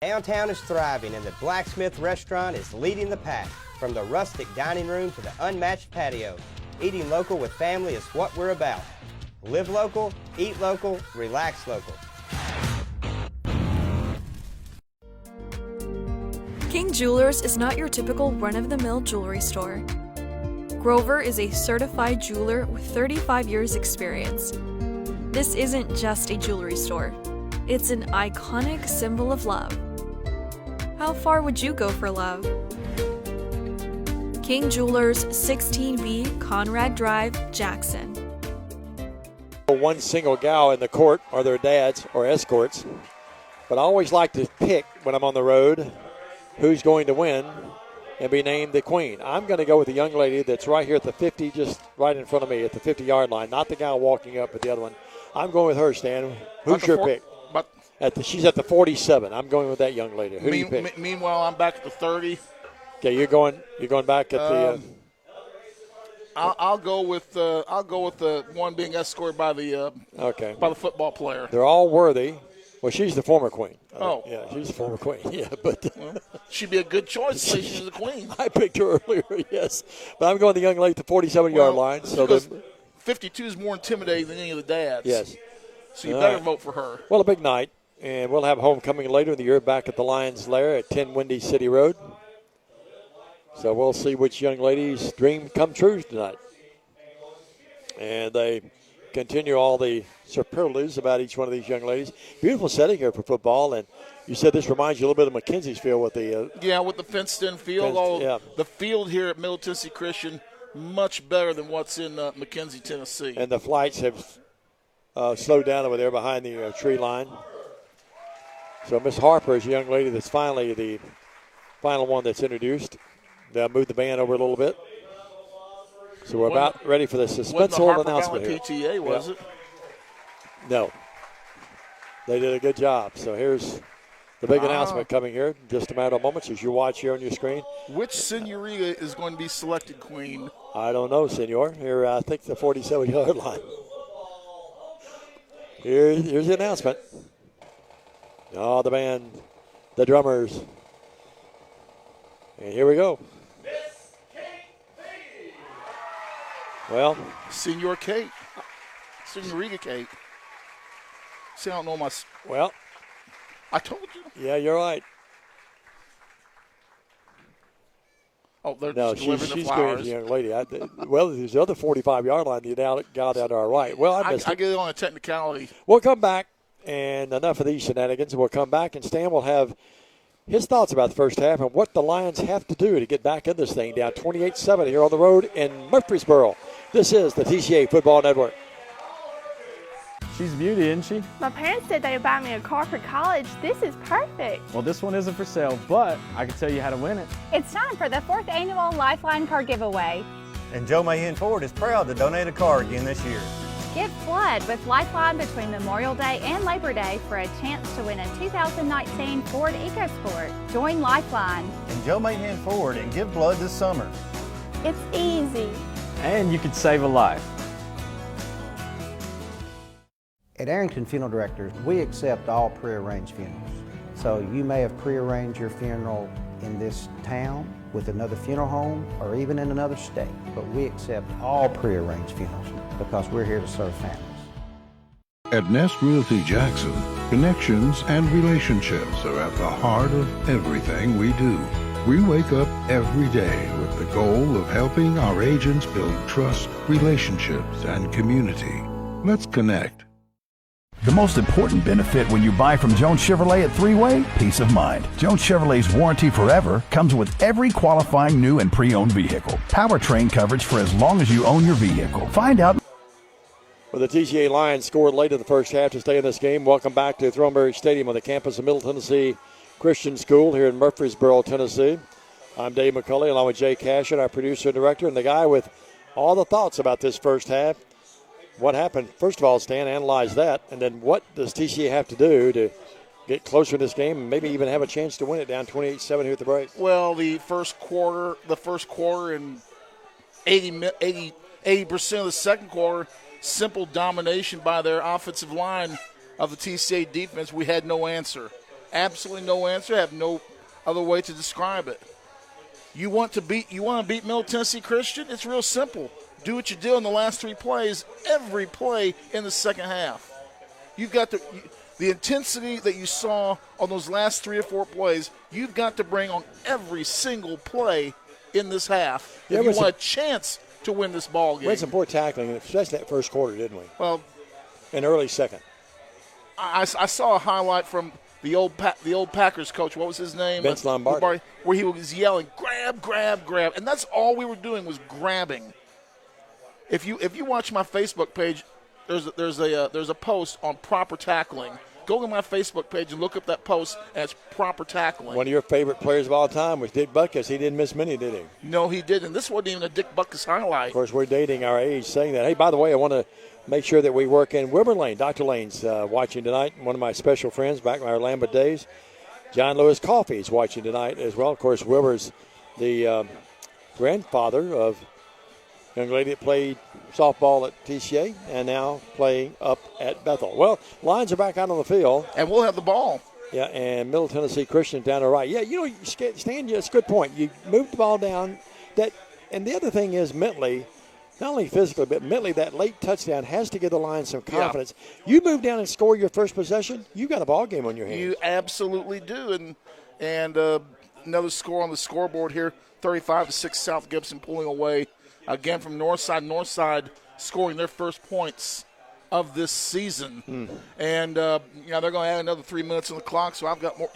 Downtown is thriving and the Blacksmith Restaurant is leading the pack. From the rustic dining room to the unmatched patio, eating local with family is what we're about. Live local, eat local, relax local. King Jewelers is not your typical run-of-the-mill jewelry store. Grover is a certified jeweler with 35 years experience. This isn't just a jewelry store. It's an iconic symbol of love. How far would you go for love? King Jewelers, 16B Conrad Drive, Jackson. One single gal in the court are their dads or escorts. But I always like to pick when I'm on the road who's going to win and be named the queen. I'm going to go with the young lady that's right here at the 50, just right in front of me at the 50-yard line. Not the guy walking up, but the other one. I'm going with her, Stan. Who's your pick? She's at the 47. I'm going with that young lady. Who do you pick? Meanwhile, I'm back at the 30. Okay, you're going back at the. I'll go with the one being escorted by the football player. They're all worthy. Well, she's the former queen. Oh. Yeah, she's the former queen. Yeah, but she'd be a good choice to say she's the queen. I picked her earlier, yes. But I'm going the young lady at the 47-yard line. So 52 is more intimidating than any of the dads. Yes. So you better vote for her. Well, a big night. And we'll have homecoming later in the year back at the Lions Lair at 10 Windy City Road. So we'll see which young lady's dream come true tonight. And they continue all the superlatives about each one of these young ladies. Beautiful setting here for football. And you said this reminds you a little bit of McKenzie's field with the with the fenced-in field. The field here at Middle Tennessee Christian, much better than what's in McKenzie, Tennessee. And the flights have slowed down over there behind the tree line. So Miss Harper is a young lady that's finally the final one that's introduced. They'll move the band over a little bit. So we're about ready for the suspenseful announcement here. PTA, was it? No. They did a good job. So here's the big announcement coming here in just a matter of moments as you watch here on your screen. Which senorita is going to be selected queen? I don't know, senor. Here, I think the 47-yard line. Here's the announcement. Oh, the band, the drummers. And here we go. Well, Senor Kate. Senorita Kate. See, I don't know my. Well, I told you. Yeah, you're right. Oh, they're no, just delivering the she's flowers. good, young lady. Well, there's the other 45-yard line. You got out to our right. Well, I missed I it. get it on a technicality. We'll come back, and enough of these shenanigans. We'll come back, and Stan will have his thoughts about the first half and what the Lions have to do to get back in this thing. Down 28-7 here on the road in Murfreesboro. This is the TCA Football Network. She's a beauty, isn't she? My parents said they would buy me a car for college. This is perfect. Well, this one isn't for sale, but I can tell you how to win it. It's time for the 4th annual Lifeline Car Giveaway. And Joe Mahan Ford is proud to donate a car again this year. Get flood with Lifeline between Memorial Day and Labor Day for a chance to win a 2019 Ford EcoSport. Join Lifeline. And Joe Mahan Ford and give blood this summer. It's easy. And you could save a life. At Arrington Funeral Directors, we accept all prearranged funerals. So you may have prearranged your funeral in this town with another funeral home or even in another state, but we accept all prearranged funerals because we're here to serve families. At Nest Realty Jackson, connections and relationships are at the heart of everything we do. We wake up every day with the goal of helping our agents build trust, relationships, and community. Let's connect. The most important benefit when you buy from Jones Chevrolet at Three-Way? Peace of mind. Jones Chevrolet's Warranty Forever comes with every qualifying new and pre-owned vehicle. Powertrain coverage for as long as you own your vehicle. Find out. Well, the TCA Lions scored late in the first half to stay in this game. Welcome back to Thornberry Stadium on the campus of Middle Tennessee Christian School here in Murfreesboro, Tennessee. I'm Dave McCulley along with Jay Cashin, our producer and director, and the guy with all the thoughts about this first half. What happened? First of all, Stan, analyze that, and then what does TCA have to do to get closer in this game and maybe even have a chance to win it down 28-7 here at the break? Well, the first quarter and 80% of the second quarter, simple domination by their offensive line of the TCA defense. We had no answer. Absolutely no answer. Have no other way to describe it. You want to beat Middle Tennessee Christian? It's real simple. Do what you did in the last 3 plays, every play in the second half. You've got the intensity that you saw on those last 3 or 4 plays, you've got to bring on every single play in this half if you want a chance to win this ball game. We had some poor tackling, especially that first quarter, didn't we? Well, in early second. I saw a highlight from the old Packers coach. What was his name? Vince Lombardi. Where he was yelling, grab, grab, grab. And that's all we were doing was grabbing. If you watch my Facebook page, there's a post on proper tackling. Go to my Facebook page and look up that post, and it's proper tackling. One of your favorite players of all time was Dick Butkus. He didn't miss many, did he? No, he didn't. This wasn't even a Dick Butkus highlight. Of course, we're dating our age saying that. Hey, by the way, I want to make sure that we work in Wilbur Lane. Dr. Lane's watching tonight. One of my special friends back in our Lambert days. John Lewis Coffey is watching tonight as well. Of course, Wilbur's the grandfather of young lady that played softball at TCA and now playing up at Bethel. Well, Lions are back out on the field. And we'll have the ball. Yeah, and Middle Tennessee Christian down the right. Yeah, Stan, it's a good point. You move the ball down. And the other thing is mentally, not only physically, but mentally, that late touchdown has to give the Lions some confidence. Yeah. You move down and score your first possession, you got a ball game on your hands. You absolutely do. And another score on the scoreboard here, 35-6 South Gibson pulling away again from Northside scoring their first points of this season. And, they're going to add another 3 minutes on the clock, so I've got more.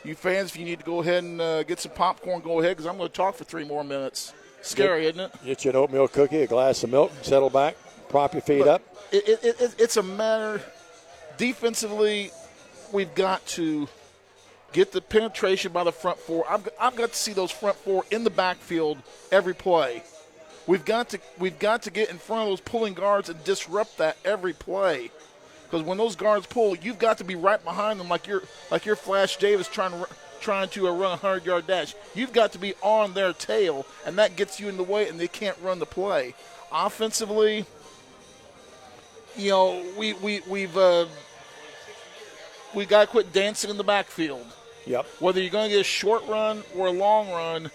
You fans, if you need to go ahead and get some popcorn, go ahead, because I'm going to talk for 3 more minutes. Scary, isn't it? Get you an oatmeal cookie, a glass of milk, settle back, prop your feet up. It's a matter, defensively, we've got to get the penetration by the front four. I've got to see those front four in the backfield every play. We've got to get in front of those pulling guards and disrupt that every play. Because when those guards pull, you've got to be right behind them like you're Flash Davis trying to run a 100-yard dash. You've got to be on their tail, and that gets you in the way, and they can't run the play. Offensively, we got to quit dancing in the backfield. Yep. Whether you're going to get a short run or a long run,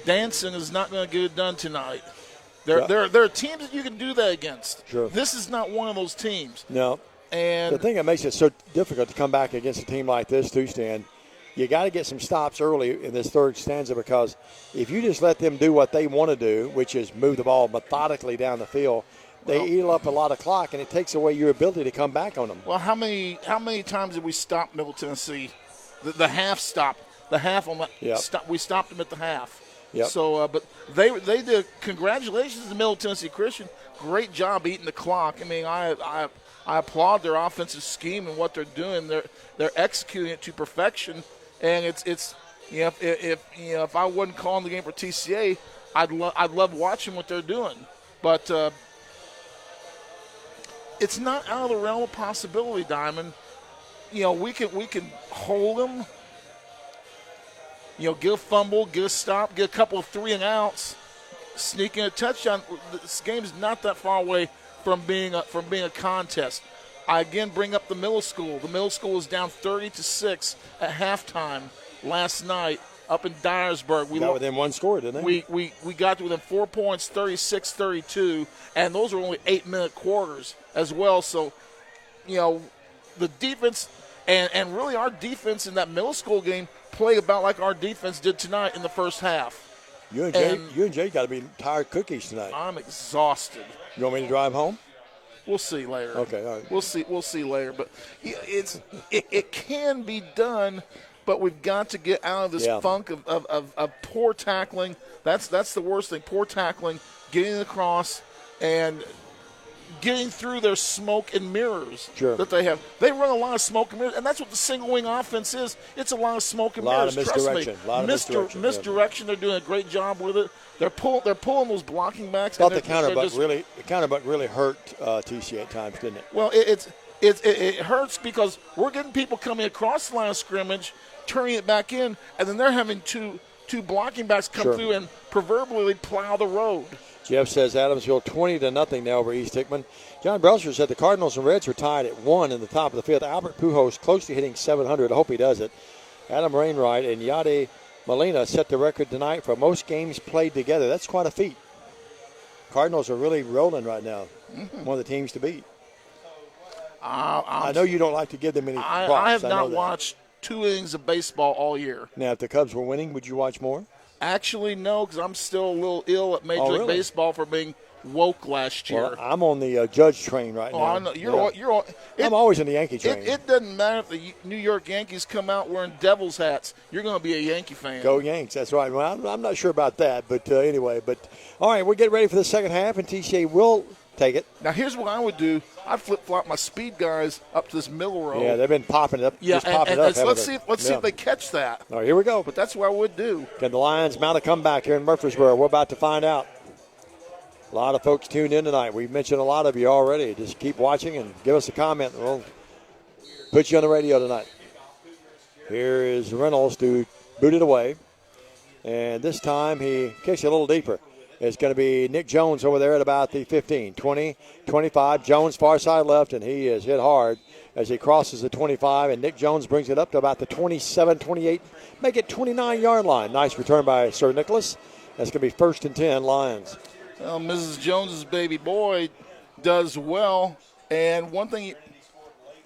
dancing is not going to get it done tonight. There are teams that you can do that against. Sure. This is not one of those teams. No. And the thing that makes it so difficult to come back against a team like this, too, Stan, you got to get some stops early in this third stanza, because if you just let them do what they want to do, which is move the ball methodically down the field, they eat up a lot of clock, and it takes away your ability to come back on them. Well, how many times did we stop Middle Tennessee? The half stop. The half on the stop. We stopped them at the half. Yep. So, but they did. Congratulations to Middle Tennessee Christian. Great job eating the clock. I mean, I applaud their offensive scheme and what they're doing. They're executing it to perfection. And it's if I wasn't calling the game for TCA, I'd love watching what they're doing. But it's not out of the realm of possibility, Diamond. We can hold them. Get a fumble, get a stop, get a couple of 3-and-outs, sneak in a touchdown. This game is not that far away from being a contest. I again bring up the middle school. The middle school was down 30-6 at halftime last night up in Dyersburg. We got within one score, didn't they? We got to within 4 points, 36-32, and those were only 8-minute quarters as well. So, the defense and really our defense in that middle school game played about like our defense did tonight in the first half. You and Jay got to be tired cookies tonight. I'm exhausted. You want me to drive home? We'll see later. Okay, all right. We'll see later. But it can be done, but we've got to get out of this funk of poor tackling. That's the worst thing. Poor tackling, getting across, and getting through their smoke and mirrors that they have. They run a lot of smoke and mirrors, and that's what the single wing offense is. It's a lot of smoke and mirrors. Trust me. A lot of misdirection. Misdirection. They're doing a great job with it. They're pulling those blocking backs. I thought the counterbuck really hurt TCA at times, didn't it? Well, it hurts because we're getting people coming across the line of scrimmage, turning it back in, and then they're having two blocking backs come through and proverbially plow the road. Jeff says Adamsville 20-0 now over East Hickman. John Belcher said the Cardinals and Reds are tied at 1 in the top of the fifth. Albert Pujols close to hitting 700. I hope he does it. Adam Rainwright and Yade Molina set the record tonight for most games played together. That's quite a feat. Cardinals are really rolling right now. Mm-hmm. One of the teams to beat. I know you don't like to give them any props. I have not watched 2 innings of baseball all year. Now, if the Cubs were winning, would you watch more? Actually, no, because I'm still a little ill at Major League Baseball for being woke last year. Well, I'm on the Judge train right now. I know. You're on. I'm always in the Yankee train. It doesn't matter if the New York Yankees come out wearing Devils hats. You're going to be a Yankee fan. Go Yanks. That's right. Well, I'm not sure about that, but anyway. But all right, we're getting ready for the second half, and TCA will take it. Now, here's what I would do. I'd flip-flop my speed guys up to this middle row. Yeah, they've been popping it up. Yeah, let's see if they catch that. All right, here we go. But that's what I would do. Can the Lions mount a comeback here in Murfreesboro? We're about to find out. A lot of folks tuned in tonight. We've mentioned a lot of you already. Just keep watching and give us a comment. We'll put you on the radio tonight. Here is Reynolds to boot it away. And this time he kicks it a little deeper. It's going to be Nick Jones over there at about the 15, 20, 25. Jones far side left, and he is hit hard as he crosses the 25, and Nick Jones brings it up to about the 27, 28, make it 29-yard line. Nice return by Sir Nicholas. That's going to be 1st and 10, Lions. Well, Mrs. Jones's baby boy does well, and one thing,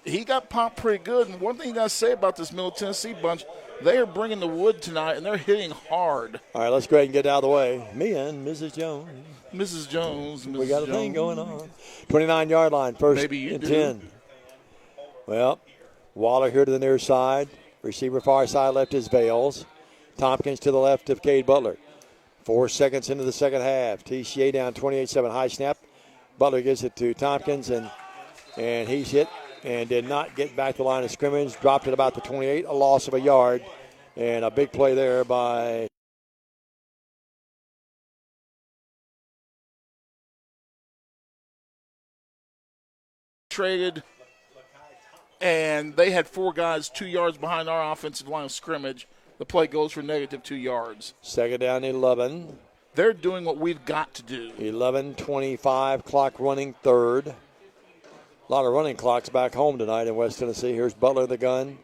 he got popped pretty good, and one thing you got to say about this Middle Tennessee bunch, they are bringing the wood tonight, and they're hitting hard. All right, let's go ahead and get out of the way. Me and Mrs. Jones. Mrs. Jones. We got a thing going on. 29-yard line, 1st and 10. Well, Waller here to the near side. Receiver far side left is Bales. Tompkins to the left of Cade Butler. 4 seconds into the second half. TCA down 28-7. High snap. Butler gives it to Tompkins, and he's hit and did not get back to the line of scrimmage. Dropped it about the 28, a loss of a yard. And a big play there by traded, and they had 4 guys 2 yards behind our offensive line of scrimmage. The play goes for negative 2 yards. 2nd down, 11. They're doing what we've got to do. 11:25, clock running, 3rd. A lot of running clocks back home tonight in West Tennessee. Here's Butler, the gun.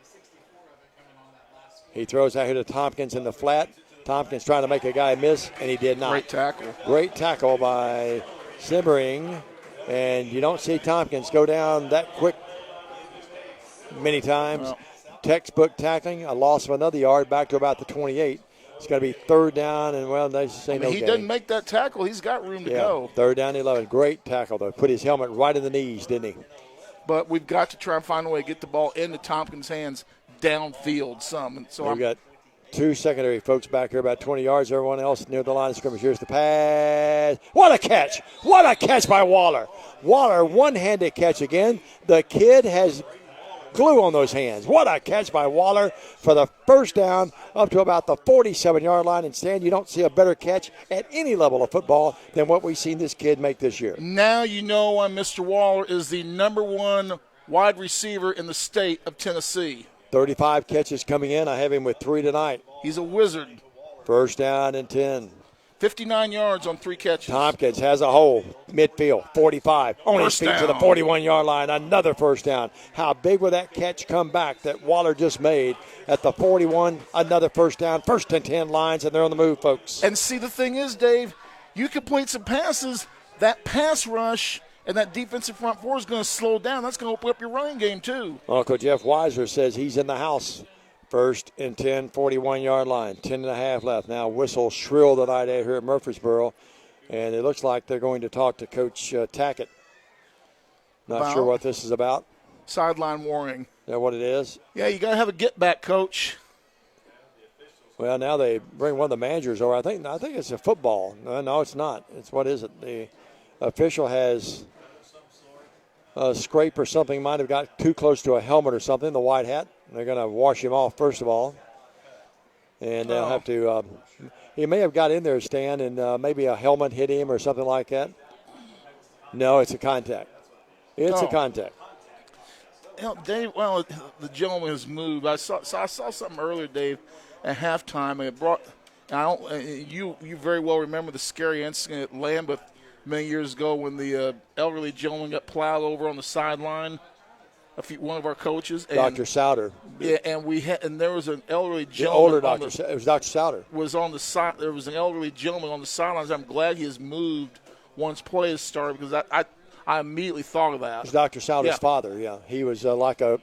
He throws out here to Tompkins in the flat. Tompkins trying to make a guy miss, and he did not. Great tackle. Great tackle by Simmering. And you don't see Tompkins go down that quick many times. Well, textbook tackling, a loss of another yard back to about the 28. It's going to be 3rd down, and, well, they say no he gain. doesn't make that tackle. He's got room to go. 3rd down, 11. Great tackle, though. Put his helmet right in the knees, didn't he? But we've got to try and find a way to get the ball into Tompkins' hands downfield some. And so we've got 2 secondary folks back here, about 20 yards. Everyone else near the line of scrimmage. Here's the pass. What a catch. What a catch by Waller. Waller, one-handed catch again. The kid has glue on those hands. What a catch by Waller for the 1st down up to about the 47-yard line. And Stan, you don't see a better catch at any level of football than what we've seen this kid make this year. Now you know why Mr. Waller is the #1 wide receiver in the state of Tennessee. 35 catches coming in. I have him with 3 tonight. He's a wizard. 1st down and 10. 59 yards on 3 catches. Tompkins has a hole, midfield, 45. On his feet to the 41-yard line, another 1st down. How big will that catch come back that Waller just made at the 41, another 1st down, 1st and 10 lines, and they're on the move, folks. And see, the thing is, Dave, you complete some passes, that pass rush and that defensive front four is going to slow down. That's going to open up your running game, too. Uncle Jeff Weiser says he's in the house. 1st and 10, 41-yard line, 10.5 left. Now whistle shrill tonight here at Murfreesboro, and it looks like they're going to talk to Coach Tackett. Not sure what this is about. Sideline warning. Is that what it is? Yeah, you got to have a get-back, Coach. Well, now they bring one of the managers over. I think it's a football. No, it's not. It's what is it? The official has a scrape or something. Might have got too close to a helmet or something, the white hat. They're going to wash him off, first of all. And they'll have to he may have got in there, Stan, and maybe a helmet hit him or something like that. No, it's a contact. It's a contact. You know, Dave, well, the gentleman has moved. I saw something earlier, Dave, at halftime, and it brought you very well remember the scary incident at Lambeth many years ago when the elderly gentleman got plowed over on the sideline. One of our coaches, Dr. Souter. Yeah, and there was an elderly gentleman. The older doctor. It was Dr. Souter. Was on the side. There was an elderly gentleman on the sidelines. I'm glad he has moved once play has started because I immediately thought of that. It was Dr. Souter's father. Yeah, he was like a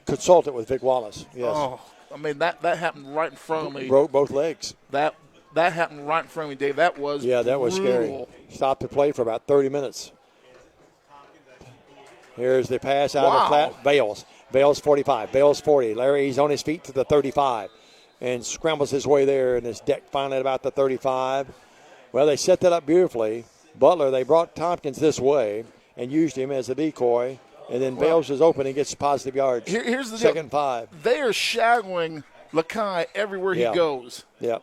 consultant with Vic Wallace. Yes. Oh, I mean that happened right in front of me. Broke both legs. That happened right in front of me, Dave. That was that was scary. Stopped the play for about 30 minutes. Here's the pass out of the flat. Bales 45. Bales 40. Larry, he's on his feet to the 35 and scrambles his way there, and his deck finally at about the 35. Well, they set that up beautifully. Butler, they brought Tompkins this way and used him as a decoy, and then Bales is open and gets positive yards. Here's the deal. 2nd and 5. They are shadowing Lakai everywhere he goes. Yep.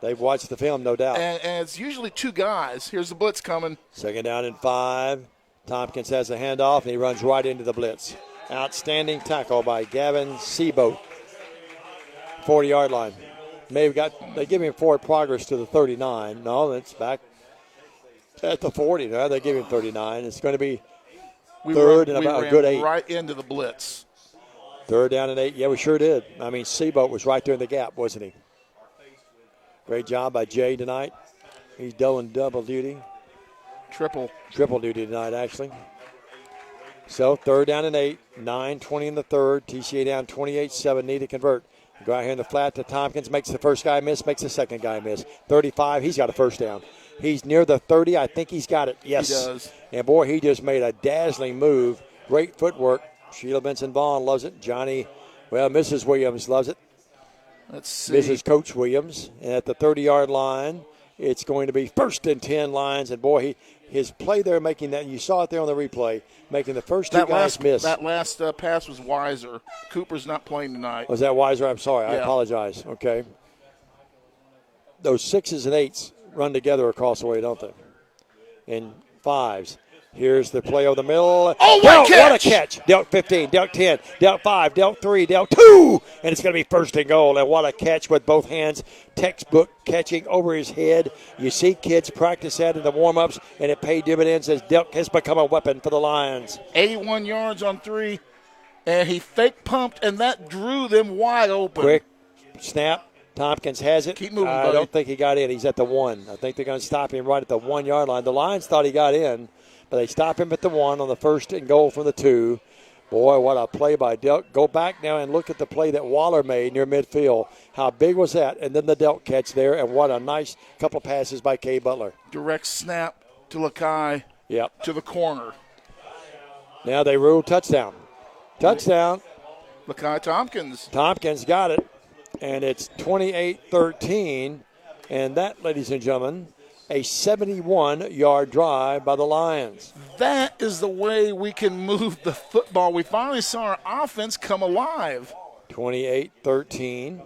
They've watched the film, no doubt. And it's usually 2 guys. Here's the blitz coming. 2nd down and 5. Tompkins has a handoff, and he runs right into the blitz. Outstanding tackle by Gavin Seaboat. 40-yard line. they give him forward progress to the 39. No, it's back at the 40. Now they give him 39. It's going to be third and about a good 8. Right into the blitz. Third down and 8. Yeah, we sure did. I mean, Seaboat was right there in the gap, wasn't he? Great job by Jay tonight. He's doing double duty. Triple duty tonight, actually. So third down and 8. 9:20 in the third. TCA down 28-7. Need to convert. Go out here in the flat to Tompkins. Makes the first guy miss. Makes the second guy miss. 35. He's got a first down. He's near the 30. I think he's got it. Yes. He does. And, boy, he just made a dazzling move. Great footwork. Sheila Benson Vaughn loves it. Mrs. Williams loves it. Let's see. Mrs. Coach Williams. And at the 30-yard line, it's going to be 1st and 10 lines. And, boy, his play there making that, you saw it there on the replay, making the first two guys miss. That last pass was Weiser. Cooper's not playing tonight. Was that Weiser? I'm sorry. Yeah. I apologize. Okay. Those 6s and 8s run together across the way, don't they? And 5s. Here's the play over the middle. Oh, what a catch. Dealt 15, dealt 10, dealt 5, dealt 3, dealt 2. And it's going to be 1st and goal. And what a catch with both hands. Textbook catching over his head. You see kids practice that in the warm-ups, and it paid dividends as Delk has become a weapon for the Lions. 81 yards on 3, and he fake pumped, and that drew them wide open. Quick snap. Tompkins has it. Keep moving, I buddy. don't think he got in. He's at the 1. I think they're going to stop him right at the 1-yard line. The Lions thought he got in, but they stop him at the 1 on the 1st and goal from the 2. Boy, what a play by Delk. Go back now and look at the play that Waller made near midfield. How big was that? And then the Delk catch there, and what a nice couple passes by Kay Butler. Direct snap to Lakai. Yep. To the corner. Now they rule touchdown. Touchdown. Lakai Tompkins. Tompkins got it, and it's 28-13. And that, ladies and gentlemen, a 71-yard drive by the Lions. That is the way we can move the football. We finally saw our offense come alive. 28-13.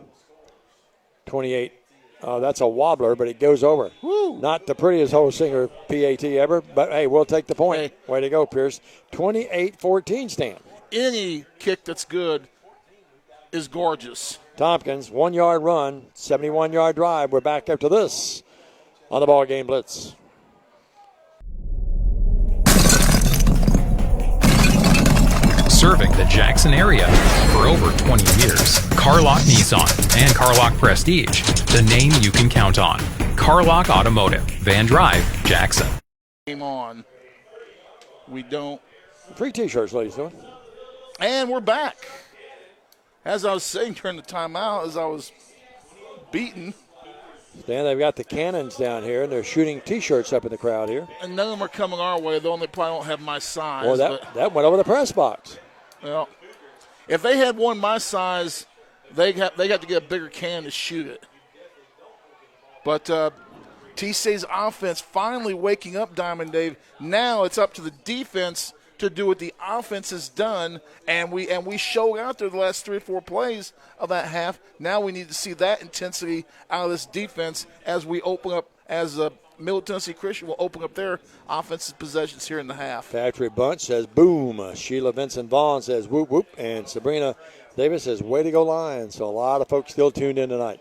28. That's a wobbler, but it goes over. Woo. Not the prettiest whole singer PAT ever, but, hey, we'll take the point. Hey. Way to go, Pierce. 28-14 stand. Any kick that's good is gorgeous. Tompkins, 1-yard run, 71-yard drive. We're back after this on the BallGame Blitz. Serving the Jackson area for over 20 years. Carlock Nissan and Carlock Prestige, the name you can count on. Carlock Automotive, Van Drive, Jackson. Game on. We don't. Free T-shirts, ladies and gentlemen. And we're back. As I was saying during the timeout, as I was beaten. Dan, they've got the cannons down here, and they're shooting T-shirts up in the crowd here. And none of them are coming our way, though. They probably don't have my size. Well, that went over the press box. Well, if they had one my size, they got to get a bigger can to shoot it. But TCA's offense finally waking up, Diamond Dave. Now it's up to the defense to do what the offense has done, and we showed out there the last 3 or 4 plays of that half. Now we need to see that intensity out of this defense as we open up, as Middle Tennessee Christian will open up their offensive possessions here in the half. Patrick Bunch says boom. Sheila Vincent Vaughn says whoop whoop, and Sabrina Davis says way to go Lions. So a lot of folks still tuned in tonight.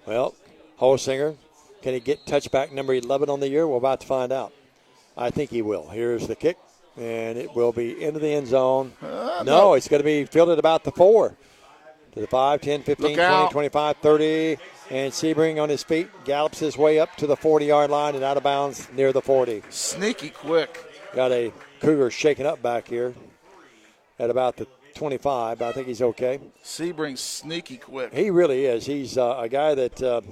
Well, Holsinger, can he get touchback number 11 on the year? We're about to find out. I think he will. Here's the kick. And it will be into the end zone. No, it's going to be fielded about the 4. To the 5, 10, 15, 20, 25, 30. And Sebring on his feet gallops his way up to the 40-yard line and out of bounds near the 40. Sneaky quick. Got a Cougar shaking up back here at about the 25. But I think he's okay. Sebring's sneaky quick. He really is. He's a guy that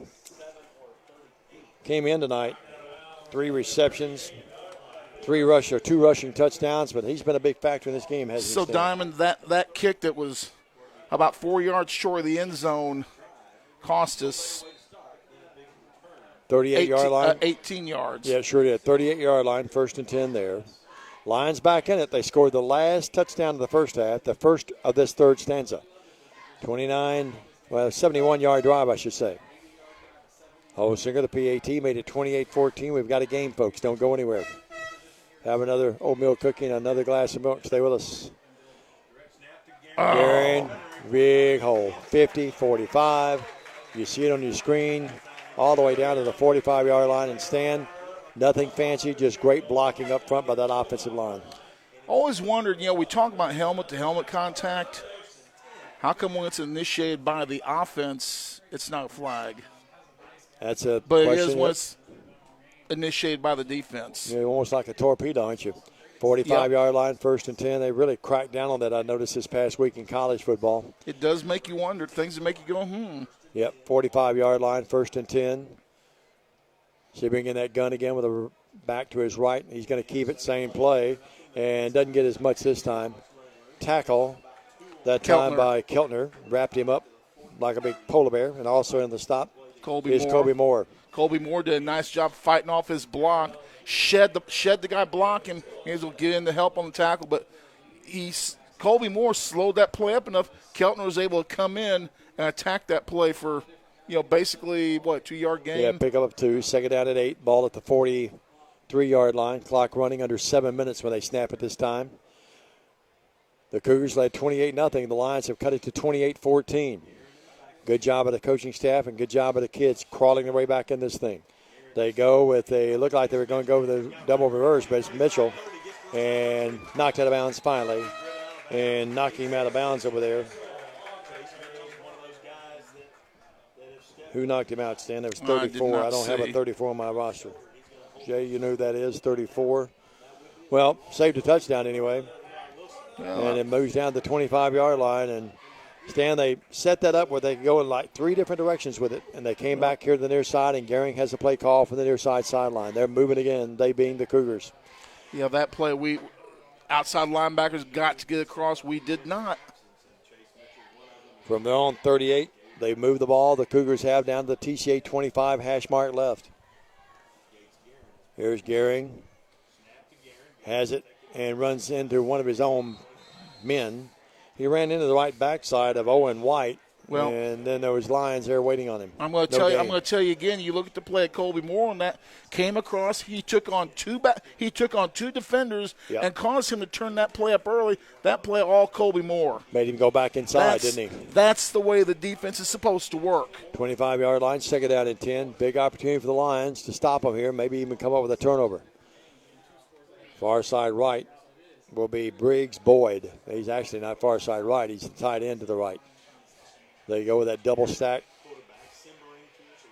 came in tonight. 3 receptions. 2 rushing touchdowns, but he's been a big factor in this game, hasn't he? So, Diamond, that kick that was about 4 yards short of the end zone cost us 38-yard line? 18 yards. Yeah, sure did. 38-yard line, 1st and 10 there. Lions back in it. They scored the last touchdown of the first half, the first of this third stanza. 71-yard drive, I should say. Holsinger, the PAT, made it 28-14. We've got a game, folks. Don't go anywhere. Have another oatmeal cookie and another glass of milk. Stay with us. Aaron, big hole. 50, 45. You see it on your screen all the way down to the 45-yard line. And Stan, nothing fancy, just great blocking up front by that offensive line. Always wondered, we talk about helmet-to-helmet contact. How come when it's initiated by the offense, it's not a flag? That's a But question. it is when it's initiated by the defense. You're almost like a torpedo, aren't you? 45-yard line, 1st and 10. They really cracked down on that, I noticed, this past week in college football. It does make you wonder, things that make you go, Yep, 45-yard line, 1st and 10. So bring in that gun again with a back to his right. He's going to keep it, same play, and doesn't get as much this time. Tackle that time by Keltner. Wrapped him up like a big polar bear, and also in the stop is Kobe Moore. Kobe Moore did a nice job fighting off his block. Shed the guy blocking. He was able to get in to help on the tackle, but Kobe Moore slowed that play up enough. Keltner was able to come in and attack that play for, basically, 2-yard gain? Yeah, pick up 2. Second down at 8. Ball at the 43-yard line. Clock running under 7 minutes when they snap it this time. The Cougars led 28-0. The Lions have cut it to 28-14. Good job of the coaching staff and good job of the kids crawling their way back in this thing. They look like they were going to go with a double reverse, but it's Mitchell and knocked out of bounds finally and knocking him out of bounds over there. Who knocked him out, Stan? There was 34. I don't have a 34 on my roster. Jay, you know who that is, 34. Well, saved a touchdown anyway. And it moves down to the 25-yard line. And, Stan, they set that up where they could go in like 3 different directions with it. And they came back here to the near side, and Gehring has a play call from the near side sideline. They're moving again, they being the Cougars. Yeah, that play, outside linebackers got to get across. We did not. From their own 38, they move the ball. The Cougars have down to the TCA 25 hash mark left. Here's Gehring. Has it and runs into one of his own men. He ran into the right backside of Owen White, and then there was Lions there waiting on him. I'm going to tell you again. You look at the play of Colby Moore on that. Came across. He took on two defenders and caused him to turn that play up early. That play all Colby Moore. Made him go back inside, didn't he? That's the way the defense is supposed to work. 25-yard line, second down and 10. Big opportunity for the Lions to stop them here. Maybe even come up with a turnover. Far side right will be Briggs Boyd. He's actually not far side right. He's tight end to the right. They go with that double stack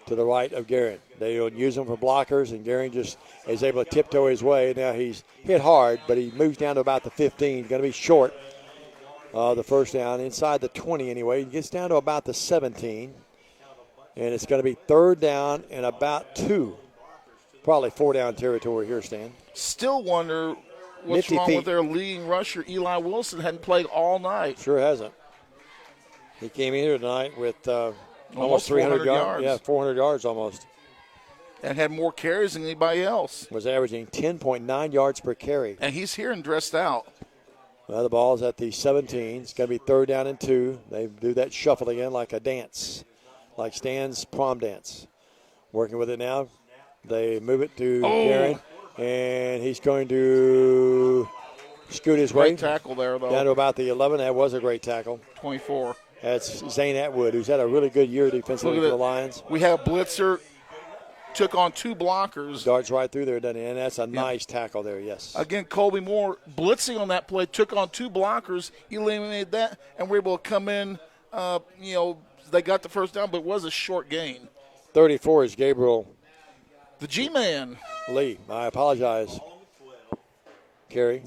to the right of Gehring. They don't use him for blockers, and Gehring just is able to tiptoe his way. Now he's hit hard, but he moves down to about the 15. Going to be short. The first down, inside the 20 anyway. He gets down to about the 17. And it's going to be third down and about 2. Probably 4 down territory here, Stan. Still wonder what's wrong with their leading rusher, Eli Wilson. Hadn't played all night. Sure hasn't. He came in here tonight with almost 300 yards. Yeah, 400 yards almost. And had more carries than anybody else. Was averaging 10.9 yards per carry. And he's here and dressed out. Well, the ball's at the 17. It's going to be third down and 2. They do that shuffle again like a dance, like Stan's prom dance. Working with it now. They move it to Gehring, and he's going to scoot his way. Great tackle there, though. Down to about the 11. That was a great tackle. 24. That's Zane Atwood, who's had a really good year defensively for the Lions. We have Blitzer, took on 2 blockers. Darts right through there, doesn't he? And that's a nice tackle there, yes. Again, Colby Moore blitzing on that play, took on 2 blockers, eliminated that, and we're able to come in. They got the first down, but it was a short gain. 34 is Gabriel. The G-Man. Lee, I apologize. Kerry.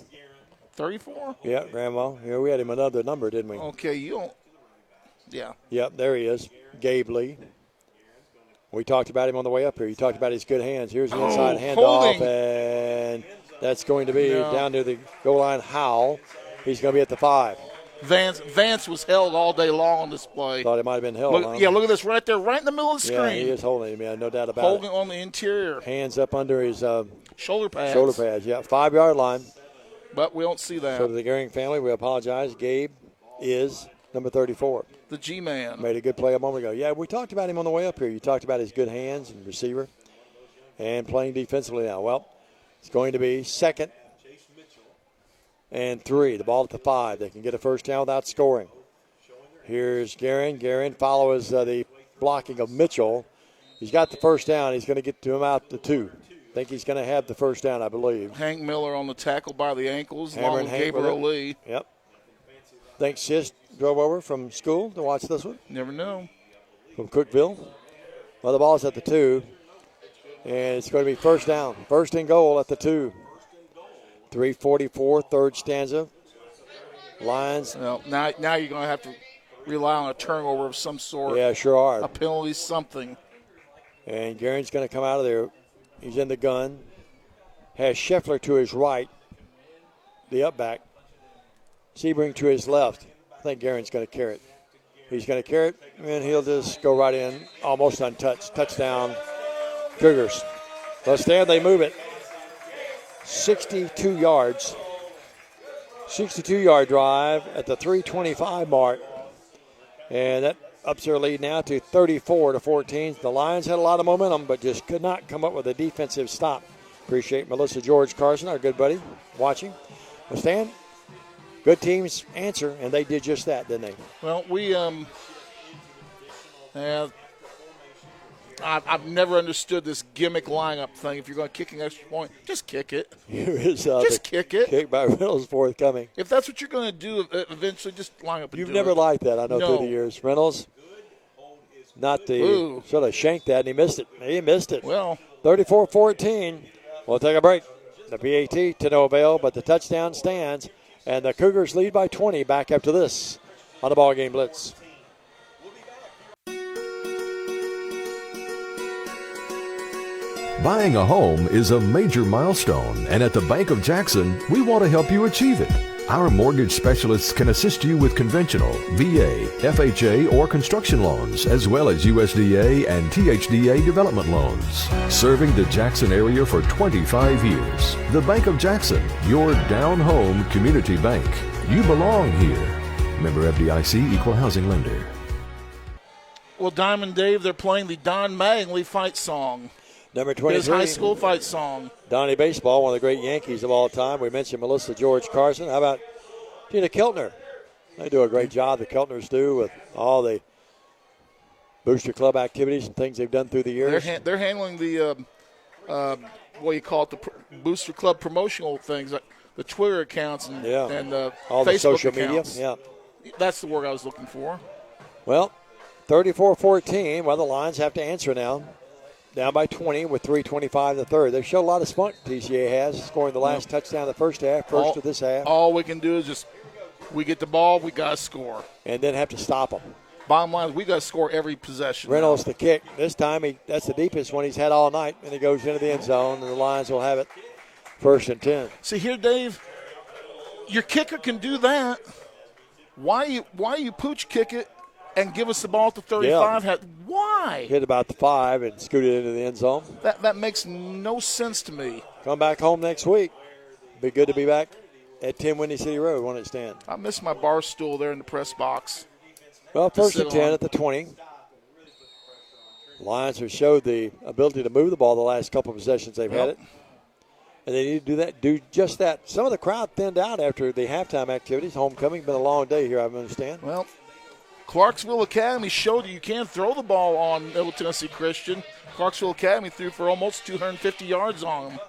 34? Yeah, Grandma. We had him another number, didn't we? Okay, you don't. Yeah. Yep, there he is. Gabe Lee. We talked about him on the way up here. You talked about his good hands. Here's the inside handoff, and that's going to be down to the goal line. Howell. He's going to be at the 5. Vance was held all day long on this play. Thought it might have been held. Yeah, look at this right there, right in the middle of the screen. Yeah, he is holding him, no doubt about holding on the interior. Hands up under his shoulder pads. 5-yard line. But we don't see that. So to the Gehring family, we apologize. Gabe is number 34. The G-Man. Made a good play a moment ago. Yeah, we talked about him on the way up here. You talked about his good hands and receiver and playing defensively now. Well, it's going to be second and 3. The ball at the 5. They can get a first down without scoring. Here's Gehring. Gehring follows the blocking of Mitchell. He's got the first down. He's going to get to him out to 2. I think he's going to have the first down, I believe. Hank Miller on the tackle by the ankles, Hammer along and with Hank Gabriel with it. Lee. Yep. Think Sis drove over from school to watch this one? Never know. From Cookeville. Well, the ball's at the 2. And it's going to be first down. First and goal at the 2. 3:44, third stanza. Lions. Well, now you're going to have to rely on a turnover of some sort. Yeah, sure are. A penalty, something. And Garen's going to come out of there. He's in the gun. Has Scheffler to his right, the up back. Sebring to his left. I think Garen's going to carry it. He's going to carry it, and he'll just go right in, almost untouched. Touchdown, Cougars. They'll stand, they move it. 62 yards. 62-yard drive at the 3:25 mark. And that ups their lead now to 34-14. The Lions had a lot of momentum, but just could not come up with a defensive stop. Appreciate Melissa George Carson, our good buddy, watching. Well, Stan, good teams answer, and they did just that, didn't they? Well, I've never understood this gimmick lineup thing. If you're going to kick an extra point, just kick it. Here is just kick it. Kick by Reynolds forthcoming. If that's what you're going to do, eventually just line up and You've do never it. liked that, I know, No. through the years. Reynolds, not the Ooh. sort of shanked that, and he missed it. He missed it. Well, 34-14. We'll take a break. The PAT to no avail, but the touchdown stands, and the Cougars lead by 20 back after this on the BallGame Blitz. Buying a home is a major milestone, and at the Bank of Jackson, we want to help you achieve it. Our mortgage specialists can assist you with conventional, VA, FHA, or construction loans, as well as USDA and THDA development loans. Serving the Jackson area for 25 years. The Bank of Jackson, your down-home community bank. You belong here. Member FDIC, Equal Housing Lender. well, Diamond Dave, they're playing the Don Mattingly fight song. Number 23. His high school fight song. Donnie Baseball, one of the great Yankees of all time. We mentioned Melissa George Carson. How about Tina Keltner? They do a great job, the Keltners do, with all the Booster Club activities and things they've done through the years. They're handling the, what do you call it, the Booster Club promotional things, like the Twitter accounts and all Facebook the social accounts. media. Yeah. That's the word I was looking for. Well, 34-14. Well, the Lions have to answer now. Down by 20 with 3:25 in the third. They've shown a lot of spunk, TCA has, scoring the last touchdown of the first half, first of this half. All we can do is just, we get the ball, we got to score. And then have to stop them. Bottom line is we got to score every possession. Reynolds the kick. This time, that's the deepest one he's had all night, and he goes into the end zone, and the Lions will have it first and 10. See here, Dave, your kicker can do that. Why you pooch kick it and give us the ball at the 35? Yeah. Why? Hit about the 5 and scooted into the end zone. That makes no sense to me. Come back home next week. Be good to be back at 10 Windy City Road, won't it, Stan? I miss my bar stool there in the press box. Well, first and 10 at the 20. Lions have showed the ability to move the ball the last couple of possessions they've had it. And they need to do just that. Some of the crowd thinned out after the halftime activities. Homecoming, been a long day here, I understand. Well, Clarksville Academy showed you can throw the ball on Middle Tennessee Christian. Clarksville Academy threw for almost 250 yards on them.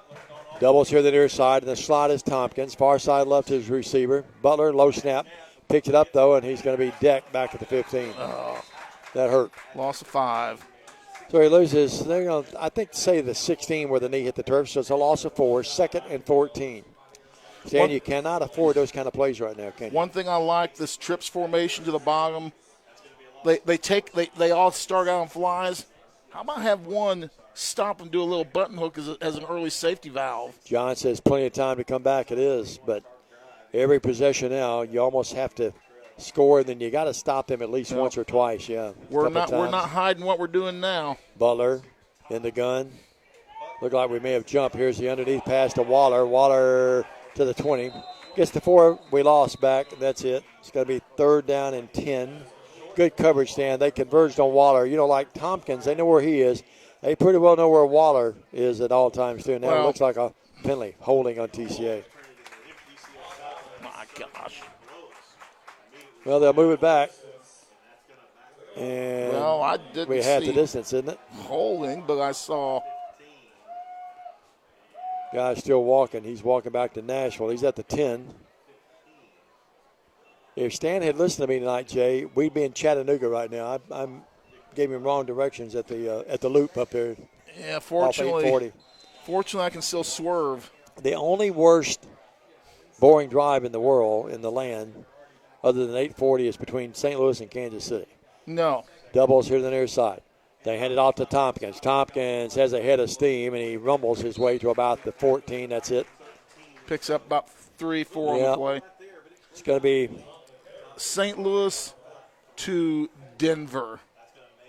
Doubles here the near side, and the slot is Tompkins. Far side left his receiver. Butler, low snap. Picked it up, though, and he's going to be decked back at the 15. That hurt. Loss of 5. So he loses, they're going to, I think, say the 16 where the knee hit the turf, so it's a loss of 4, 2nd and 14. Stan, you cannot afford those kind of plays right now, can you? One thing I like, this trips formation to the bottom. They all start out on flies. How about have one stop and do a little button hook as an early safety valve? John says plenty of time to come back. It is, but every possession now, you almost have to score, and then you got to stop them at least once or twice. Yeah, we're not hiding what we're doing now. Butler in the gun. Look like we may have jumped. Here's the underneath pass to Waller. Waller to the 20. Gets the 4. We lost back. That's it. It's going to be 3rd down and 10. Good coverage, Stan. They converged on Waller. You know, like Tompkins, they know where he is. They pretty well know where Waller is at all times, too. Now it looks like a penalty holding on TCA. My gosh. Well, they'll move it back. And well, I didn't we had see the distance, isn't it? holding, but I saw. Guy's still walking. He's walking back to Nashville. He's at the 10. If Stan had listened to me tonight, Jay, we'd be in Chattanooga right now. I gave him wrong directions at the loop up there. Yeah, Fortunately, I can still swerve. The only worst boring drive in the world, in the land, other than 840, is between St. Louis and Kansas City. No. Doubles here to the near side. They hand it off to Tompkins. Tompkins has a head of steam, and he rumbles his way to about the 14. That's it. Picks up about 3-4 on the play. It's going to be St. Louis to Denver.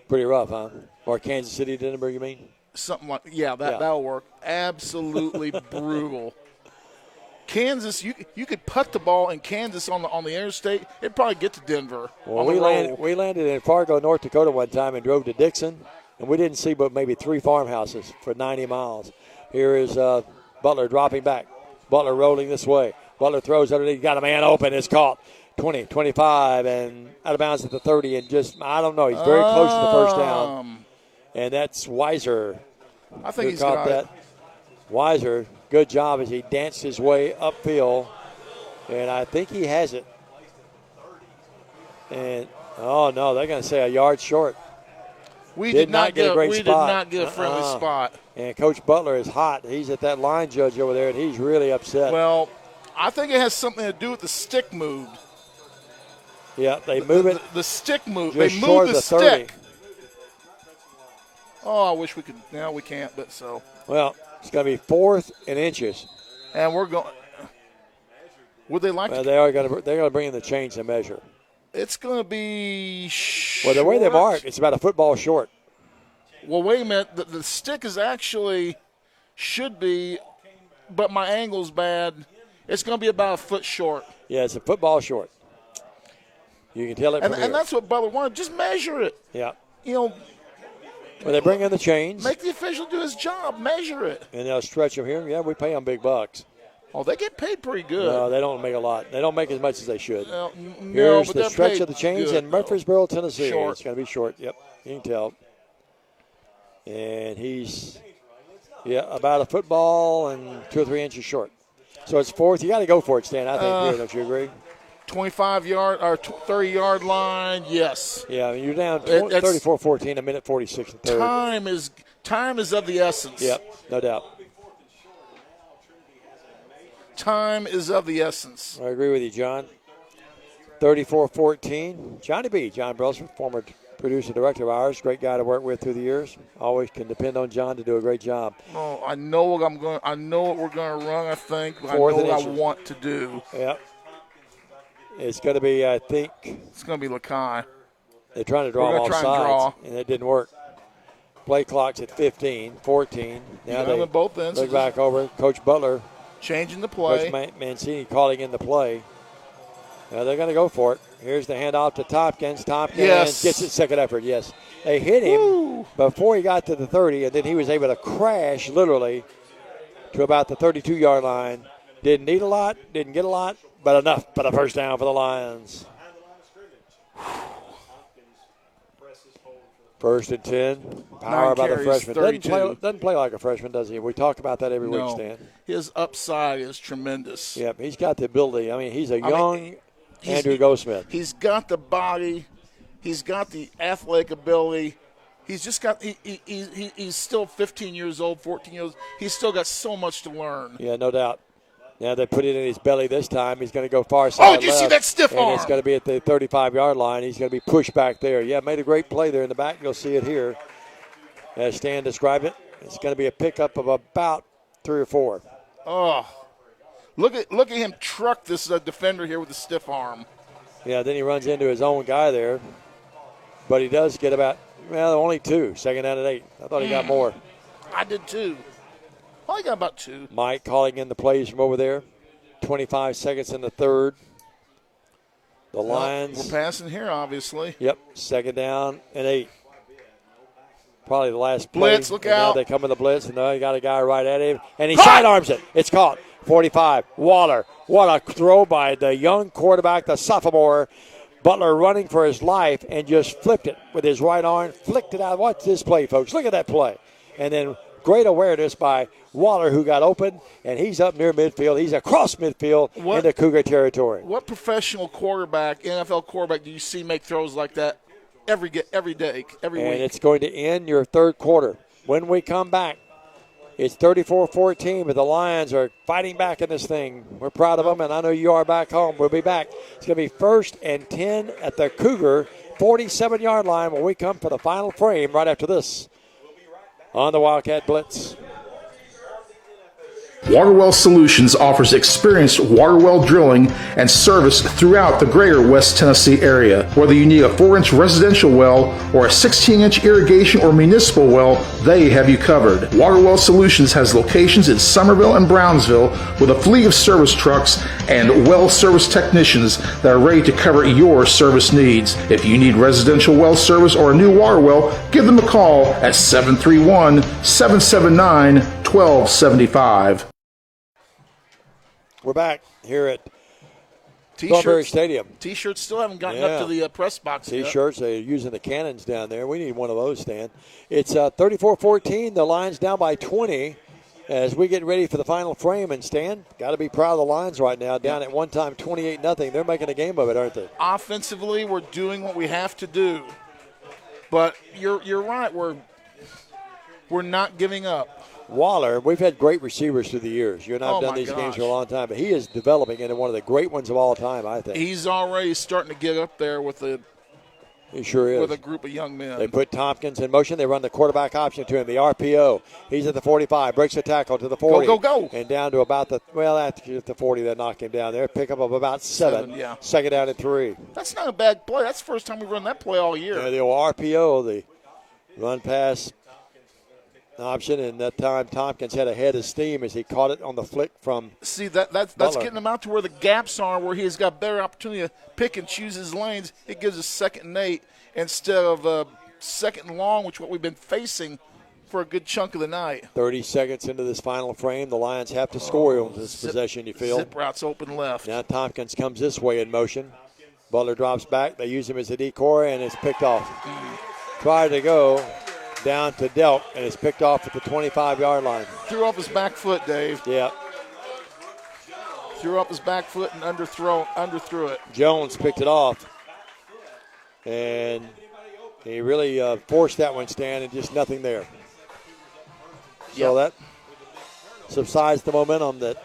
Pretty rough, huh? Or Kansas City, Denver, you mean? Something like, that'll work. Absolutely brutal. Kansas, you could putt the ball in Kansas on the interstate. It'd probably get to Denver. Well, we landed in Fargo, North Dakota one time and drove to Dixon, and we didn't see but maybe 3 farmhouses for 90 miles. Here is Butler dropping back. Butler rolling this way. Butler throws underneath. Got a man open. It's caught. 20, 25, and out of bounds at the 30. And just, I don't know, he's very close to the first down. And that's Weiser. I think he's got that. Weiser, good job as he danced his way upfield. And I think he has it. And, oh, no, they're going to say a yard short. We did not get a great spot. We did not get a friendly spot. And Coach Butler is hot. He's at that line judge over there, and he's really upset. Well, I think it has something to do with the stick move. Yeah, they move it. The stick move. Just they short move the of the 30. stick. Oh, I wish we could. Now we can't, but so. Well, it's going to be 4th and inches. And we're going. Would they like to? They're going to bring in the chains and measure. It's going to be short. Well, the way they mark, it's about a football short. Well, wait a minute. The stick is actually should be, but my angle's bad. It's going to be about a foot short. Yeah, it's a football short. You can tell it from here. And that's what Butler wanted. Just measure it. Yeah. You know. Well, they bring in the chains. Make the official do his job. Measure it. And they'll stretch them here. Yeah, we pay them big bucks. Oh, they get paid pretty good. No, they don't make a lot. They don't make as much as they should. No, Here's but the stretch paid of the chains good, in Murfreesboro, Tennessee. Short. It's going to be short. Yep, you can tell. And he's, about a football and 2 or 3 inches short. So it's 4th. You got to go for it, Stan, I think, here. Don't you agree? 25-yard or 30-yard line, yes. Yeah, you're down 34-14, a minute 46 and third. Time is of the essence. Yep, no doubt. Time is of the essence. I agree with you, John. 34-14. Johnny B. John Brelsford, former producer director of ours, great guy to work with through the years. Always can depend on John to do a great job. Oh, I know what we're going to run. I think. I know what I want to do. Yep. It's going to be, I think. It's going to be Lakai. They're trying to draw off sides, and it didn't work. Play clock's at 15, 14. Now they both ends. Look back over. Coach Butler changing the play. Coach Mancini calling in the play. Now they're going to go for it. Here's the handoff to Tompkins. Tompkins gets it second effort, yes. They hit him before he got to the 30, and then he was able to crash literally to about the 32-yard line. Didn't need a lot, didn't get a lot, but enough. But a first down for the Lions. 1st and 10. Power by the freshman. Doesn't play like a freshman, does he? We talk about that every week, Stan. His upside is tremendous. Yep, he's got the ability. I mean, he's a young Andrew Goldsmith. He's got the body. He's got the athletic ability. He's just got he's still 15 years old, 14 years old. He's still got so much to learn. Yeah, no doubt. Now they put it in his belly this time. He's going to go far side left. Oh, did you see that stiff arm? And it's going to be at the 35-yard line. He's going to be pushed back there. Yeah, made a great play there in the back. You'll see it here. As Stan described it, it's going to be a pickup of about 3 or 4. Oh, look at him truck this defender here with a stiff arm. Yeah, then he runs into his own guy there. But he does get only 2. 2nd down and 8. I thought he got more. I did too. I got about 2. Mike calling in the plays from over there. 25 seconds in the 3rd. The Lions. We're passing here, obviously. Yep, 2nd down and 8. Probably the last play. Blitz, look out. Now they come in the blitz, and now you got a guy right at him. And he sidearms it. It's caught. 45. Waller. What a throw by the young quarterback, the sophomore. Butler running for his life and just flipped it with his right arm, flicked it out. Watch this play, folks. Look at that play. And then great awareness by Waller, who got open, and he's up near midfield. He's across midfield into Cougar territory. What professional quarterback, NFL quarterback, do you see make throws like that every day, every week? And it's going to end your third quarter. When we come back, it's 34-14, but the Lions are fighting back in this thing. We're proud of them, and I know you are back home. We'll be back. It's going to be 1st and 10 at the Cougar 47-yard line when we come for the final frame right after this on the Wildcat Blitz. Waterwell Solutions offers experienced water well drilling and service throughout the greater West Tennessee area. Whether you need a 4-inch residential well or a 16-inch irrigation or municipal well, they have you covered. Waterwell Solutions has locations in Summerville and Brownsville with a fleet of service trucks and well service technicians that are ready to cover your service needs. If you need residential well service or a new water well, give them a call at 731-779-1275. We're back here at Strawberry Stadium. T-shirts still haven't gotten up to the press box yet. T-shirts, they're using the cannons down there. We need one of those, Stan. It's 34-14. The Lions down by 20 as we get ready for the final frame. And, Stan, got to be proud of the Lions right now. Down at one time 28-0. They're making a game of it, aren't they? Offensively, we're doing what we have to do. But you're right. We're not giving up. Waller, we've had great receivers through the years. You and I have done these games for a long time, but he is developing into one of the great ones of all time, I think. He's already starting to get up there with he sure is. With a group of young men. They put Tompkins in motion. They run the quarterback option to him, the RPO. He's at the 45, breaks the tackle to the 40. Go. And down to about after the 40 that knocked him down there. Pickup of about 7. Yeah. Second down and 3. That's not a bad play. That's the first time we've run that play all year. Yeah, the old RPO, the run pass option, and that time Tompkins had a head of steam as he caught it on the flick from that's getting him out to where the gaps are, where he's got better opportunity to pick and choose his lanes. It gives us 2nd and 8 instead of 2nd and long, which is what we've been facing for a good chunk of the night. 30 seconds into this final frame, the Lions have to score on this possession, you feel. Zip routes open left. Now Tompkins comes this way in motion. Butler drops back. They use him as a decoy, and it's picked off. Tried to go down to Delk, and it's picked off at the 25-yard line. Threw off his back foot, Dave. Yeah. Threw off his back foot and underthrew it. Jones picked it off, and he really forced that one, Stan, and just nothing there. So that subsides the momentum that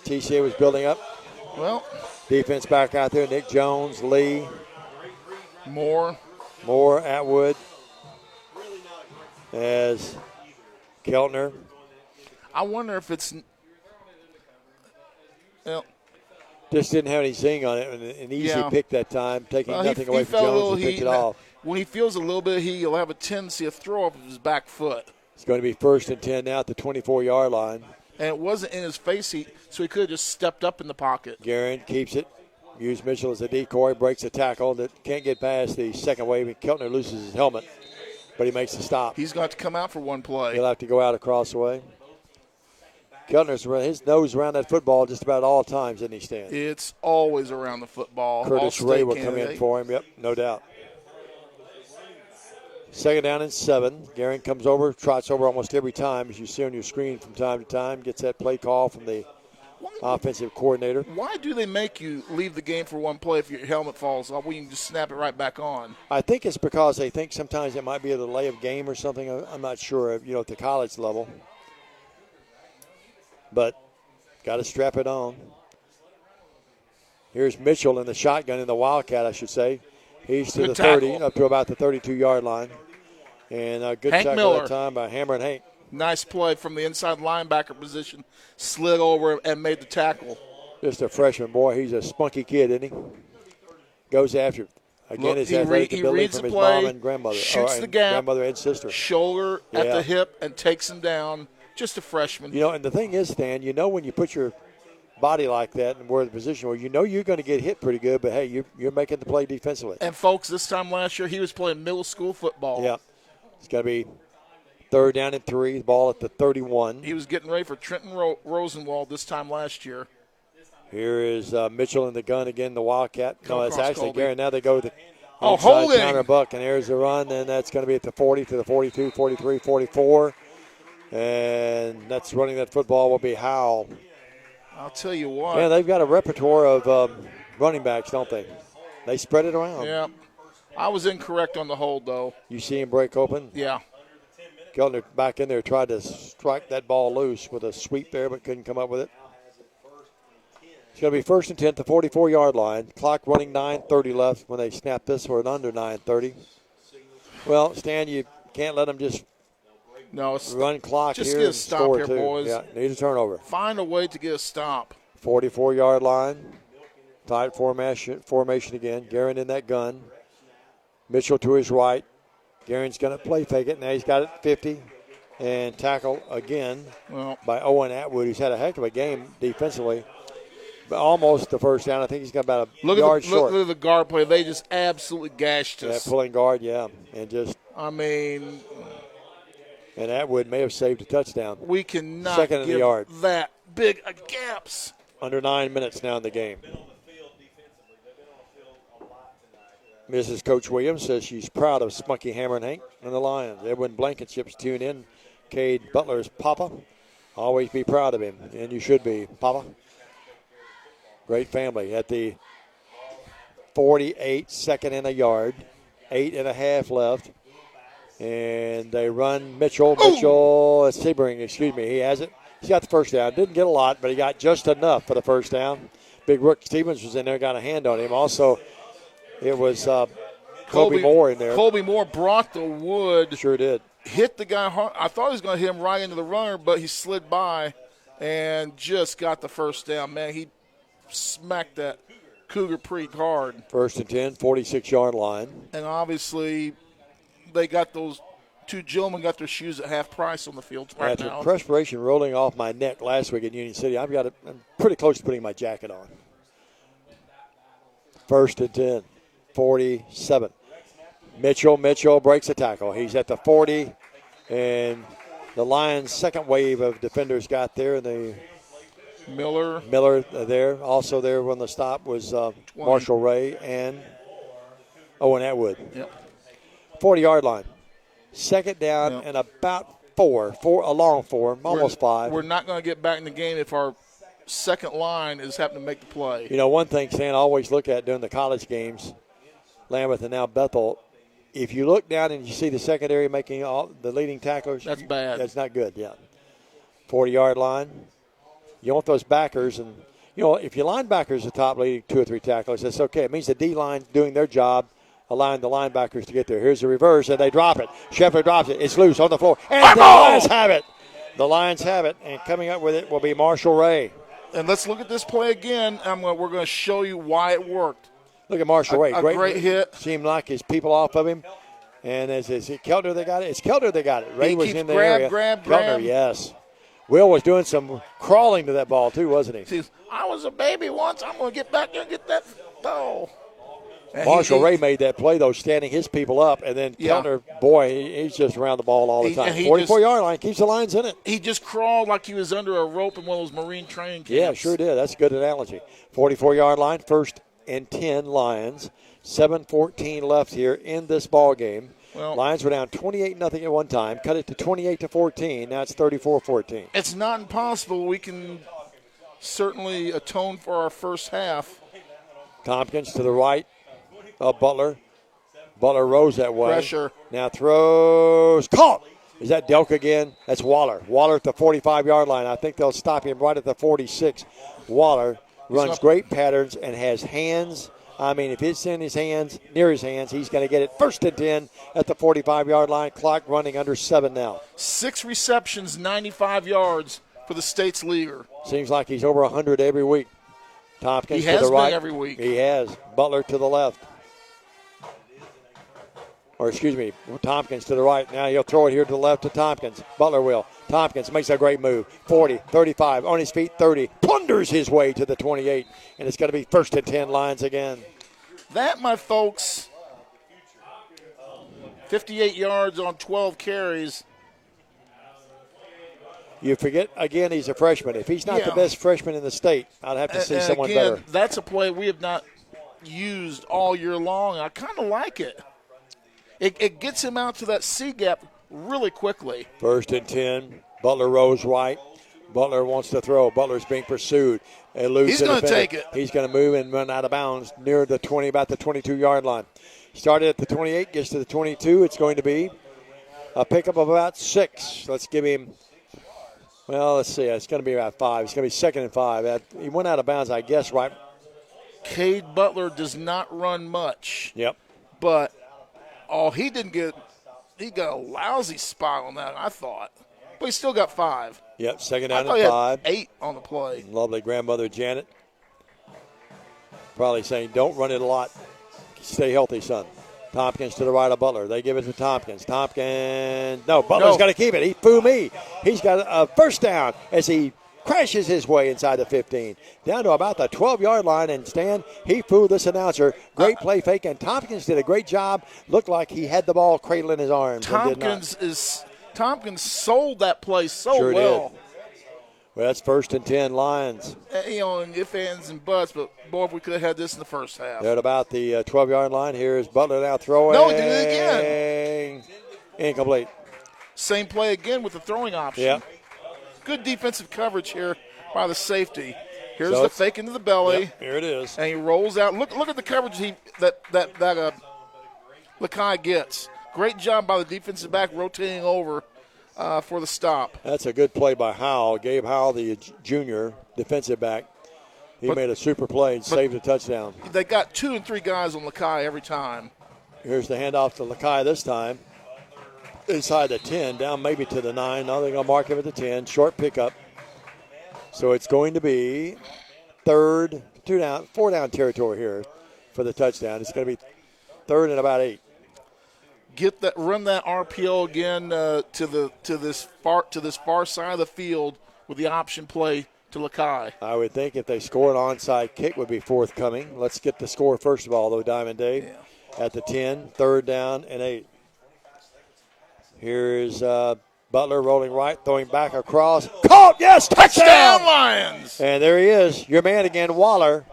TCA was building up. Well, defense back out there. Nick Jones, Lee. Moore, Atwood. As Keltner. I wonder if it's just didn't have any zing on it, and an easy pick that time, taking nothing away from Jones and picked it off. When he feels a little bit, he'll have a tendency to throw off of his back foot. It's going to be 1st and 10 now at the 24-yard line. And it wasn't in his face, so he could have just stepped up in the pocket. Guerin keeps it. Used Mitchell as a decoy, breaks a tackle that can't get past the second wave, and Keltner loses his helmet. But he makes the stop. He's going to have to come out for one play. He'll have to go out across the way. Keltner's his nose around that football just about all times, isn't he, Stan? It's always around the football. Curtis Ray will come in for him. Yep, no doubt. 2nd down and 7. Guerin comes over, trots over almost every time, as you see on your screen from time to time. Gets that play call from the offensive coordinator. Why do they make you leave the game for one play if your helmet falls off? Well, you can just snap it right back on. I think it's because they think sometimes it might be a delay of game or something. I'm not sure, at the college level. But got to strap it on. Here's Mitchell in the shotgun, in the Wildcat, I should say. He's to the 30, up to about the 32-yard line. And a good tackle that time by Hammer and Hank. Nice play from the inside linebacker position. Slid over and made the tackle. Just a freshman, boy. He's a spunky kid, isn't he? Goes after it. Again, his athletic ability from his mom and grandmother. Shoots the gap. Grandmother and sister. Shoulder at the hip and takes him down. Just a freshman. And the thing is, Stan, when you put your body like that and we're in the position where you're going to get hit pretty good, but, hey, you're making the play defensively. And, folks, this time last year he was playing middle school football. Yeah. It's got to be 3rd down and 3, the ball at the 31. He was getting ready for Trenton Rosenwald this time last year. Here is Mitchell in the gun again, the Wildcat. No, it's actually Colby. Gary. Now they go with the holding. counter buck, and there's the run, and that's going to be at the 40 to the 42, 43, 44. And that's running that football will be Howell. I'll tell you what. Yeah, they've got a repertoire of running backs, don't they? They spread it around. Yeah. I was incorrect on the hold, though. You see him break open? Yeah. Geltner back in there, tried to strike that ball loose with a sweep there, but couldn't come up with it. It's going to be 1st and 10 at the 44-yard line. Clock running 9:30 left when they snap this for an under 9:30. Well, Stan, you can't let them just run clock just here get a and stop score here, two. boys. Yeah, need a turnover. Find a way to get a stop. 44-yard line. Tight formation again. Guerin in that gun. Mitchell to his right. Guerin's going to play fake it. Now he's got it 50. And tackle again by Owen Atwood, who's had a heck of a game defensively. But almost the first down. I think he's got about a yard short. Look at the guard play. They just absolutely gashed us. Yeah, pulling guard, yeah. And just. And Atwood may have saved a touchdown. We cannot Second in the yard. That big of gaps. Under 9 minutes now in the game. Mrs. Coach Williams says she's proud of Spunky Hammer and Hank and the Lions. Edwin Blankenship's tuned in. Cade Butler's Papa. Always be proud of him, and you should be, Papa. Great family. At the 48, second and a yard. 8.5 left. And they run Mitchell. Mitchell, it's Sebring, excuse me. He has it. He's got the first down. Didn't get a lot, but he got just enough for the first down. Big Rook Stevens was in there, got a hand on him. Also, it was Colby Moore in there. Colby Moore brought the wood. Sure did. Hit the guy hard. I thought he was going to hit him right into the runner, but he slid by and just got the first down. Man, he smacked that Cougar pretty hard. 1st and 10, 46-yard line. And obviously they got those two gentlemen got their shoes at half price on the field right After now. Perspiration rolling off my neck last week in Union City, I'm pretty close to putting my jacket on. 1st and 10, 47. Mitchell breaks a tackle. He's at the 40, and the Lions' second wave of defenders got there. The Miller there. Also there when the stop was Marshall Ray and Owen Atwood. Yep. 40-yard line. Second down and about four, a long four, almost five. We're not going to get back in the game if our second line is happening to make the play. You know, one thing, Stan, I always look at during the college games, Lambeth and now Bethel, if you look down and you see the secondary making all the leading tacklers. That's bad. That's not good, yeah. 40-yard line. You want those backers, and, you know, if your linebackers are top leading 2 or 3 tacklers, that's okay. It means the D-line doing their job, allowing the linebackers to get there. Here's the reverse, and they drop it. Shepard drops it. It's loose on the floor. And the Lions have it. The Lions have it, and coming up with it will be Marshall Ray. And let's look at this play again. We're going to show you why it worked. Look at Marshall Ray. A great hit. Seemed like his people off of him. And is it Keltner that got it? It's Keltner that got it. Ray was in the area. Keltner, yes. Will was doing some crawling to that ball, too, wasn't he? See, I was a baby once. I'm going to get back there and get that ball. Marshall Ray made that play, though, standing his people up. And then Keltner, boy, he's just around the ball all the time. 44-yard line, keeps the Lions in it. He just crawled like he was under a rope in one of those Marine training camps. Yeah, sure did. That's a good analogy. 44-yard line, 1st and 10 Lions. 7:14 left here in this ball game. Well, Lions were down 28-0 at one time. Cut it to 28-14. Now it's 34-14. It's not impossible. We can certainly atone for our first half. Tompkins to the right of Butler. Butler rose that way. Pressure. Now throws. Caught. Is that Delk again? That's Waller. Waller at the 45-yard line. I think they'll stop him right at the 46. Waller runs great patterns and has hands. I mean, if it's in his hands, near his hands, he's going to get it 1st and 10 at the 45-yard line. Clock running under 7 now. 6 receptions, 95 yards for the state's leader. Seems like he's over 100 every week. Tompkins to the right. He has been every week. He has. Butler to the left. Or, excuse me, Tompkins to the right. Now he'll throw it here to the left to Tompkins. Butler will. Tompkins makes a great move. 40, 35, on his feet, 30. Plunders his way to the 28. And it's going to be 1st and 10 Lions again. That, my folks, 58 yards on 12 carries. You forget, again, he's a freshman. If he's not the best freshman in the state, I'd have to see someone again, better. That's a play we have not used all year long. I kind of like it. It gets him out to that C gap really quickly. 1st and 10. Butler rolls right. Butler wants to throw. Butler's being pursued. He's going to take it. He's going to move and run out of bounds near the 20, about the 22-yard line. Started at the 28, gets to the 22. It's going to be a pickup of about 6. Let's give him, well, let's see. It's going to be about 5. It's going to be 2nd and 5. He went out of bounds, I guess, right. Cade Butler does not run much. Yep. But, he got a lousy spot on that, I thought. But he still got 5. Yep, 2nd down and and 5. 8 on the play. Lovely grandmother Janet. Probably saying, don't run it a lot. Stay healthy, son. Tompkins to the right of Butler. They give it to Tompkins. Butler's got to keep it. He fooled me. He's got a first down as he crashes his way inside the 15. Down to about the 12-yard line, and Stan, he fooled this announcer. Great play fake, and Tompkins did a great job. Looked like he had the ball cradled in his arms. Tompkins sold that play sure well. Did. Well, that's 1st and 10 Lions. And if ands and buts, but boy, if we could have had this in the first half. They're at about the 12-yard line. Here's Butler now throwing. No, he did it again. Incomplete. Same play again with the throwing option. Yep. Good defensive coverage here by the safety. Here's the fake into the belly. Yep, here it is. And he rolls out. Look at the coverage that Lakai gets. Great job by the defensive back rotating over for the stop. That's a good play by Howell. Gabe Howell, the junior defensive back. He made a super play and saved a touchdown. They got 2 and 3 guys on Lakai every time. Here's the handoff to Lakai this time. Inside the 10, down maybe to the 9. Now they're going to mark him at the 10. Short pickup. So it's going to be 4 down territory here for the touchdown. It's going to be 3rd and about 8. Run that RPO again to this far side of the field with the option play to Lakai. I would think if they score an onside kick would be forthcoming. Let's get the score first of all, though, Diamond Dave. Yeah. At the 10, 3rd down and 8. Here's Butler rolling right, throwing back across. Caught, yes, touchdown! Lions! And there he is, your man again, Waller.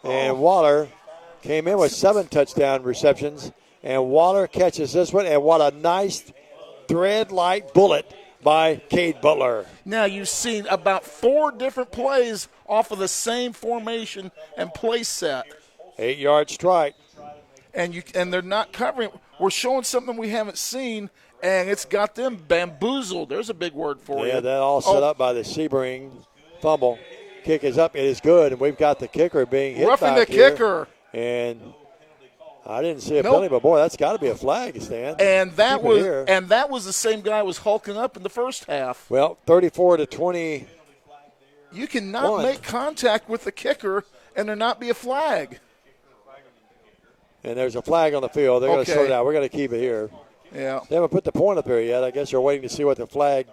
And Waller came in with 7 touchdown receptions. And Waller catches this one, and what a nice thread-like bullet by Cade Butler. Now you've seen about 4 different plays off of the same formation and play set. 8-yard strike. And they're not covering. We're showing something we haven't seen, and it's got them bamboozled. There's a big word for you. Yeah, that all set up by the Sebring fumble. Kick is up. It is good, and we've got the kicker being hit roughing back the here. Kicker. And I didn't see a penalty, but boy, that's got to be a flag, Stan. And that was the same guy who was hulking up in the first half. Well, 34-20. You cannot make contact with the kicker and there not be a flag. And there's a flag on the field. They're going to sort it out. We're going to keep it here. Yeah. They haven't put the point up here yet. I guess they're waiting to see what the flag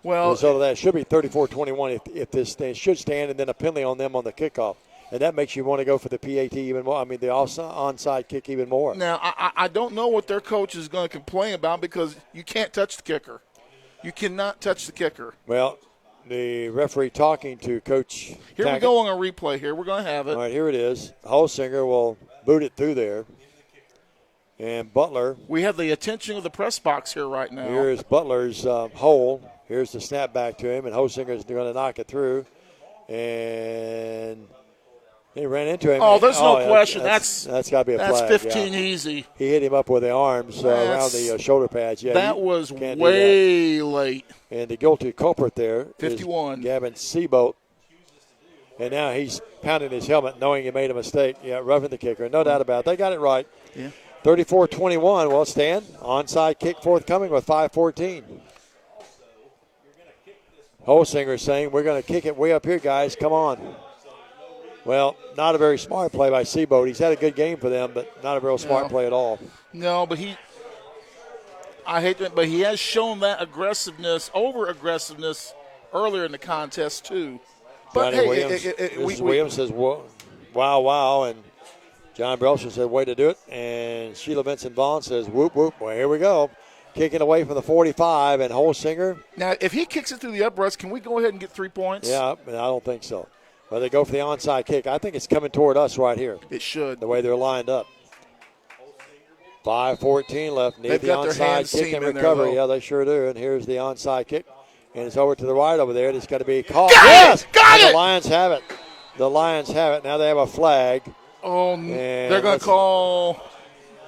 result of that. It should be 34-21 if this thing should stand, and then a penalty on them on the kickoff. And that makes you want to go for the PAT even more. I mean, the onside kick even more. Now, I don't know what their coach is going to complain about because you can't touch the kicker. You cannot touch the kicker. Well, the referee talking to Coach Here Tackett. we go on a replay here. We're going to have it. All right, here it is. Holsinger will boot it through there. And Butler. We have the attention of the press box here right now. Here's Butler's hole. Here's the snap back to him, and Holsinger's going to knock it through. And he ran into him. Oh, there's no question. That's got to be a flag. That's 15 easy. He hit him up with the arms around the shoulder pads. Yeah, that was way late. And the guilty culprit there 51. is Gavin Seabolt. And now he's pounding his helmet knowing he made a mistake. Yeah, roughing the kicker. No doubt about it. They got it right. Yeah. 34-21. Well, Stan, onside kick forthcoming with 5:14. Holsinger saying, we're going to kick it way up here, guys. Come on. Well, not a very smart play by Seabolt. He's had a good game for them, but not a real smart play at all. No, but he has shown that over-aggressiveness earlier in the contest, too. But Johnny Williams says, wow, and John Brelson said, way to do it. And Sheila Benson Vaughn says, whoop, whoop. Well, here we go. kicking away from the 45, and Holsinger. Now, if he kicks it through the uprights, can we go ahead and get 3 points? Yeah, I don't think so. Well, they go for the onside kick. I think it's coming toward us right here. It should. The way they're lined up. 5:14 left. Need They've the got their onside hands kick team and in there, recovery. though. Yeah, they sure do. And here's the onside kick. And it's over to the right over there. And it's going to be caught. Got yes! it! Got and it! The Lions have it. The Lions have it. Now they have a flag. Oh, And they're going to call.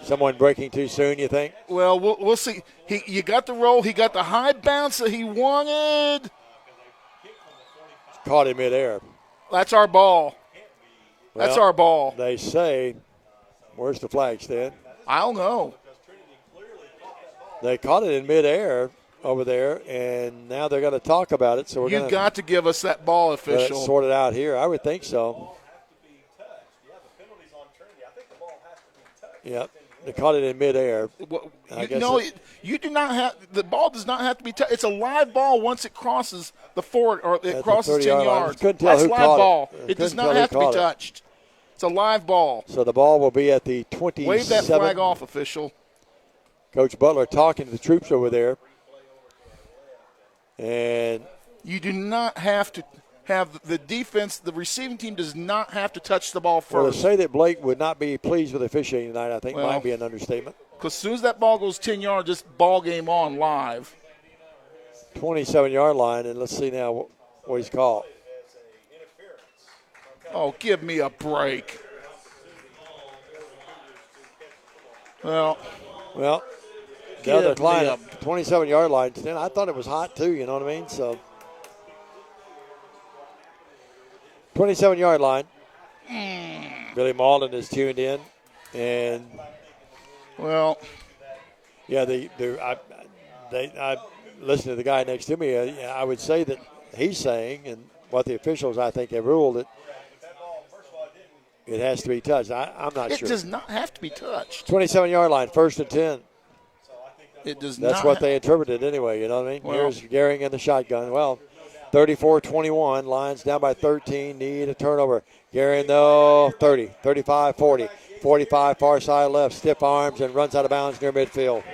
Someone breaking too soon, you think? Well, we'll see. You got the roll. He got the high bounce that he wanted. Caught in midair. That's our ball. That's Well, our ball. They say, where's the flag, Stan? I don't know. They caught it in midair over there, and now they're going to talk about it. So we're You've got to give us that ball, official. Sort it out here. I would think so. Yep. They caught it in midair. You do not have the ball. Does not have to be touched. It's a live ball once it crosses the forward or it crosses 10 yards. Couldn't tell That's who live caught ball. it. It does not have to be touched. It's a live ball. So the ball will be at the 27. Wave that flag off, official. Coach Butler talking to the troops over there. And you do not have to have the defense. The receiving team does not have to touch the ball first. Well, to say that Blake would not be pleased with officiating tonight, I think might be an understatement. Because as soon as that ball goes 10 yards, it's ball game on live. 27-yard line, and let's see now what he's called. Oh, give me a break. Well, the other client, 27-yard line. I thought it was hot too. You know what I mean? So, 27-yard line. Billy Malden is tuned in, and I listened to the guy next to me. I would say that he's saying, and what the officials I think have ruled, that it has to be touched. I'm not sure. It does not have to be touched. 27-yard line, 1st and 10. It does That's not. what they interpreted anyway, you know what I mean? Well, here's Gehring in the shotgun. Well, 34-21, Lions down by 13, need a turnover. Gehring, though, 30, 35, 40, 45, far side left, stiff arms, and runs out of bounds near midfield.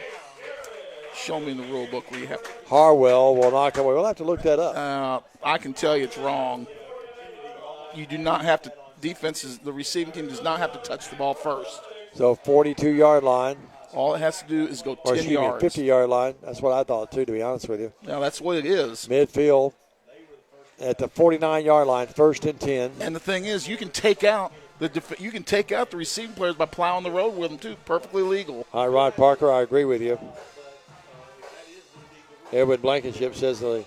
Show me in the rule book where you have. Harwell will knock away. We'll have to look that up. I can tell you it's wrong. You do not have to. The receiving team does not have to touch the ball first. So 42-yard line. All it has to do is go 10 yards. 50-yard line. That's what I thought, too, to be honest with you. Now, that's what it is. Midfield at the 49-yard line, 1st and 10. And the thing is, you can take out the receiving players by plowing the road with them, too. Perfectly legal. All right, Rod Parker, I agree with you. Edwin Blankenship says the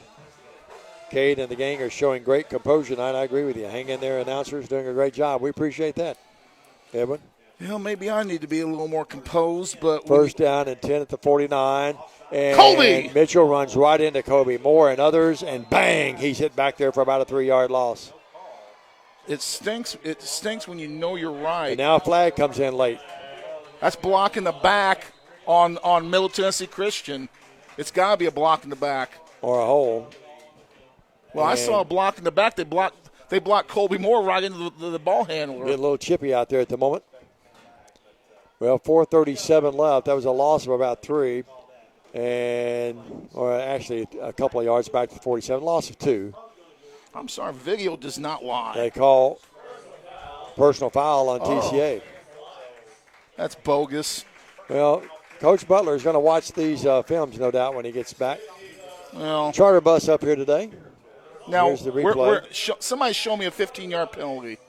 Cade and the gang are showing great composure tonight. I agree with you. Hang in there, announcers, doing a great job. We appreciate that, Edwin. Maybe I need to be a little more composed, but 1st down and 10 at the 49. And Colby! Mitchell runs right into Kobe Moore and others, and bang, he's hit back there for about a 3-yard loss. It stinks. It stinks when you know you're right. And now a flag comes in late. That's blocking the back on Middle Tennessee Christian. It's got to be a block in the back. Or a hole. Well, I saw a block in the back. They blocked Colby Moore right into the ball handler. Getting a little chippy out there at the moment. Well, 4:37 left. That was a loss of about 3. Or actually a couple of yards back to 47. Loss of 2. I'm sorry, video does not lie. They call personal foul on TCA. That's bogus. Well, Coach Butler is going to watch these films, no doubt, when he gets back. Well, charter bus up here today. Now, here's the replay. Somebody show me a 15-yard penalty.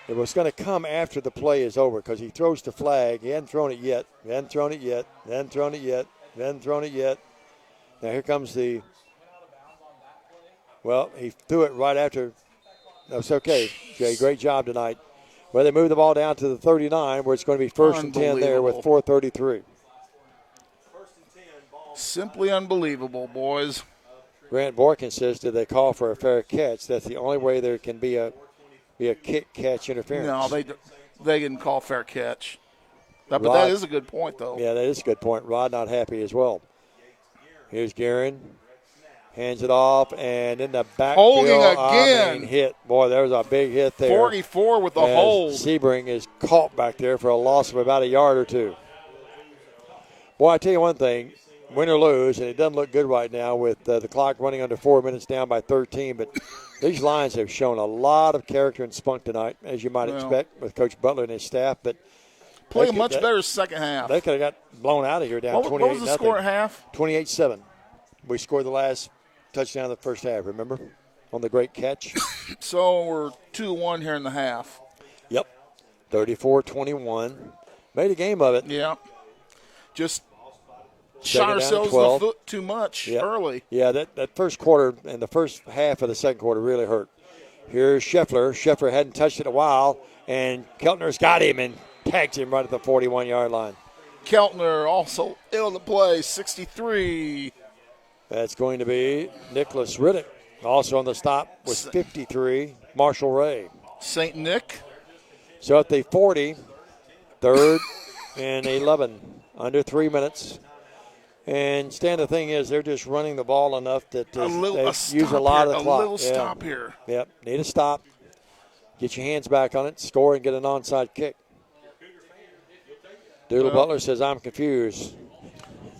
It was going to come after the play is over because he throws the flag. He hadn't thrown it yet. Hadn't thrown it yet. Hadn't thrown it yet. Hadn't thrown it yet. Now here comes the. Well, he threw it right after. That's okay, Jay. Great job tonight. Well, they moved the ball down to the 39, where it's going to be 1st and 10 there with 4:33. Simply unbelievable, boys. Grant Borkin says, did they call for a fair catch? That's the only way there can be a kick-catch interference. No, they didn't call fair catch. But that is a good point, though. Yeah, that is a good point. Rod not happy as well. Here's Guerin. Hands it off, and in the backfield. Holding again. Hit. Boy, there was a big hit there. 44 with the hold. Sebring is caught back there for a loss of about a yard or 2. Boy, I tell you one thing. win or lose, and it doesn't look good right now with the clock running under 4 minutes, down by 13. But these Lions have shown a lot of character and spunk tonight, as you might expect with Coach Butler and his staff. But played a much better second half. They could have got blown out of here down 28-0. What was the score at half? 28-7. We scored the last touchdown of the first half, remember? On the great catch. So we're 2-1 here in the half. Yep. 34-21. Made a game of it. Yeah. Just shot ourselves in the foot too much early. Yeah, that first quarter and the first half of the second quarter really hurt. Here's Scheffler. Scheffler hadn't touched it in a while, and Keltner's got him and tagged him right at the 41-yard line. Keltner also ill to play, 63. That's going to be Nicholas Riddick. Also on the stop was 53, Marshall Ray. St. Nick. So at the 40, 3rd and 11, under 3 minutes. And Stan, the thing is, they're just running the ball enough that they use a lot of the clock. A little stop here. Yep, need a stop. Get your hands back on it, score, and get an onside kick. Doodle Butler says, I'm confused.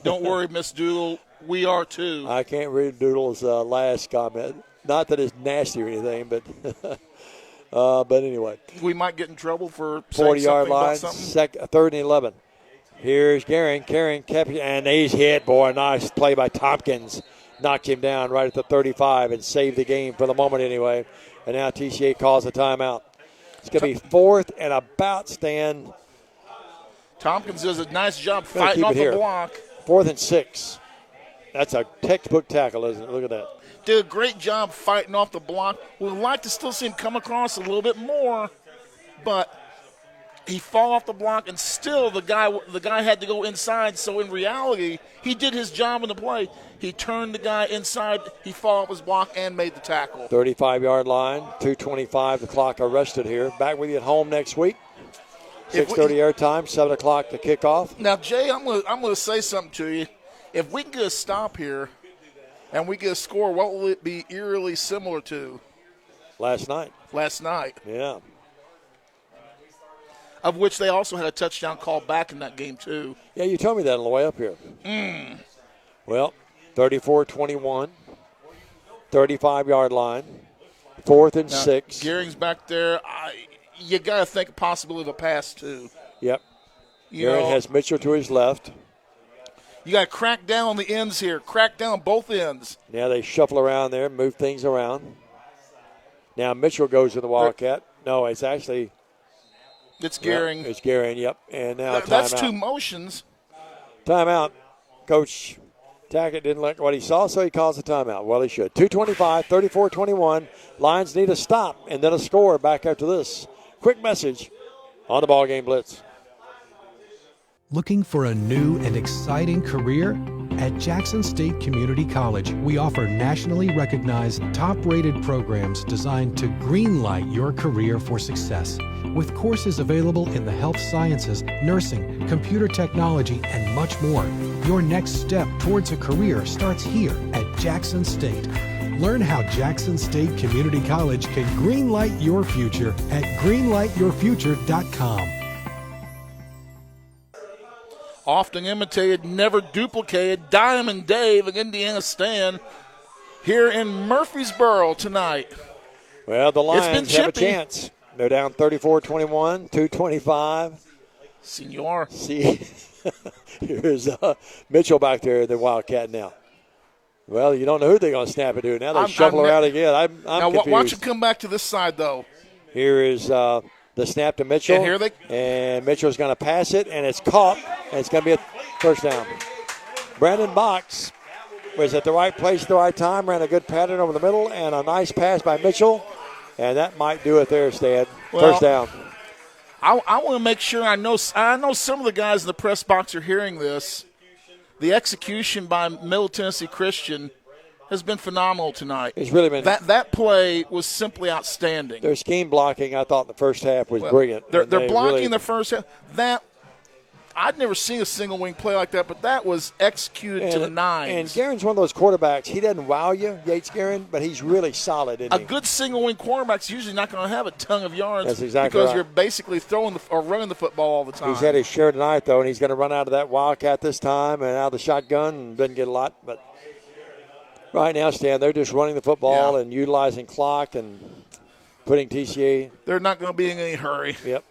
Don't worry, Miss Doodle. We are too. I can't read Doodle's last comment. Not that it's nasty or anything, but anyway. We might get in trouble for 40-yard line, about something. 3rd and 11. Here's Gehring. Gehring kept, and he's hit. Boy, nice play by Tompkins. Knocked him down right at the 35 and saved the game for the moment anyway. And now TCA calls a timeout. It's going to be 4th and about, Stan. Tompkins does a nice job fighting off the block. 4th and 6. That's a textbook tackle, isn't it? Look at that. Did a great job fighting off the block. We'd like to still see him come across a little bit more, but he fall off the block, and still the guy had to go inside. So in reality, he did his job in the play. He turned the guy inside, he fall off his block, and made the tackle. 35-yard line, 2:25. The clock arrested here. Back with you at home next week. 6:30 airtime, 7 o'clock to kick off. Now, Jay, I'm gonna say something to you. If we can get a stop here and we get a score, what will it be eerily similar to? Last night. Yeah. Of which they also had a touchdown call back in that game, too. Yeah, you told me that on the way up here. Well, 34-21, 35-yard line, 4th and 6. Gehring's back there. You got to think a possibility of a pass, too. Yep. Gehring has Mitchell to his left. You got to crack down on the ends here. Crack down both ends. Now they shuffle around there, move things around. Now Mitchell goes in the Wildcat. No, it's actually – It's Gehring. It's Gehring, yep. And now timeout. That's two motions. Timeout. Coach Tackett didn't like what he saw, so he calls a timeout. Well, he should. 2:25, 34-21. Lions need a stop and then a score back after this. Quick message on the BallGame Blitz. Looking for a new and exciting career? At Jackson State Community College, we offer nationally recognized, top-rated programs designed to greenlight your career for success. With courses available in the health sciences, nursing, computer technology, and much more. Your next step towards a career starts here at Jackson State. Learn how Jackson State Community College can greenlight your future at greenlightyourfuture.com. Often imitated, never duplicated. Diamond Dave and Indiana Stan here in Murfreesboro tonight. Well, the Lions have a chance. They're down 34-21, 2:25. Senor. See, here's Mitchell back there, the Wildcat now. Well, you don't know who they're going to snap it to. Now they shuffle around again. I'm confused. Watch them come back to this side, though. Here is the snap to Mitchell. And Mitchell's going to pass it, and it's caught, and it's going to be a first down. Brandon Box was at the right place at the right time, ran a good pattern over the middle, and a nice pass by Mitchell. And that might do it there, Stan. First down. I want to make sure I know some of the guys in the press box are hearing this. The execution by Middle Tennessee Christian has been phenomenal tonight. It's really been that play was simply outstanding. Their scheme blocking, I thought, in the first half was brilliant. They're blocking really the first half. I'd never seen a single wing play like that, but that was executed to the nines. And Guerin's one of those quarterbacks. He doesn't wow you, Yates Guerin, but he's really solid. Isn't he? A good single wing quarterback's usually not going to have a ton of yards. That's exactly because right. you're basically throwing or running the football all the time. He's had his share tonight, though, and he's going to run out of that Wildcat this time and out of the shotgun and doesn't get a lot. But right now, Stan, they're just running the football and utilizing clock and putting TCA. They're not going to be in any hurry. Yep.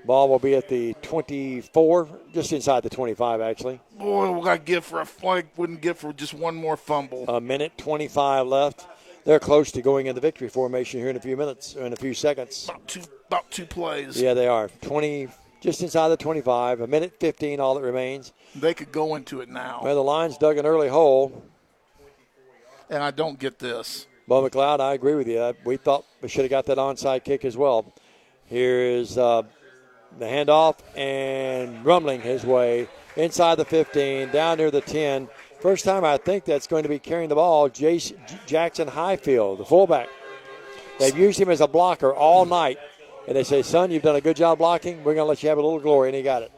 Ball will be at the 24, just inside the 25, actually. Boy, we got to give for a flag. Wouldn't give for just one more fumble. A minute 25 left. They're close to going into victory formation here in a few minutes, in a few seconds. About two plays. Yeah, they are. 20, just inside the 25. A minute 15, all that remains. They could go into it now. Well, the Lions dug an early hole. And I don't get this. Bo McLeod, I agree with you. We thought we should have got that onside kick as well. Here is the handoff and rumbling his way inside the 15, down near the 10. First time I think that's going to be carrying the ball, Jackson Highfield, the fullback. They've used him as a blocker all night. And they say, son, you've done a good job blocking. We're going to let you have a little glory. And he got it.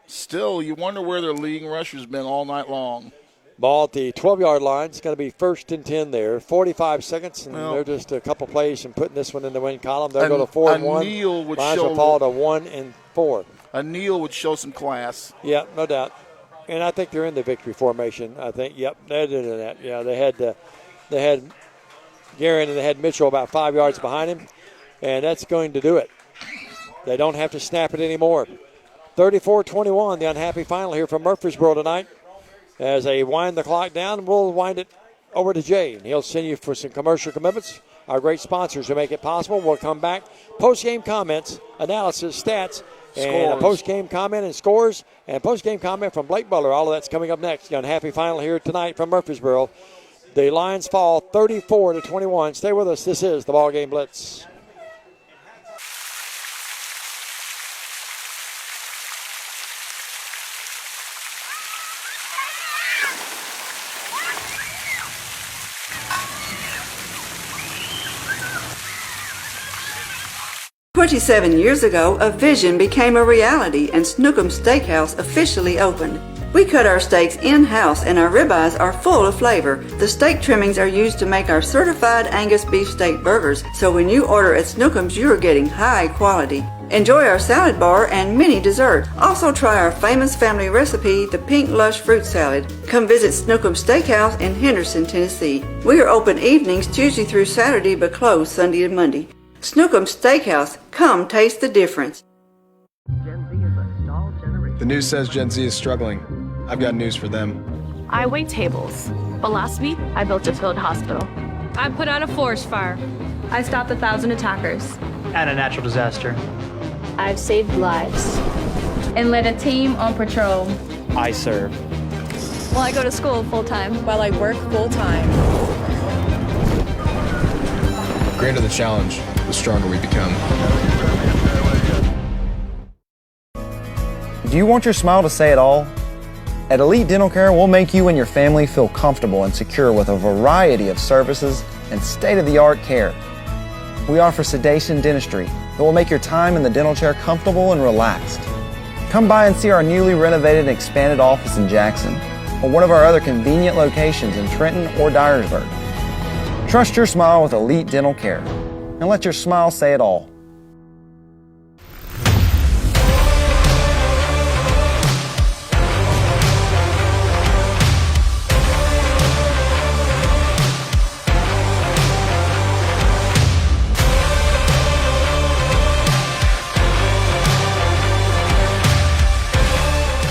Still, you wonder where their leading rusher's been all night long. Ball at the 12-yard line. It's going to be 1st and 10 there. 45 seconds, and they're just a couple plays from putting this one in the win column. They'll go to 4-1. Lions will fall to 1-4. A kneel would show some class. Yeah, no doubt. And I think they're in the victory formation. I think, yep, they're doing that. Yeah, they had Guerin and they had Mitchell about 5 yards behind him, and that's going to do it. They don't have to snap it anymore. 34-21, the unhappy final here from Murfreesboro tonight. As they wind the clock down, we'll wind it over to Jay, and he'll send you for some commercial commitments. Our great sponsors who make it possible. We'll come back. Post-game comments, analysis, stats, and a post-game comment and scores, and a post-game comment from Blake Butler. All of that's coming up next. The unhappy final here tonight from Murfreesboro. The Lions fall 34-21. Stay with us. This is the BallGame Blitz. Years ago, a vision became a reality and Snookum Steakhouse officially opened. We cut our steaks in-house and our ribeyes are full of flavor. The steak trimmings are used to make our certified Angus beef steak burgers, so when you order at Snookum's, you're getting high quality. Enjoy our salad bar and mini dessert. Also try our famous family recipe, the Pink Lush Fruit Salad. Come visit Snookum Steakhouse in Henderson, Tennessee. We are open evenings Tuesday through Saturday but closed Sunday and Monday. Snookum Steakhouse, come taste the difference. The news says Gen Z is struggling. I've got news for them. I wait tables, but last week I built a field hospital. I put out a forest fire. I stopped 1,000 attackers. And a natural disaster. I've saved lives. And led a team on patrol. I serve. Well, I go to school full-time. While I work full-time. The greater the challenge, the stronger we become. Do you want your smile to say it all? At Elite Dental Care, we'll make you and your family feel comfortable and secure with a variety of services and state-of-the-art care. We offer sedation dentistry that will make your time in the dental chair comfortable and relaxed. Come by and see our newly renovated and expanded office in Jackson or one of our other convenient locations in Trenton or Dyersburg. Trust your smile with Elite Dental Care and let your smile say it all.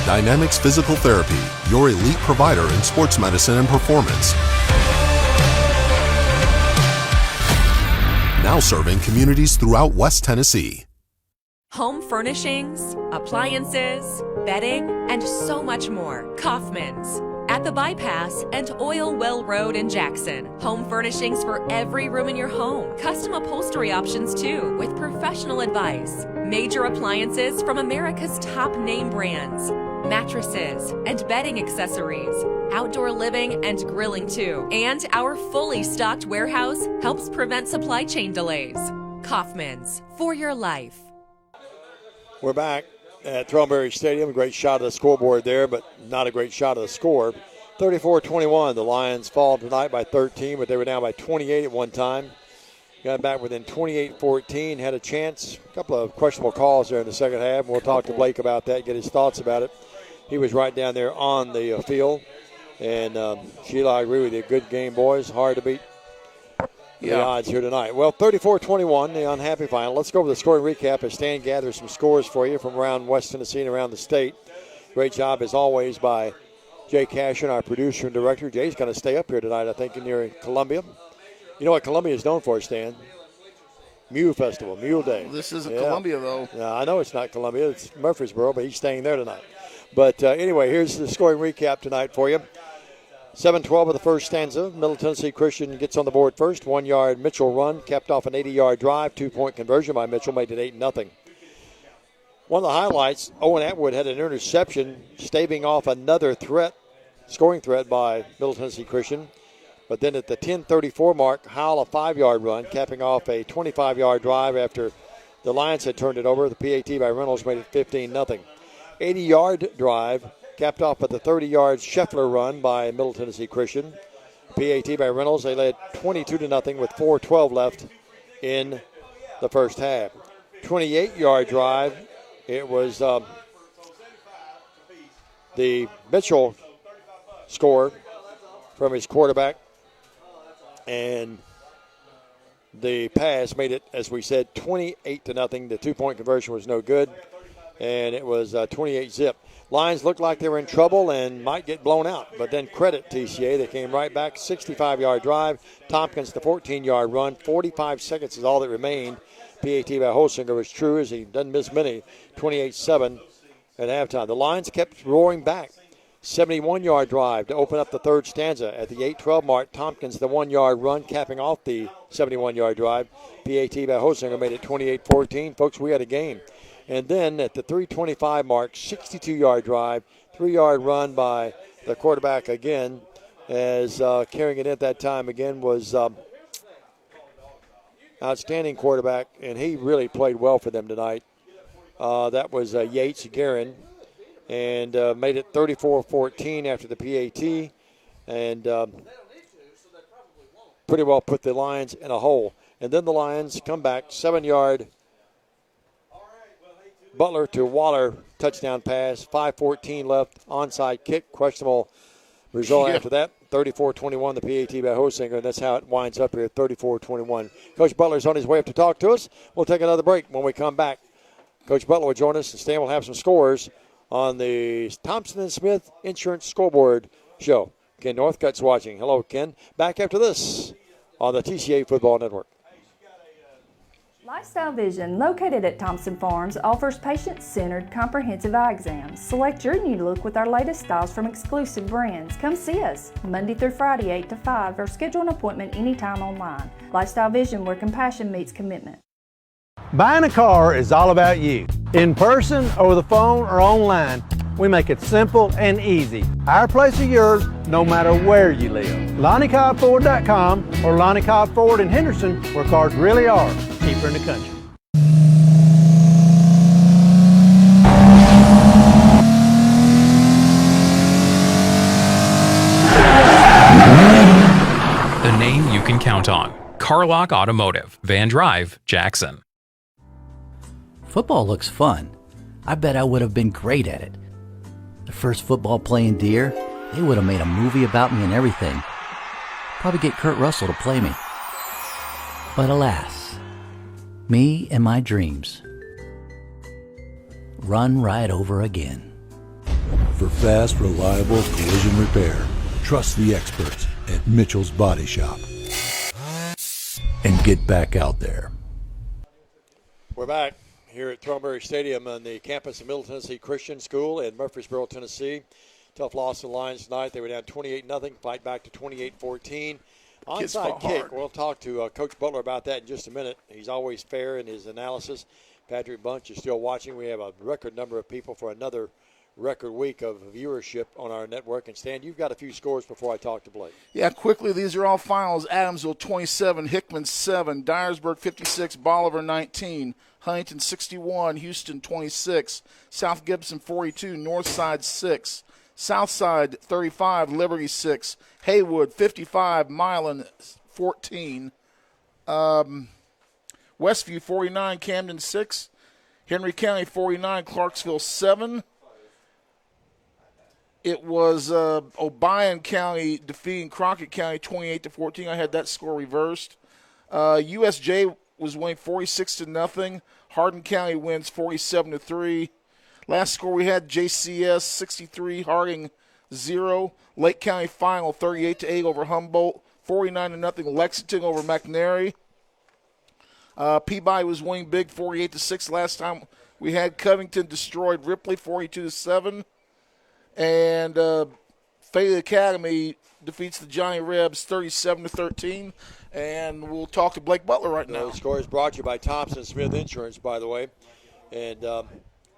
Dynamics Physical Therapy, your elite provider in sports medicine and performance. Now serving communities throughout West Tennessee. Home furnishings, appliances, bedding, and so much more. Kaufman's. At the Bypass and Oil Well Road in Jackson. Home furnishings for every room in your home. Custom upholstery options too, with professional advice. Major appliances from America's top name brands. Mattresses and bedding accessories. Outdoor living and grilling too. And our fully stocked warehouse helps prevent supply chain delays. Kaufman's, for your life. We're back. at Thornberry Stadium. A great shot of the scoreboard there, but not a great shot of the score. 34-21. The Lions fall tonight by 13, but they were down by 28 at one time. Got back within 28-14, had a chance. A couple of questionable calls there in the second half. We'll talk to Blake about that, get his thoughts about it. He was right down there on the field. And Sheila, I agree with you. Good game, boys. Hard to beat the odds here tonight. Well, 34-21, the unhappy final. Let's go over the scoring recap as Stan gathers some scores for you from around West Tennessee and around the state. Great job, as always, by Jay Cashin, our producer and director. Jay's going to stay up here tonight, I think, near Columbia. You know what Columbia is known for, Stan? Mule Festival, Mule Day. This isn't Columbia, though. Yeah, I know it's not Columbia. It's Murfreesboro, but he's staying there tonight. But anyway, here's the scoring recap tonight for you. 7-12 of the first stanza. Middle Tennessee Christian gets on the board first. 1 yard Mitchell run, capped off an 80-yard drive. 2-point conversion by Mitchell, made it 8-0. One of the highlights, Owen Atwood had an interception, staving off another scoring threat by Middle Tennessee Christian. But then at the 10:34 mark, Howell a 5-yard run, capping off a 25-yard drive after the Lions had turned it over. The PAT by Reynolds made it 15-0. 80-yard drive, capped off at the 30-yard Scheffler run by Middle Tennessee Christian. PAT by Reynolds, they led 22-0 with 4:12 left in the first half. 28-yard drive, it was the Mitchell score from his quarterback. And the pass made it, as we said, 28-0. The 2-point conversion was no good, and it was 28-zip. Lions looked like they were in trouble and might get blown out, but then credit TCA. They came right back, 65-yard drive. Tompkins, the 14-yard run. 45 seconds is all that remained. PAT by Holsinger was true, as he doesn't miss many. 28-7 at halftime. The Lions kept roaring back. 71-yard drive to open up the third stanza. At the 8:12 mark, Tompkins, the 1-yard run, capping off the 71-yard drive. PAT by Holsinger made it 28-14. Folks, we had a game. And then at the 3:25 mark, 62-yard drive, 3-yard run by the quarterback again, as carrying it in at that time again was outstanding quarterback, and he really played well for them tonight. That was Yates Guerin, and made it 34-14 after the PAT, and pretty well put the Lions in a hole. And then the Lions come back, 7-yard Butler to Waller touchdown pass, 5:14 left, onside kick, questionable result after that. 34-21, the PAT by Hosinger, and that's how it winds up here, 34-21. Coach Butler's on his way up to talk to us. We'll take another break. When we come back, Coach Butler will join us, and Stan will have some scores on the Thompson & Smith Insurance Scoreboard Show. Ken Northcutt's watching. Hello, Ken. Back after this on the TCA Football Network. Lifestyle Vision, located at Thompson Farms, offers patient-centered comprehensive eye exams. Select your new look with our latest styles from exclusive brands. Come see us Monday through Friday, 8 to 5, or schedule an appointment anytime online. Lifestyle Vision, where compassion meets commitment. Buying a car is all about you. In person, over the phone, or online, we make it simple and easy. Our place is yours, no matter where you live. LonnieCobbFord.com or Lonnie Cobb Ford in Henderson, where cars really are cheaper in the country. The name you can count on. Carlock Automotive, Van Drive, Jackson. Football looks fun. I bet I would have been great at it. The first football playing Deer, they would have made a movie about me and everything. Probably get Kurt Russell to play me. But alas, me and my dreams run right over again. For fast, reliable collision repair, trust the experts at Mitchell's Body Shop. And get back out there. We're back here at Thornberry Stadium on the campus of Middle Tennessee Christian School in Murfreesboro, Tennessee. Tough loss to the Lions tonight. They were down 28-0, fight back to 28-14. Onside kick. We'll talk to Coach Butler about that in just a minute. He's always fair in his analysis. Patrick Bunch is still watching. We have a record number of people for another record week of viewership on our network. And Stan, you've got a few scores before I talk to Blake. Yeah, quickly, these are all finals. Adamsville 27, Hickman 7, Dyersburg 56, Bolivar 19, Huntington 61, Houston 26, South Gibson 42, Northside 6, Southside 35, Liberty 6, Haywood 55, Milan 14, Westview 49, Camden 6, Henry County 49, Clarksville 7. It was Obion County defeating Crockett County 28-14. I had that score reversed. USJ was winning 46-0. Hardin County wins 47-3. Last score we had JCS 63, Harding 0. Lake County final 38-8 over Humboldt. 49-0 Lexington over McNairy. Peabody was winning big 48-6 last time we had. Covington destroyed Ripley 42-7. And Fayette Academy defeats the Johnny Rebs 37-13. And we'll talk to Blake Butler right now. The score is brought to you by Thompson Smith Insurance, by the way. And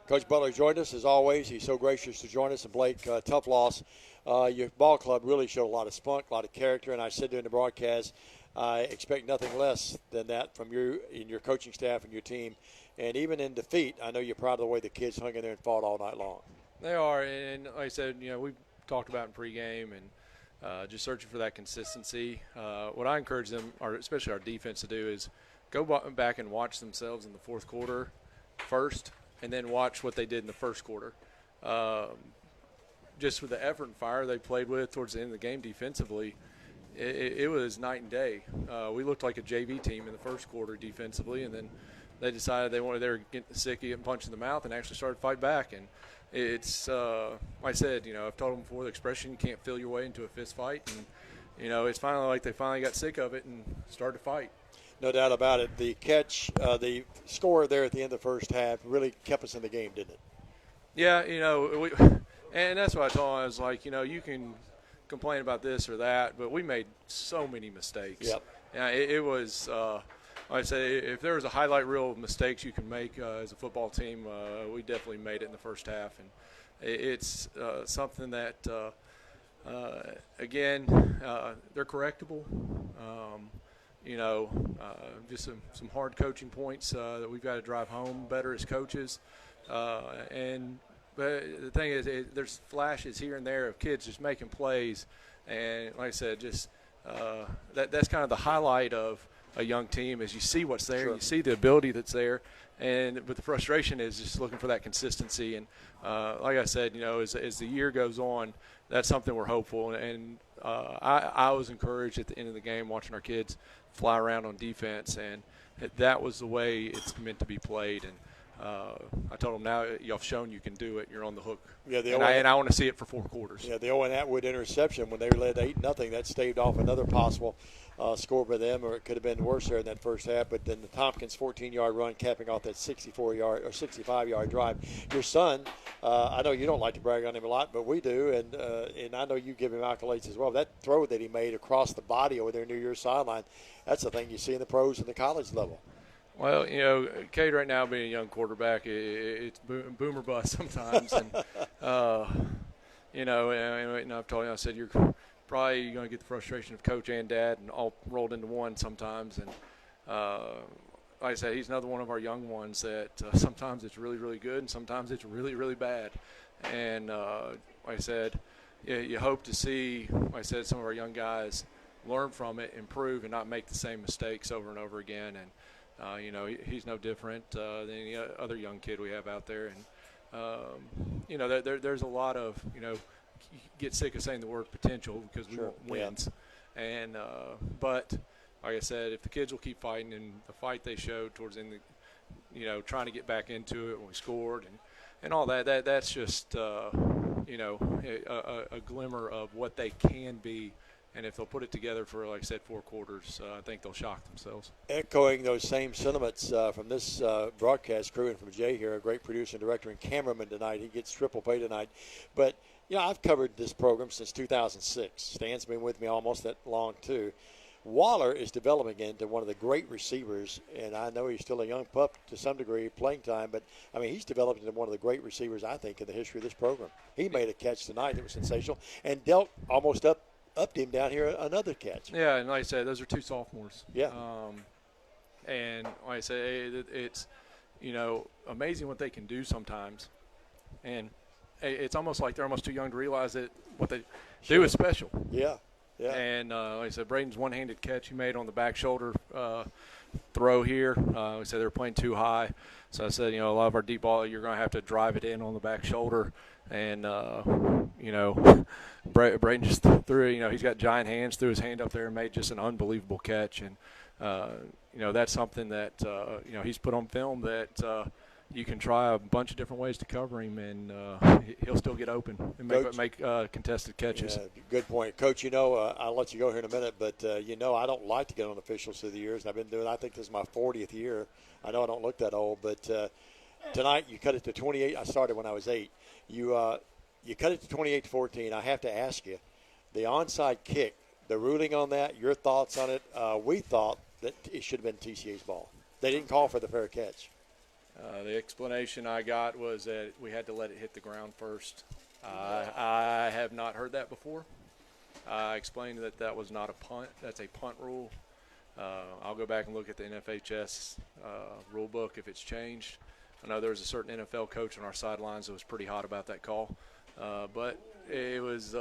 Coach Butler joined us as always. He's so gracious to join us. And Blake, tough loss. Your ball club really showed a lot of spunk, a lot of character. And I said during the broadcast, I expect nothing less than that from you and your coaching staff and your team. And even in defeat, I know you're proud of the way the kids hung in there and fought all night long. They are, and like I said, we've talked about in pregame and just searching for that consistency. What I encourage them, or especially our defense, to do is go back and watch themselves in the fourth quarter first, and then watch what they did in the first quarter. Just with the effort and fire they played with towards the end of the game defensively, it was night and day. We looked like a JV team in the first quarter defensively, and then they decided they were getting sick of getting punched in the mouth and actually started to fight back. And it's, like I said, I've told them before, the expression, you can't feel your way into a fist fight. And, it's finally like they finally got sick of it and started to fight. No doubt about it. The catch, the score there at the end of the first half really kept us in the game, didn't it? Yeah, and that's what I told them. I was like, you can complain about this or that, but we made so many mistakes. Yep. Yeah, it was like I say, if there was a highlight reel of mistakes you can make as a football team, we definitely made it in the first half. And it's something that, again, they're correctable. Just some hard coaching points that we've got to drive home better as coaches. But the thing is, there's flashes here and there of kids just making plays. And like I said, just that's kind of the highlight of a young team is you see what's there, you see the ability that's there, but the frustration is just looking for that consistency. And like I said, as the year goes on, that's something we're hopeful. And I was encouraged at the end of the game watching our kids fly around on defense, and that was the way it's meant to be played. And I told them, now y'all shown you can do it. You're on the hook. Yeah, and I want to see it for 4 quarters. Yeah, the Owen Atwood interception when they led 8-0, that staved off another possible score by them, or it could have been worse there in that first half. But then the Tompkins 14-yard run capping off that 64-yard or 65-yard drive. Your son, I know you don't like to brag on him a lot, but we do, and I know you give him accolades as well. That throw that he made across the body over there near your sideline, that's the thing you see in the pros and the college level. Well, Cade right now being a young quarterback, it's boom or bust sometimes. And, and I've told you, I said, you're probably going to get the frustration of coach and dad and all rolled into one sometimes. And like I said, he's another one of our young ones that sometimes it's really, really good and sometimes it's really, really bad. And like I said, you hope to see, like I said, some of our young guys learn from it, improve, and not make the same mistakes over and over again. And he's no different than any other young kid we have out there. And, there's a lot of, get sick of saying the word potential because we want wins. Yeah. And, but like I said, if the kids will keep fighting, and the fight they showed towards the end, trying to get back into it when we scored and all that's just, a glimmer of what they can be. And if they'll put it together for, like I said, 4 quarters, I think they'll shock themselves. Echoing those same sentiments from this broadcast crew and from Jay here, a great producer and director and cameraman tonight. He gets triple pay tonight. But, I've covered this program since 2006. Stan's been with me almost that long, too. Waller is developing into one of the great receivers, and I know he's still a young pup to some degree, playing time, but, I mean, he's developed into one of the great receivers, I think, in the history of this program. He made a catch tonight that was sensational, and dealt almost upped him down here another catch. Yeah, and like I said, those are two sophomores. Yeah. And like I say, it's, amazing what they can do sometimes. And it's almost like they're almost too young to realize that what they do is special. Yeah. Yeah. And like I said, Braden's one-handed catch he made on the back shoulder throw here. I said they were playing too high. So I said, a lot of our deep ball, you're going to have to drive it in on the back shoulder. And, Braden just threw, he's got giant hands, threw his hand up there and made just an unbelievable catch. And, that's something that, he's put on film that you can try a bunch of different ways to cover him, and he'll still get open and make contested catches. Yeah, good point. Coach, I'll let you go here in a minute, but, I don't like to get on officials through the years. And I've been doing, I think this is my 40th year. I know I don't look that old, but tonight you cut it to 28. I started when I was 8. You cut it to 28-14. I have to ask you, the onside kick, the ruling on that, your thoughts on it. We thought that it should have been TCA's ball. They didn't call for the fair catch. The explanation I got was that we had to let it hit the ground first. I have not heard that before. I explained that was not a punt. That's a punt rule. I'll go back and look at the NFHS rule book if it's changed. I know there was a certain NFL coach on our sidelines that was pretty hot about that call. But it was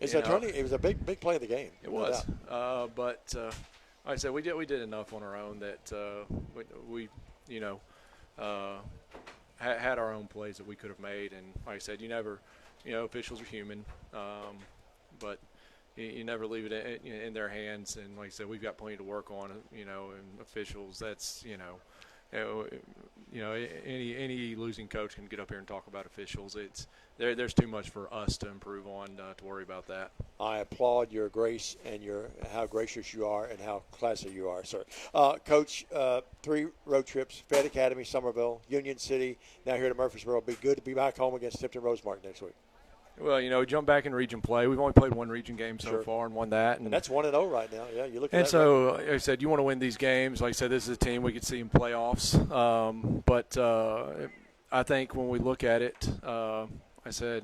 it was a big play of the game. It was. But like I said, we did enough on our own that we had our own plays that we could have made. And like I said, you never, officials are human, but you never leave it in their hands. And like I said, we've got plenty to work on, and officials, that's, any losing coach can get up here and talk about officials. There's too much for us to improve on to worry about that. I applaud your grace and how gracious you are and how classy you are, sir. Coach, 3 road trips: Fed Academy, Somerville, Union City, now here to Murfreesboro. It'll be good to be back home against Tipton Rosemark next week. Well, we jump back in region play. We've only played one region game so far and won that. And that's 1-0 right now. Yeah, you look at that. And so, like I said, you want to win these games. Like I said, this is a team we could see in playoffs. But I think when we look at it, I said,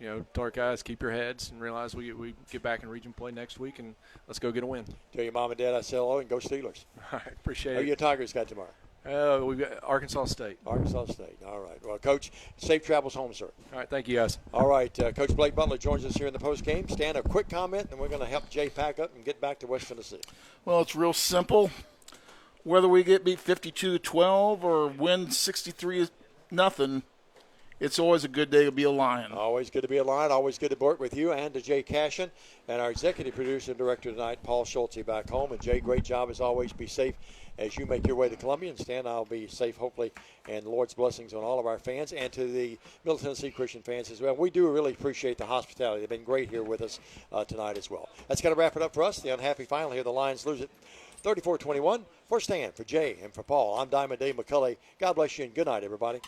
to our guys, keep your heads and realize we get back in region play next week, and let's go get a win. Tell your mom and dad I say hello and go Steelers. All right, appreciate it. Who your Tigers got tomorrow? We've got Arkansas State. Arkansas State. All right. Well, Coach, safe travels home, sir. All right. Thank you, guys. All right. Coach Blake Butler joins us here in the postgame. Stan, a quick comment, and we're going to help Jay pack up and get back to West Tennessee. Well, it's real simple. Whether we get beat 52-12 or win 63-0, it's always a good day to be a Lion. Always good to be a Lion. Always good to work with you and to Jay Cashin and our executive producer and director tonight, Paul Schulte, back home. And Jay, great job as always. Be safe as you make your way to Columbia. And Stan, I'll be safe, hopefully, and Lord's blessings on all of our fans and to the Middle Tennessee Christian fans as well. We do really appreciate the hospitality. They've been great here with us tonight as well. That's going to wrap it up for us. The unhappy final here. The Lions lose it 34-21. For Stan, for Jay, and for Paul, I'm Diamond Dave McCulley. God bless you and good night, everybody.